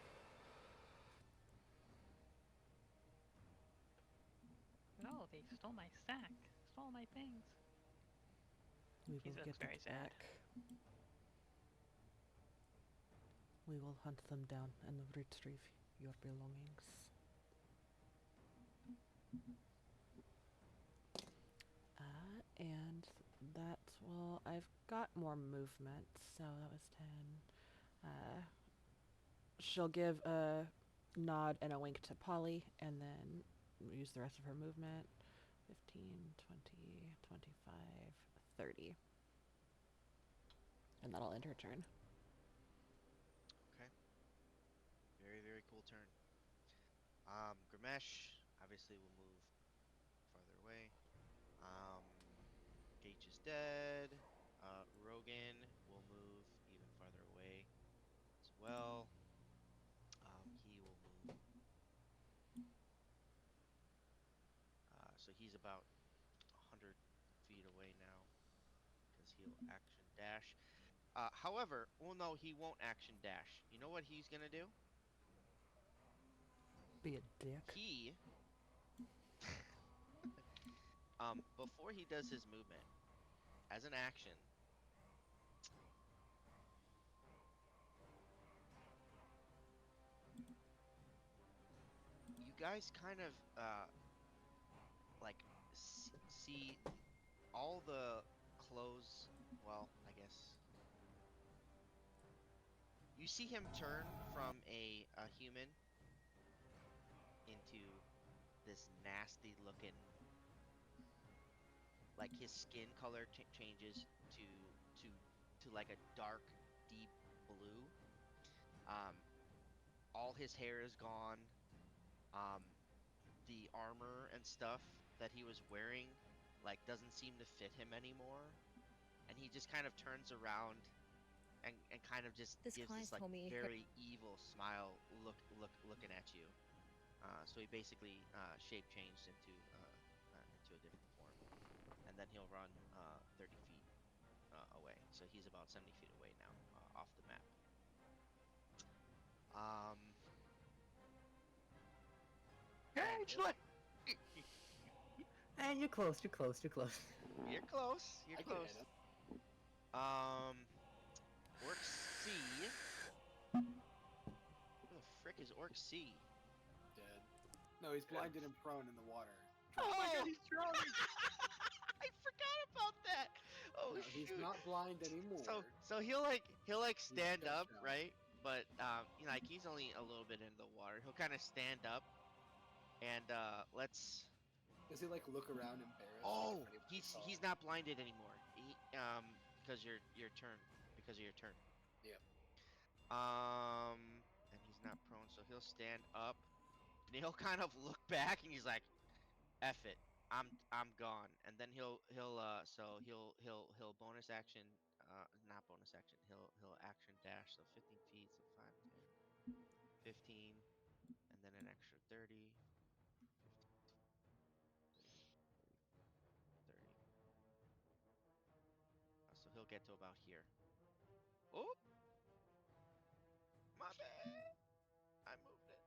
No, they stole my sack, stole my things. We He will looks get very it sad. back. We will hunt them down and retrieve your belongings. And that will. I've got more movement, so that was 10. Uh, she'll give a nod and a wink to Polly, and then use the rest of her movement. 15, 20, 25, 30. And that'll end her turn. Okay. Very, very cool turn. Grimesh, obviously will move farther away. Um, Gage is dead. Rogan will move even farther away as well. He will move. So he's about 100 feet away now because he'll action dash. However, well, no, he won't action dash. You know what he's gonna do? Be a dick. He, before he does his movement, as an action, you guys kind of like see all the clothes. Well, I guess you see him turn from a human into this nasty looking, like his skin color changes to to to like a dark deep blue. um all his hair is gone. um the armor and stuff that he was wearing like doesn't seem to fit him anymore, and he just kind of turns around and kind of just This gives client's this like told me her very evil smile looking at you. So he basically shape changed into a different form, and then he'll run 30 feet away. So he's about 70 feet away now off the map. Um, and Angela! And you're close. You're close. You're close. you're close. You're I can close. hit him. Um, Orc C. Where the frick is Orc C? Dead. No, he's blinded and prone in the water. Oh my god, Oh, he's drowning! I forgot about that. Oh No, he's shoot. not blind anymore. So he'll stand stretched up, out. right? But like he's only a little bit in the water. He'll kind of stand up and let's. Does he like look around embarrassed? Oh, Like if anybody he's saw he's him? not blinded anymore. Because your turn because of your turn. Yep. And he's not prone, so he'll stand up and he'll kind of look back and he's like, "Eff it, I'm gone." And then he'll bonus action, not bonus action. He'll action dash, so 15 feet, so 5, 10, 15, and then an extra 30, 15, 30, 30, 30. So he'll get to about here. Oh, my bad. I moved it.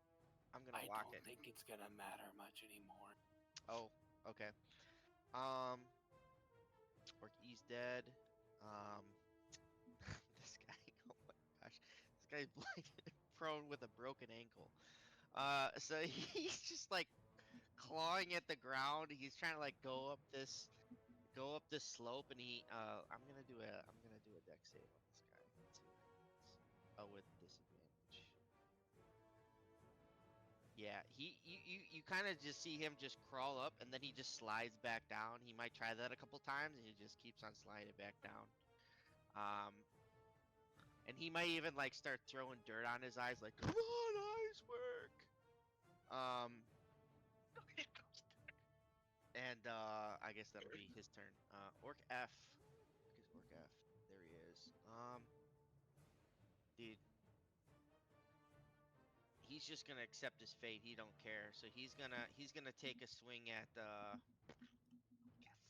I'm gonna I lock don't it. think it's gonna matter much anymore. Oh, okay. Um, Orc E's dead. Um, this guy. Oh my gosh, this guy's blinded and prone with a broken ankle. So he's just like clawing at the ground. He's trying to like go up this slope, and I'm gonna do a deck save on this guy. Let's see what happens. Oh, with disadvantage. Yeah, you kind of just see him just crawl up, and then he just slides back down. He might try that a couple times, and he just keeps on sliding back down. Um, and he might even like start throwing dirt on his eyes, like, "Come on, ice work." Um, and I guess that'll be his turn. Orc F. Is Orc F? There he is. Dude, he's just gonna accept his fate. He don't care. So he's gonna take a swing at God,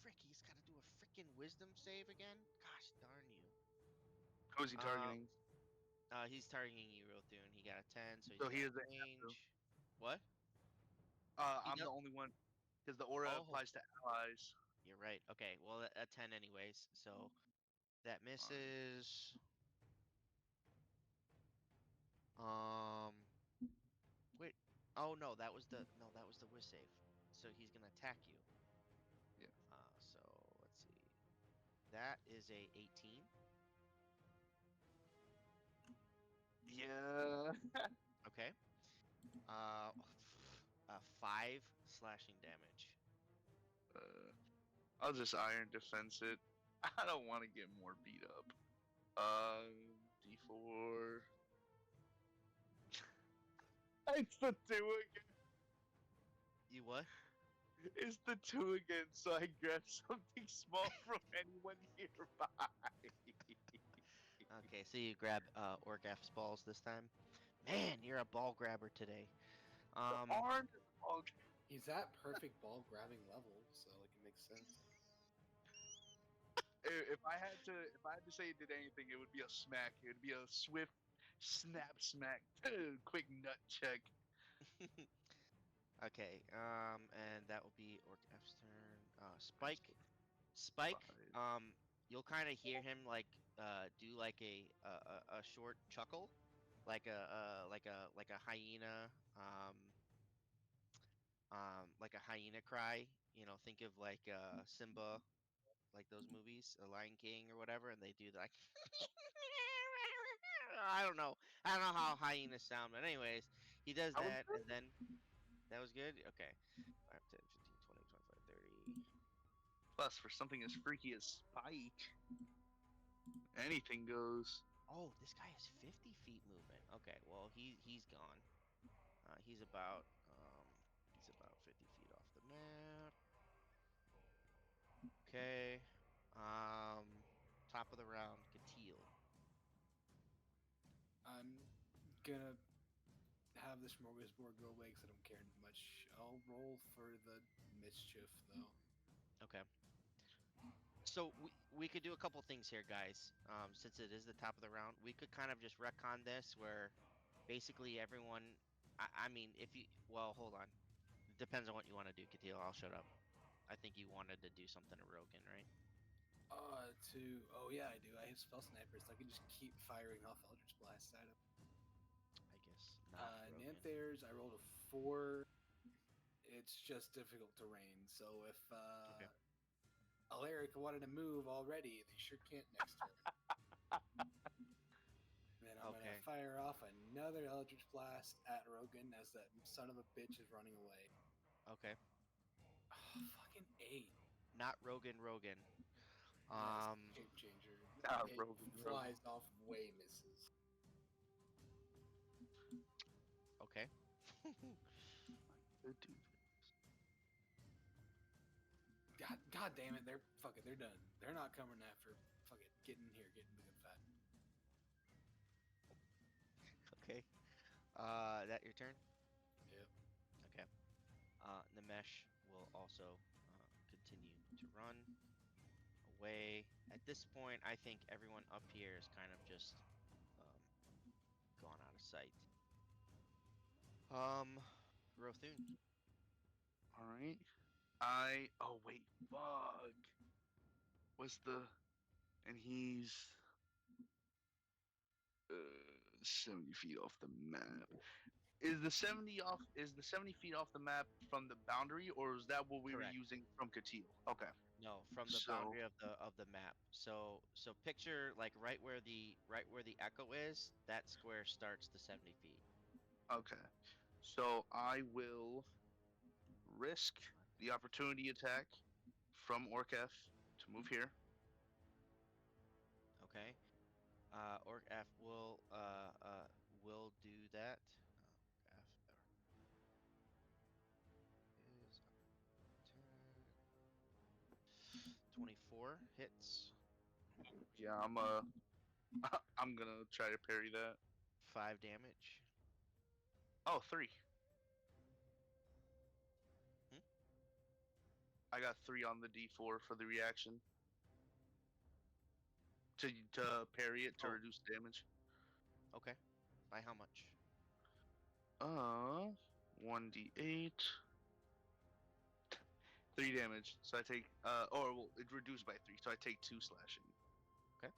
frick, he's got to do a freaking wisdom save again. Gosh darn you. Who's he Um, targeting? he's targeting you, Rothune. He got a 10, so he's So got he is a range. What? He I'm does. the only one because the aura Oh, applies to allies. you're right. Okay, well a 10 anyways. So that Alright. misses. Um, wait. Oh no, that was the whiz save. So he's gonna attack you. Yeah. So let's see. That is a 18. Yeah. Okay. Uh, 5 slashing damage. I'll just iron defense it. I don't want to get more beat up. Uh, D4. It's the 2 again. You what? It's the two again, so I grab something small from anyone nearby. Okay, so you grab Orgaf's balls this time. Man, you're a ball grabber today. The Um, orange dog. He's at perfect ball grabbing level, so like it makes sense. If I had to say it did anything, it would be a smack. It would be a swift snap smack, quick nut check. okay. And that will be Orgaf's turn. That's Spike. Spike. five. You'll kind of hear him like do like a short chuckle, like a hyena. Like a hyena cry. You know, think of like Simba, like those movies, A Lion King or whatever, and they do like I don't know. I don't know how hyenas sound, but anyways, he does I was that, and then that was good. Okay, 5, 10, 15, 20, 25, 30. plus for something as freaky as Spike, anything goes. Oh, this guy has 50 feet movement. Okay, well he's gone. He's about 50 feet off the map. Okay. Um, top of the round, Katil. I'm gonna have the smorgasbord go away because I don't care much. I'll roll for the mischief though. Okay. So we could do a couple things here, guys. Since it is the top of the round, we could kind of just retcon this where basically everyone. I mean, if you well, hold on. It depends on what you want to do, Katil. I'll shut up. I think you wanted to do something to Rogan, right? Oh yeah, I do. I have spell sniper, so I can just keep firing off Eldritch Blast at him. I guess not Rogan. Nanthairs, I rolled a 4. It's just difficult terrain, so if Okay. Alaric wanted to move already, they sure can't next turn. Then I'm gonna Okay. fire off another Eldritch Blast at Rogan as that son of a bitch is running away. Okay. Oh, fucking 8. Not Rogan. Rogan. Nice Um. shape changer. Nah, It Rogan, Rogan. flies off way misses. Okay. Good dude. God damn it, they're done. They're not coming after. Fuck it, get in here, get big and fat. Okay. That your turn? Yep. Okay. Namesh will also continue to run away. At this point, I think everyone up here is kind of just um, gone out of sight. Um, Rothune. All right. Oh wait, bug. What's the? And he's 70 feet off the map. Is the 70 feet off the map from the boundary, or is that what we were Correct. using from Katil? Okay. No, from the So boundary of the map. So picture like right where the echo is. That square starts to 70 feet. okay. So I will risk the opportunity attack from Orkef to move here. Okay. Orc F will do that. F is attack 24 hits, Yeah, I'm gonna try to parry that. 5 damage. Oh, three. Hmm? I got three on the D4 for the reaction to parry it to Oh, reduce damage. okay. By how much? Uh, 1d8, 3 damage. So I take or well, it reduced by three, so I take two slashing. Okay.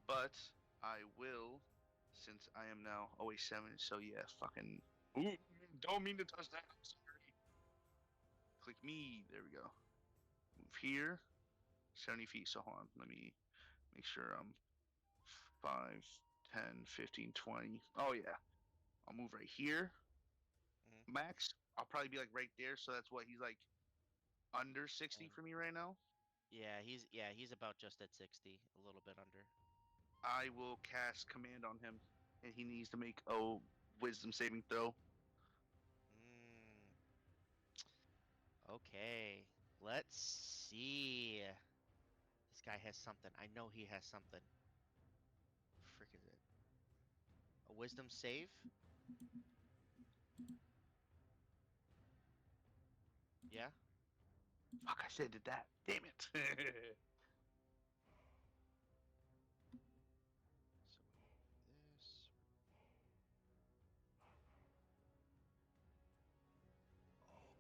But I will, since I am now always 7. So yeah, fucking. Ooh, don't mean to touch that. I'm sorry. Click me. There we go. Move here. 70 feet. So hold on. Let me make sure I'm 5, 10, 15, 20. Oh yeah. I'll move right here. Hmm. Max. I'll probably be like right there. So that's what he's like under 60 And for me right now. he's about just at 60, a little bit under. I will cast command on him, and he needs to make a wisdom saving throw. Okay. Let's see. This guy has something. I know he has something. Frick is it? A wisdom save? Yeah. Fuck, I said did that. Damn it. So this. Oh,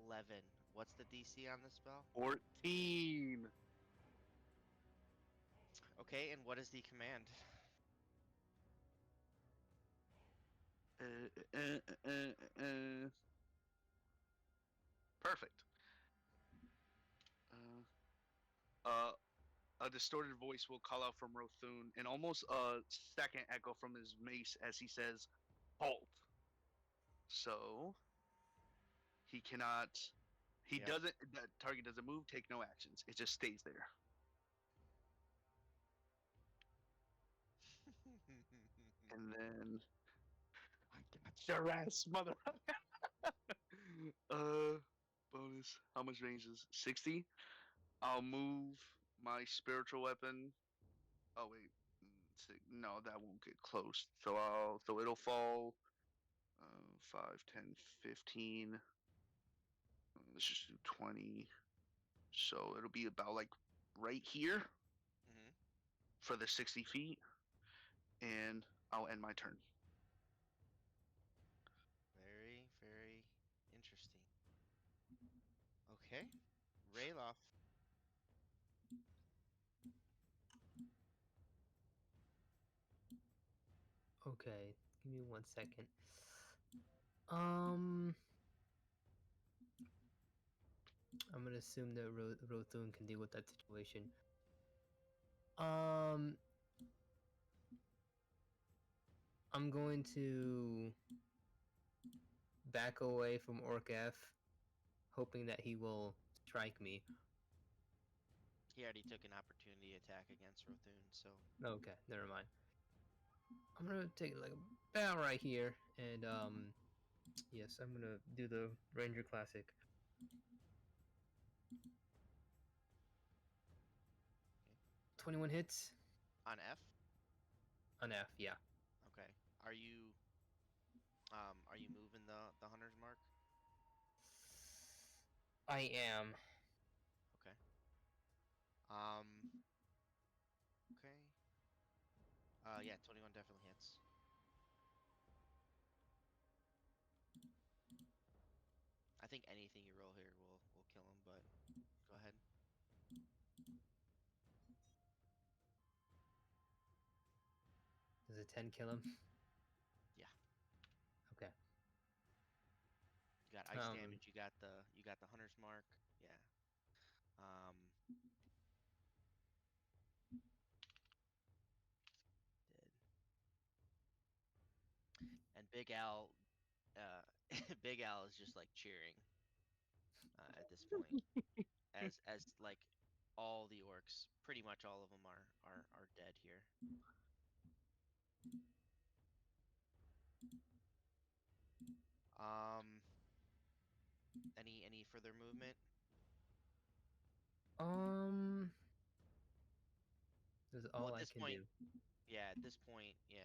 11. What's the DC on this spell? 14. Okay, and what is the command? Uh, uh, uh, uh. Perfect. Uh, uh, a distorted voice will call out from Rothune, and almost a second echo from his mace as he says, "Halt." So he cannot. He Yep. doesn't. The target doesn't move. Take no actions. It just stays there. And then I got your ass, mother. uh, bonus. How much range is 60? I'll move my spiritual weapon. Oh wait, no, that won't get close. So it'll fall 5, 10, 15. Let's just do 20. So it'll be about like right here hmm for the 60 feet, and I'll end my turn. Very, very interesting. Okay. Rayloff. Okay, give me 1 second. Um, I'm gonna assume that Rothun can deal with that situation. Um, I'm going to back away from Orc F, hoping that he will strike me. He already took an opportunity attack against Rothun, so. Okay, never mind. I'm gonna take like a bow right here, and yes, I'm gonna do the Ranger Classic. Okay. 21 hits On F? on F, yeah. Okay. Are you moving the hunter's mark? I am. Okay. Um, okay. Yeah, 21 definitely hits. I think anything you roll here will kill him, but go ahead. Does a 10 kill him? Yeah. Okay. You got ice damage, you got the hunter's mark. Yeah. Um, Dead. And Big Al Big Al is just like cheering at this point as like all the orcs, pretty much all of them are dead here. Um, any further movement? Um, that's Well, all at I this can point, do. yeah, at this point, yeah.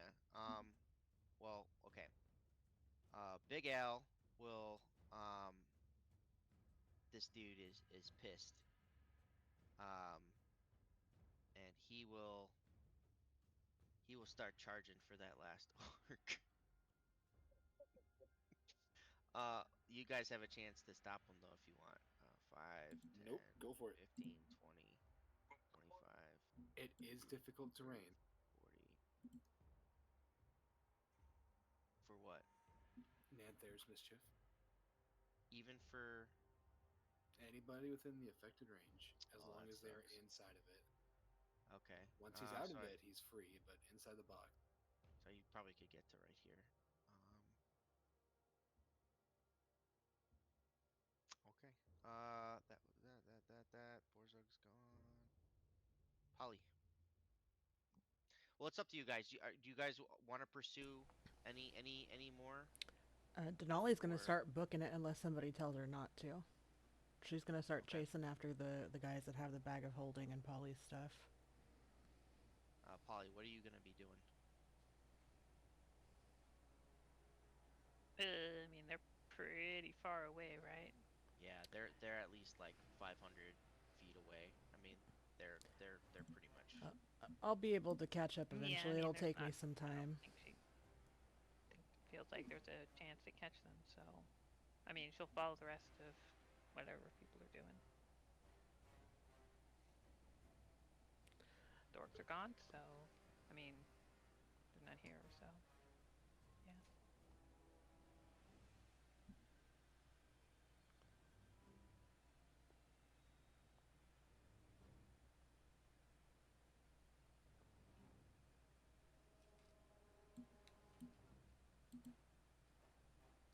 Well, okay. Big Al will this dude is pissed. Um, and he will start charging for that last orc. You guys have a chance to stop him though if you want. 5, 10, Nope, go for it. 15, 20, 25, It is 30, difficult terrain. 40. For what? Nanthair's mischief. Even for Anybody within the affected range, as oh long that as they are sucks. inside of it. Okay. Once he's out So of it, he's free, but inside the box. so you probably could get to right here. Okay. That Borzug's gone. Holly. Well, it's up to you guys. Do you guys want to pursue any more? Denali's gonna Or start booking it unless somebody tells her not to. She's gonna start okay, chasing after the guys that have the bag of holding and Polly's stuff. Polly, what are you gonna be doing? I mean, they're pretty far away, right? Yeah, they're at least like 500 feet away. I mean, they're pretty much. I'll be able to catch up Yeah, I eventually. mean, It'll there's take me not. some I don't time. think she feels like there's a chance to catch them. So, I mean, she'll follow the rest of whatever people are doing. The orcs are gone, so I mean, they're not here. So, yeah.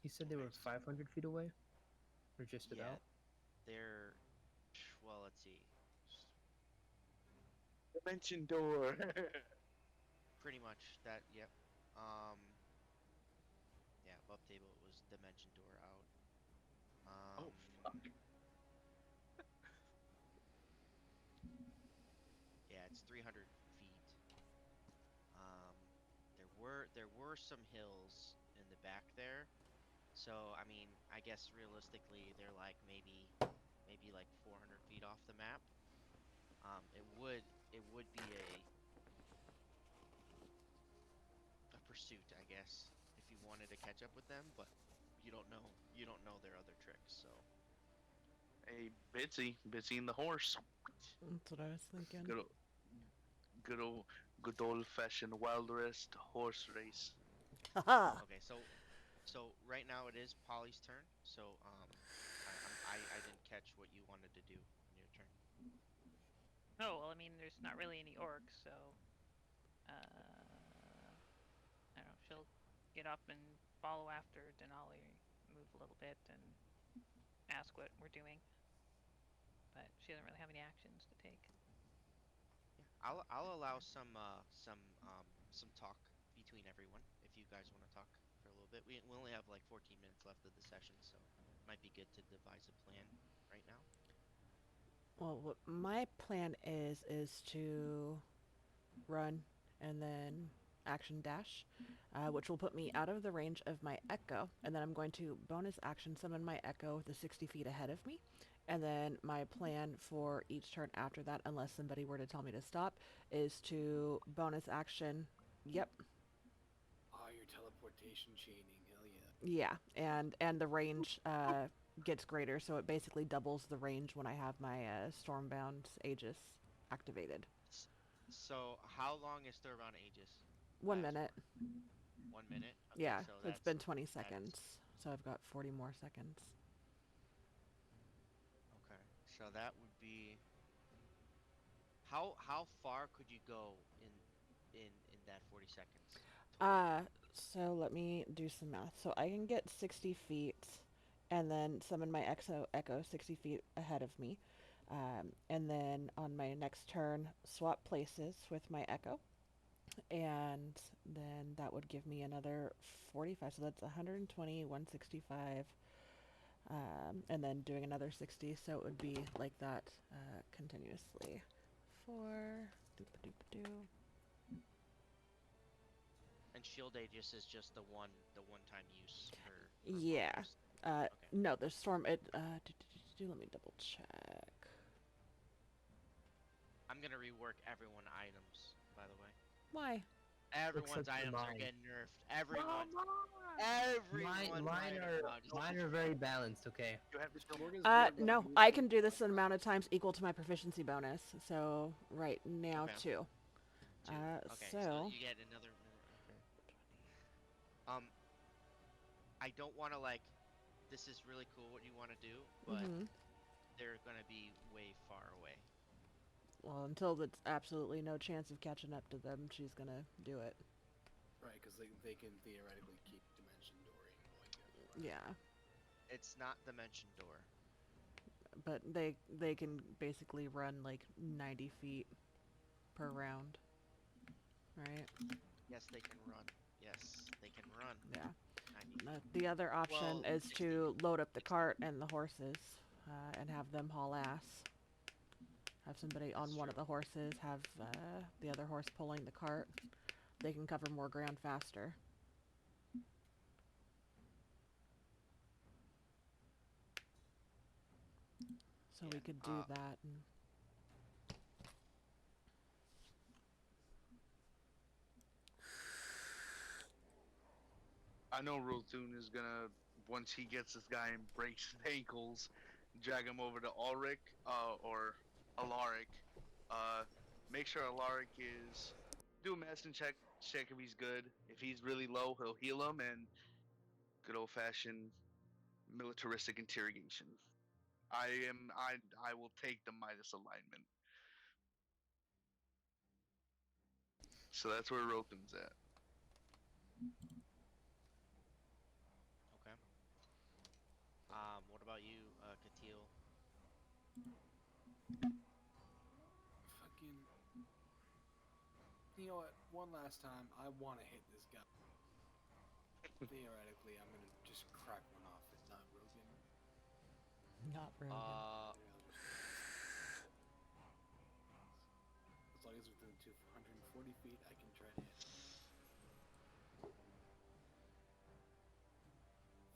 You said they were Okay. 500 feet away, or just Yeah, about? they're. Well, let's see. Dimension door. Pretty much that. Yep. Um. Yeah, above table it was dimension door out. Oh Um. fuck. Yeah, it's 300 feet. Um. There were some hills in the back there. So I mean, I guess realistically they're like maybe like 400 feet off the map. It would be a pursuit, I guess, if you wanted to catch up with them, but you don't know their other tricks, so Hey, Bitsy and the horse. That's what I was thinking. Good, good old, good old fashioned wild west horse race. Haha! okay, so right now it is Polly's turn. So I didn't catch what you wanted to do on your turn. Oh well, I mean, there's not really any orcs, so I don't know. She'll get up and follow after Denali, move a little bit, and ask what we're doing. But she doesn't really have any actions to take. Yeah, I'll allow some talk between everyone if you guys want to talk for a little bit. We only have like 14 minutes left of the session, so it might be good to devise a plan right now. Well, what my plan is to run and then action dash, which will put me out of the range of my echo. And then I'm going to bonus action summon my echo with the 60 feet ahead of me. And then my plan for each turn after that, unless somebody were to tell me to stop, is to bonus action. Yep. Oh, your teleportation chaining, hell yeah. Yeah, and the range gets greater, so it basically doubles the range when I have my Stormbound Aegis activated. S- So how long is Third Round Aegis 1 minute. for? 1 minute. Okay, Yeah, so it's that's been 20 that is seconds, so I've got 40 more seconds. okay. So that would be how far could you go in that 40 seconds total? Uh, so let me do some math. So I can get 60 feet, and then summon my Echo 60 feet ahead of me. And then on my next turn, swap places with my Echo. And then that would give me another 45. So that's 120, 165, and then doing another 60. So it would be like that continuously. For doop-a-doop-a-doo. And Shield Aegis is just the one time use for one Yeah. use. Okay. No, the storm. Let me double check. I'm gonna rework everyone items, by the way. Why? Everyone's Except for items are mine. getting nerfed. Everyone's Mine, everyone's mine items. are No, just mine are very balanced. Okay. You have This to. board is weird that No, moves I so can do this fast. amount of times equal to my proficiency bonus. So right now okay. two. Two. Okay, so So you get another. Okay. Um, I don't want to like. This is really cool what you want to do, but hmm they're gonna be way far away. well, until there's absolutely no chance of catching up to them, she's gonna do it. Right, because they can theoretically keep dimension dooring while you guys are running. Yeah, It's not dimension door. but they can basically run like 90 feet per round, right? Yes, they can run. Yes, they can run Yeah. 90 The other option Well, is 60 to feet. load up the 60 cart feet. and the horses and have them haul ass. Have somebody That's on one true. of the horses, have the other horse pulling the cart. They can cover more ground faster. So Yeah. we could do that. And I know Rotun is gonna, once he gets this guy and breaks his ankles, drag him over to Ulrich or Alaric. Uh, Make sure Alaric is do a medicine check if he's good. If he's really low, he'll heal him and good old fashioned militaristic interrogation. I will take the Midas alignment. So that's where Rotun's at. Okay. What about you, Katil? Fucking. You know what? One last time, I want to hit this guy. Theoretically, I'm gonna just crack one off at not Rogan. not Rogan. Maybe I'll just as long as within 240 feet, I can try to hit.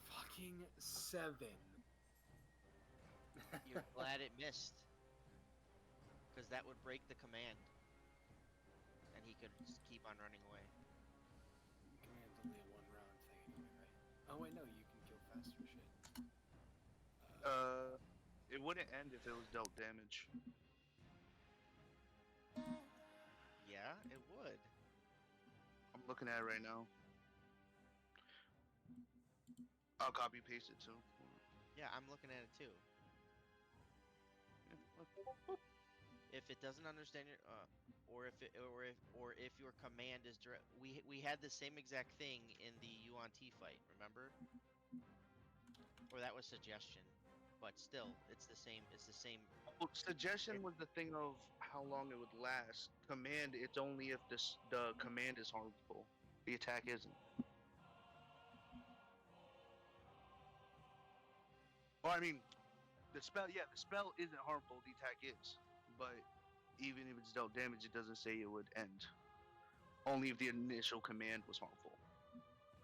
Fucking 7. You're glad it missed, because that would break the command, and he could just keep on running away. Command's only a 1 round thing anyway, right? Oh wait, no, you can kill faster shit. Uh, it wouldn't end if it was dealt damage. Yeah, it would. I'm looking at it right now. I'll copy paste it too. Yeah, I'm looking at it too. Yeah, look. If it doesn't understand your, or if your command is direct, we had the same exact thing in the Yuan Ti fight. Remember? Or that was suggestion, but still, it's the same. It's the same. Well, suggestion It, was the thing of how long it would last. Command, it's only if the command is harmful. The attack isn't. Well, I mean, the spell, yeah, the spell isn't harmful. The attack is, but even if it's dealt damage, it doesn't say it would end. Only if the initial command was harmful.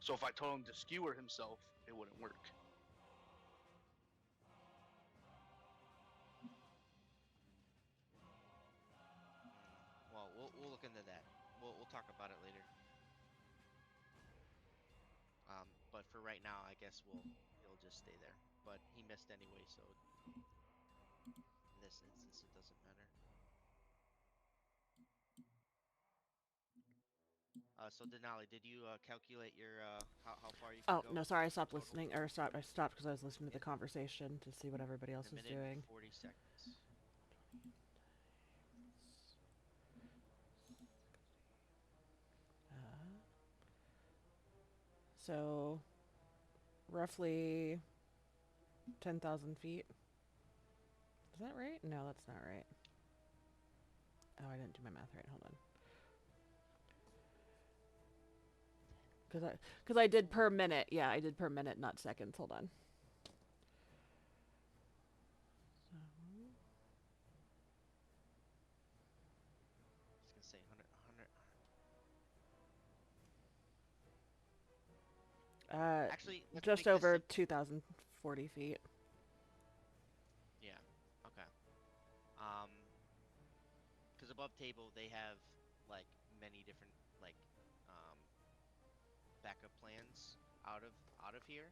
So if I told him to skewer himself, it wouldn't work. well, we'll look into that. We'll talk about it later. But for right now, I guess he'll just stay there. But he missed anyway, so in this instance, it doesn't matter. So Denali, did you calculate your how far you can Oh, go no, sorry, I for stopped total? listening. Or I stopped because I was listening to the In conversation to see what everybody in else a was minute and doing. 40 seconds. Uh, so, roughly 10,000 feet. Is that right? No, that's not right. Oh, I didn't do my math right. Hold on. Because I did per minute. Yeah, I did per minute, not seconds. Hold on. I was gonna say 100. Actually, let's Just make this over simple. 2,040 feet. Yeah. Okay. Um, because above table they have like many different like um backup plans out of here.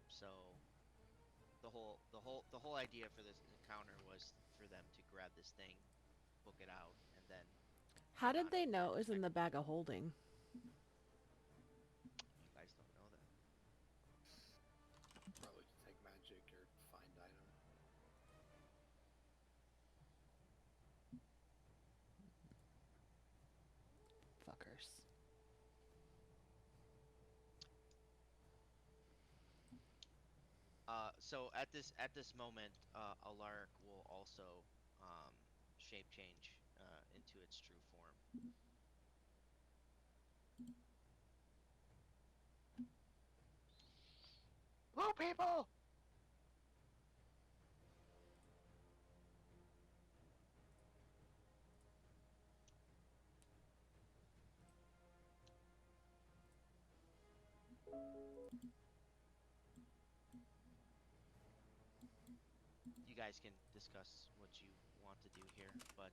So the whole idea for this encounter was for them to grab this thing, book it out, and then How get did out of they know their it was in the respective. bag of holding? You guys don't know that. Probably detect magic or find item. Fuckers. So at this moment, Alaric will also um shape change into its true form. people! You guys can discuss what you want to do here, but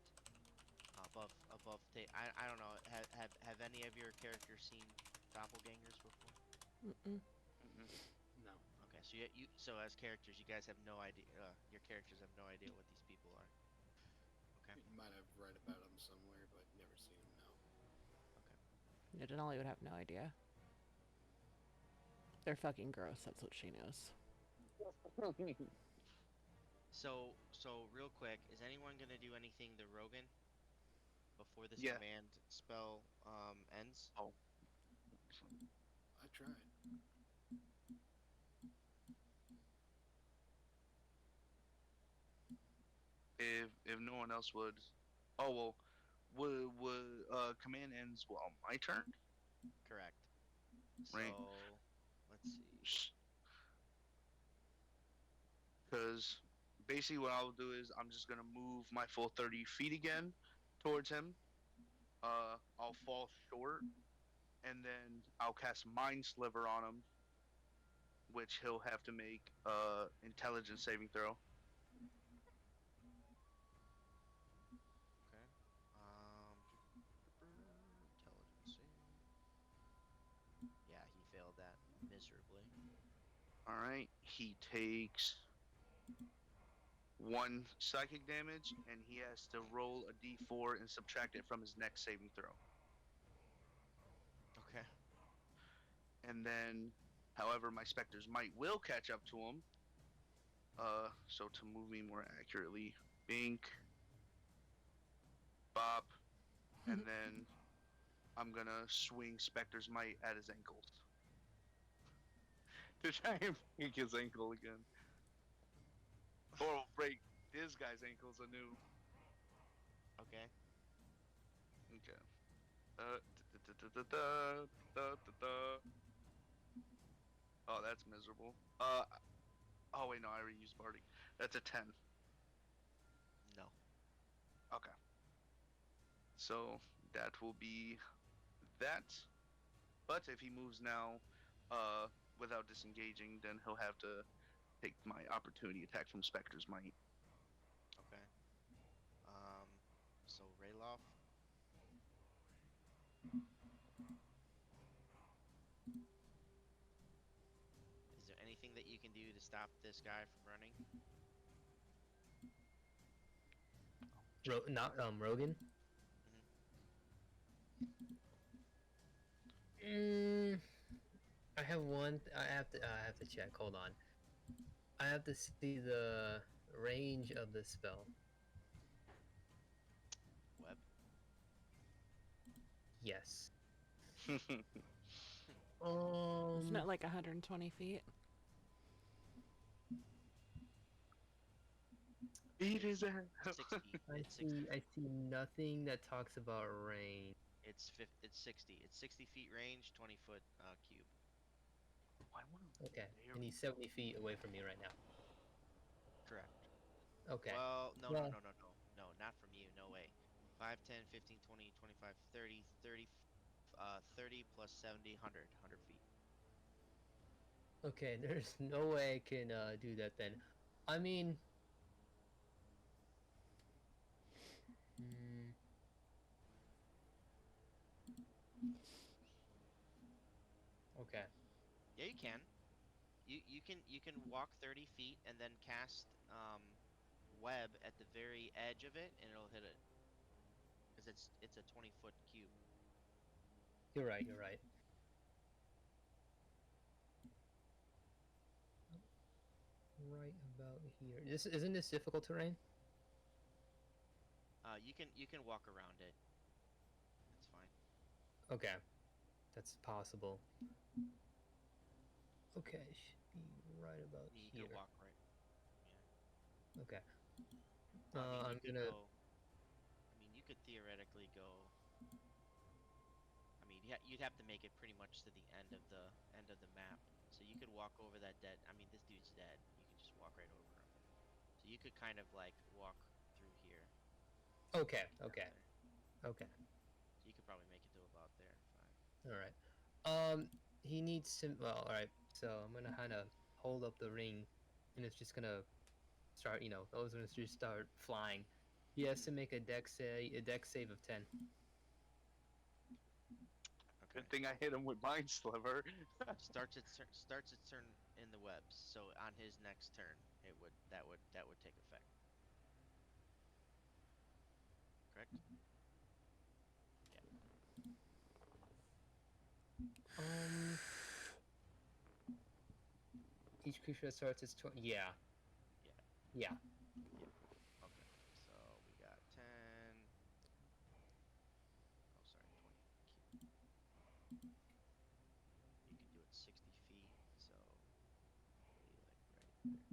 I don't know. Have any of your characters seen doppelgangers before? Mm-mm. Mm-mm. No. Okay, so so as characters, you guys have no idea. Your characters have no idea what these people are. Okay, You might have read about them somewhere, but never seen them. No. okay. Yeah, Denali would have no idea. They're fucking gross. That's what she knows. So real quick, is anyone gonna do anything to Rogan before this Yeah. command spell ends? Oh. I tried. If no one else would. Oh well. Would command ends well my turn, Correct. right? So let's see. Because basically what I'll do is I'm just gonna move my full 30 feet again towards him. I'll fall short, and then I'll cast Mind Sliver on him, which he'll have to make intelligence saving throw. Okay. Intelligence save. Yeah, he failed that miserably. All right, he takes one psychic damage, and he has to roll a d4 and subtract it from his next saving throw. Okay. And then, however, my Spectre's Might will catch up to him. So to move me more accurately, Bink, Bop, and then I'm gonna swing Spectre's Might at his ankles to try and break his ankle again, or break this guy's ankles anew. Okay. Okay. Uh, da, da, da, da, da, da. Oh, that's miserable. Oh wait, no, I already used Bardic. That's a 10. No. Okay. So that will be that. But if he moves now, uh, without disengaging, then he'll have to take my opportunity attack from Spectre's Might. Okay. So Rayloff. Is there anything that you can do to stop this guy from running? Not Rogan. Hmm. Mm, I have one. I have to check. Hold on. I have to see the range of the spell. Web. Yes. Isn't it Um. like 120 feet? Beat his It's ass. 60. I It's see. 60 I feet. see nothing that talks about range. It's 60. It's 60 feet range, 20-foot cube. Why wouldn't Okay, there and we he's 70 feet away from me right now. Correct. Okay. Well, no, no, Well, no, no, no. No, not from you. No way. 5, 10, 15, 20, 25, 30, 30, 30 plus 70, 100 feet. okay. There's no way I can do that then. I mean, hmm, okay. Yeah, you can. You can walk 30 feet and then cast web at the very edge of it and it'll hit it because it's a 20-foot cube. You're right. You're right. Right about here. This isn't this difficult terrain? You can walk around it. It's fine. Okay, that's possible. Okay, should be right about You could here. walk right. Yeah. Okay. Well, I mean, you I'm could gonna. go. I mean, you could theoretically go. I mean, you'd have to make it pretty much to the end of the map. So you could walk walk over that dead. I mean, this dude's dead. You could just walk right over him. So you could kind of like walk through here Okay, and down okay, there. okay. So you could probably make it to about there. Fine. All right. He needs to. Well, all right. So I'm gonna kind of hold up the ring, and it's just gonna start. Those gonna just start flying. He has to make a dex save of 10. Okay. Good thing I hit him with Mind Sliver. Starts its turn in the webs. So on his next turn, that would take effect. Correct? Yeah. Um, each creature that starts its turn. Yeah, Yeah. yeah. Yep. Okay. So we got 10. Oh, sorry, 20. Keep. You could do it 60 feet. So be like right there. Let's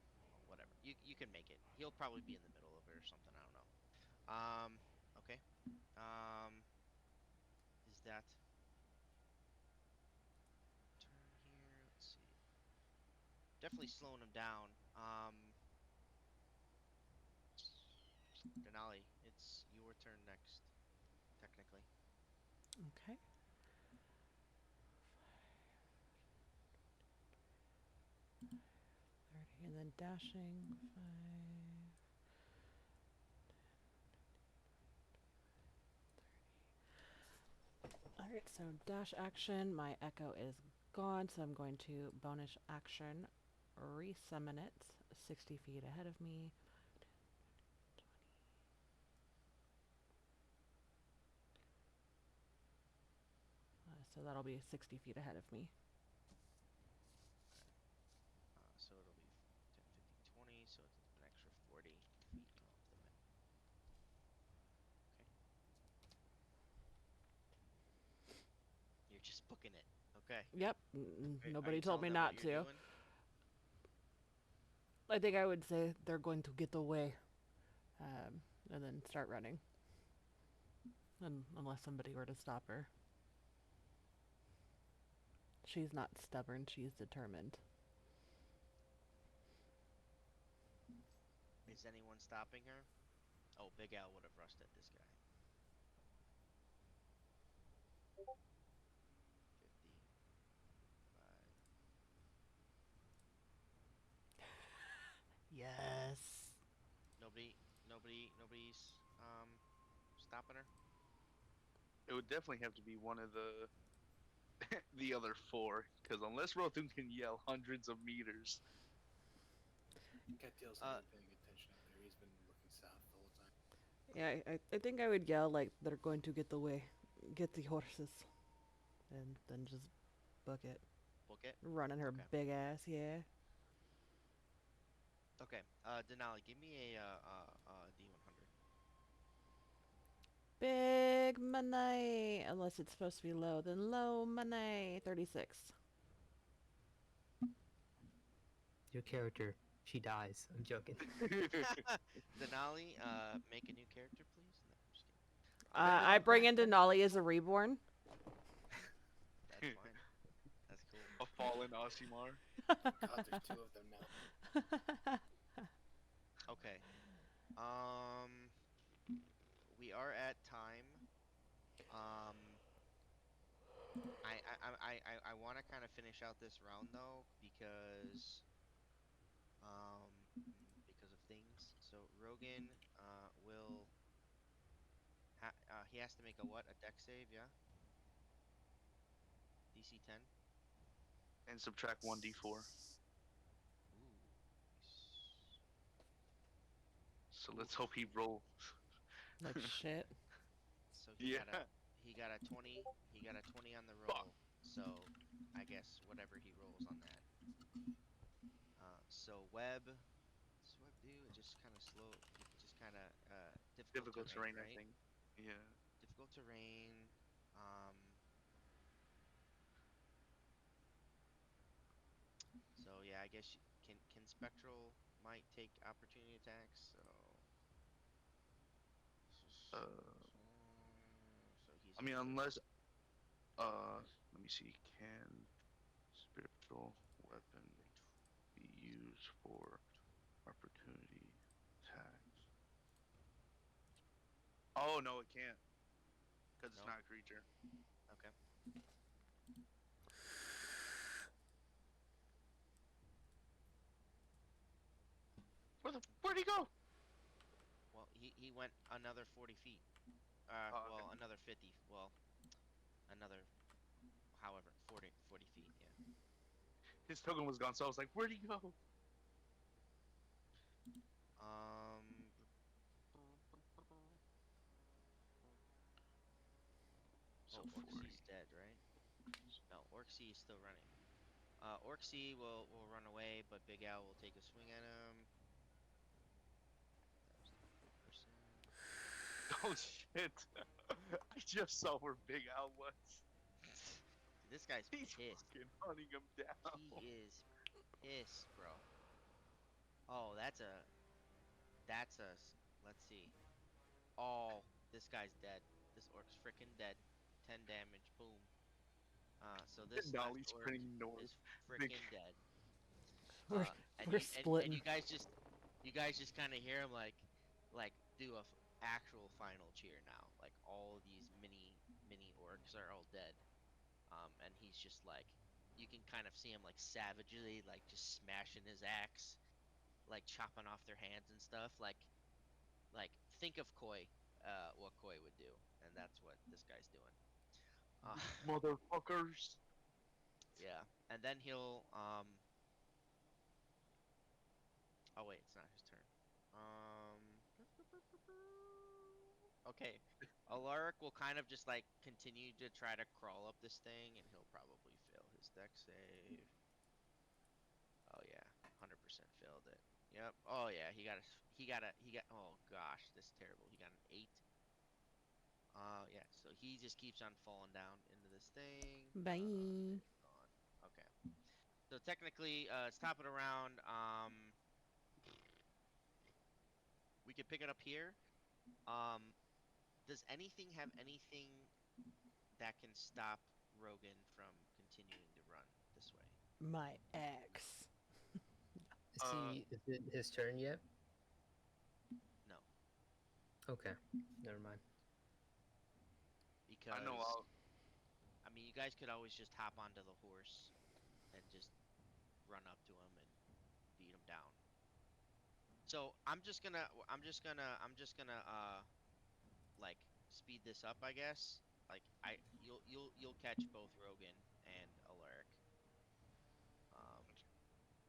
see. Well, whatever. You can make it. He'll probably be in the middle of it or something. I don't know. Okay. Um. Is that turn here? Let's see. Definitely slowing him down. Denali, it's your turn next, technically. Okay. 30, and then dashing 5. Alright, so dash action. My echo is gone, so I'm going to bonus action resummon it 60 feet ahead of me. 20. So that'll be 60 feet ahead of me. Okay. So it'll be 10, 15, 20. So it's an extra 40 feet off the map. Okay. You're just booking it. Okay. Yep, Are nobody you told telling me them what not you're to. doing? I think I would say they're going to get away, and then start running. Unless somebody were to stop her. She's not stubborn, she's determined. Is anyone stopping her? Oh, Big Al would have rushed at this guy. 50, 55. Yes. Nobody's stopping her. It would definitely have to be one of the other four, because unless Rothun can yell hundreds of meters, Cattail's not Uh, even paying attention up there. He's been looking south the whole time. Yeah, I think I would yell like they're going to get away. Get the horses. And then just book it. book it. Running her Okay. big ass, yeah. Okay. Denali, give me a D100. Big money! Unless it's supposed to be low, then low money. 36. Your character, she dies. I'm joking. Denali, make a new character, please. No, I'm just kidding. I bring in Denali as a reborn. That's fine. That's cool. a fallen Osimar. God, there's two of them now. Okay. Um, we are at time. Um, I want to kind of finish out this round though because of things. So Rogan will he has to make a what? A deck save, yeah? DC 10. And subtract 1d4. Ooh, nice. So let's Oof. hope he rolls. Like shit. So Yeah. he got a 20. He got a 20 on the Fuck. roll. So I guess whatever he rolls on that. So what's web do? It just kind of slow. It just kind of difficult Difficult terrain, terrain, I right? think. Yeah. Difficult terrain. Um. So yeah, I guess can spectral. might take opportunity attacks. So, Uh, so he's I mean, gonna go. unless let me see. Can spiritual weapon be used for opportunity attacks? Oh no, it can't because it's No. not a creature. Okay. Where'd he go? Well, he went another 40 feet. Oh, okay. Well, another 50. Well, another, however, 40 feet. Yeah. His token was gone, so I was like, where'd he go? Um. So Oh, Orc forty. C's dead, right? No, Orc C is still running. Orc C will run away, but Big Al will take a swing at him. Times 20%. Oh shit! I just saw where Big Al was. Dude, this guy's He's pissed. fucking hunting him down. He is pissed, bro. Oh, let's see. Oh, this guy's dead. This orc's freaking dead. 10 damage. Boom. So this Now last he's orc sprinting north. is Big. freaking dead. We're And we're and splitting. you guys just kind of hear him like do actual final cheer now. Like all of these mini orcs are all dead. And he's just like, you can kind of see him like savagely like just smashing his axe, like chopping off their hands and stuff. Like think of Koi, what Koi would do, and that's what this guy's doing. Uh, Motherfuckers. yeah, and then he'll Oh wait, it's not his turn. Um. Okay. Alaric will kind of just like continue to try to crawl up this thing, and he'll probably fail his deck save. Oh yeah, 100% failed it. Yep. Oh yeah, he got. Oh gosh, this is terrible. He got an 8. Yeah. So he just keeps on falling down into this thing. Bye. It's gone. Okay. So technically, it's top of the round. We could pick it up here. Um, does anything have anything that can stop Rogan from continuing to run this way? My ex. Is Uh, he? Is it his turn yet? No, Okay, never mind. I know. because I mean, you guys could always just hop onto the horse and just run up to him and beat him down. So I'm just gonna like speed this up, I guess. Like you'll catch both Rogan and Alaric, um,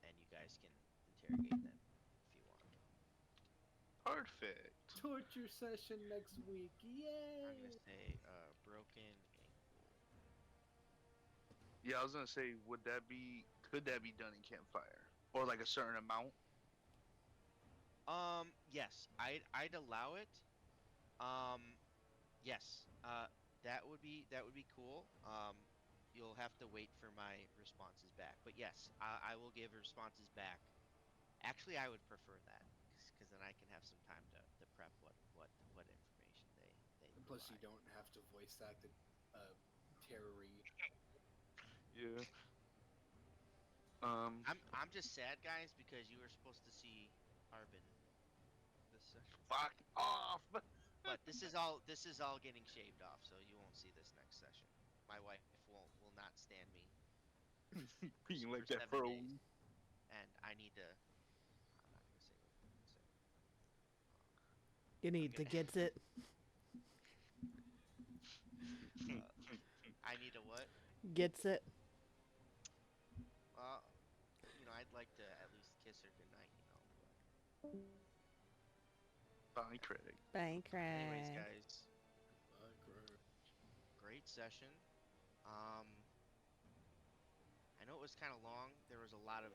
and you guys can interrogate them if you want. Perfect. Torture session next week. I'm gonna Yay! say broken ankle. Yeah, I was gonna say, could that be done in campfire, or like a certain amount? Yes, I'd allow it. Um, yes. That would be cool. You'll have to wait for my responses back. But yes, I will give responses back. Actually, I would prefer that because then I can have some time to prep what information they And plus, you provide. don't have to voice act a terrory. Yeah. Um. I'm just sad, guys, because you were supposed to see Harbin this session. Fuck off. But this is all getting shaved off, so you won't see this next session. My wife will not stand me Being for like that 7 for a days, week. and I need to. I'm not gonna say what I'm gonna say. Um, You I'm need to gonna. get it. uh, I need a what? Gets it. Uh, I'd like to at least kiss her goodnight, but Bye, critic. Bye, anyways, Craig. guys, Fuck. great session. Um, I know it was kind of long. There was a lot of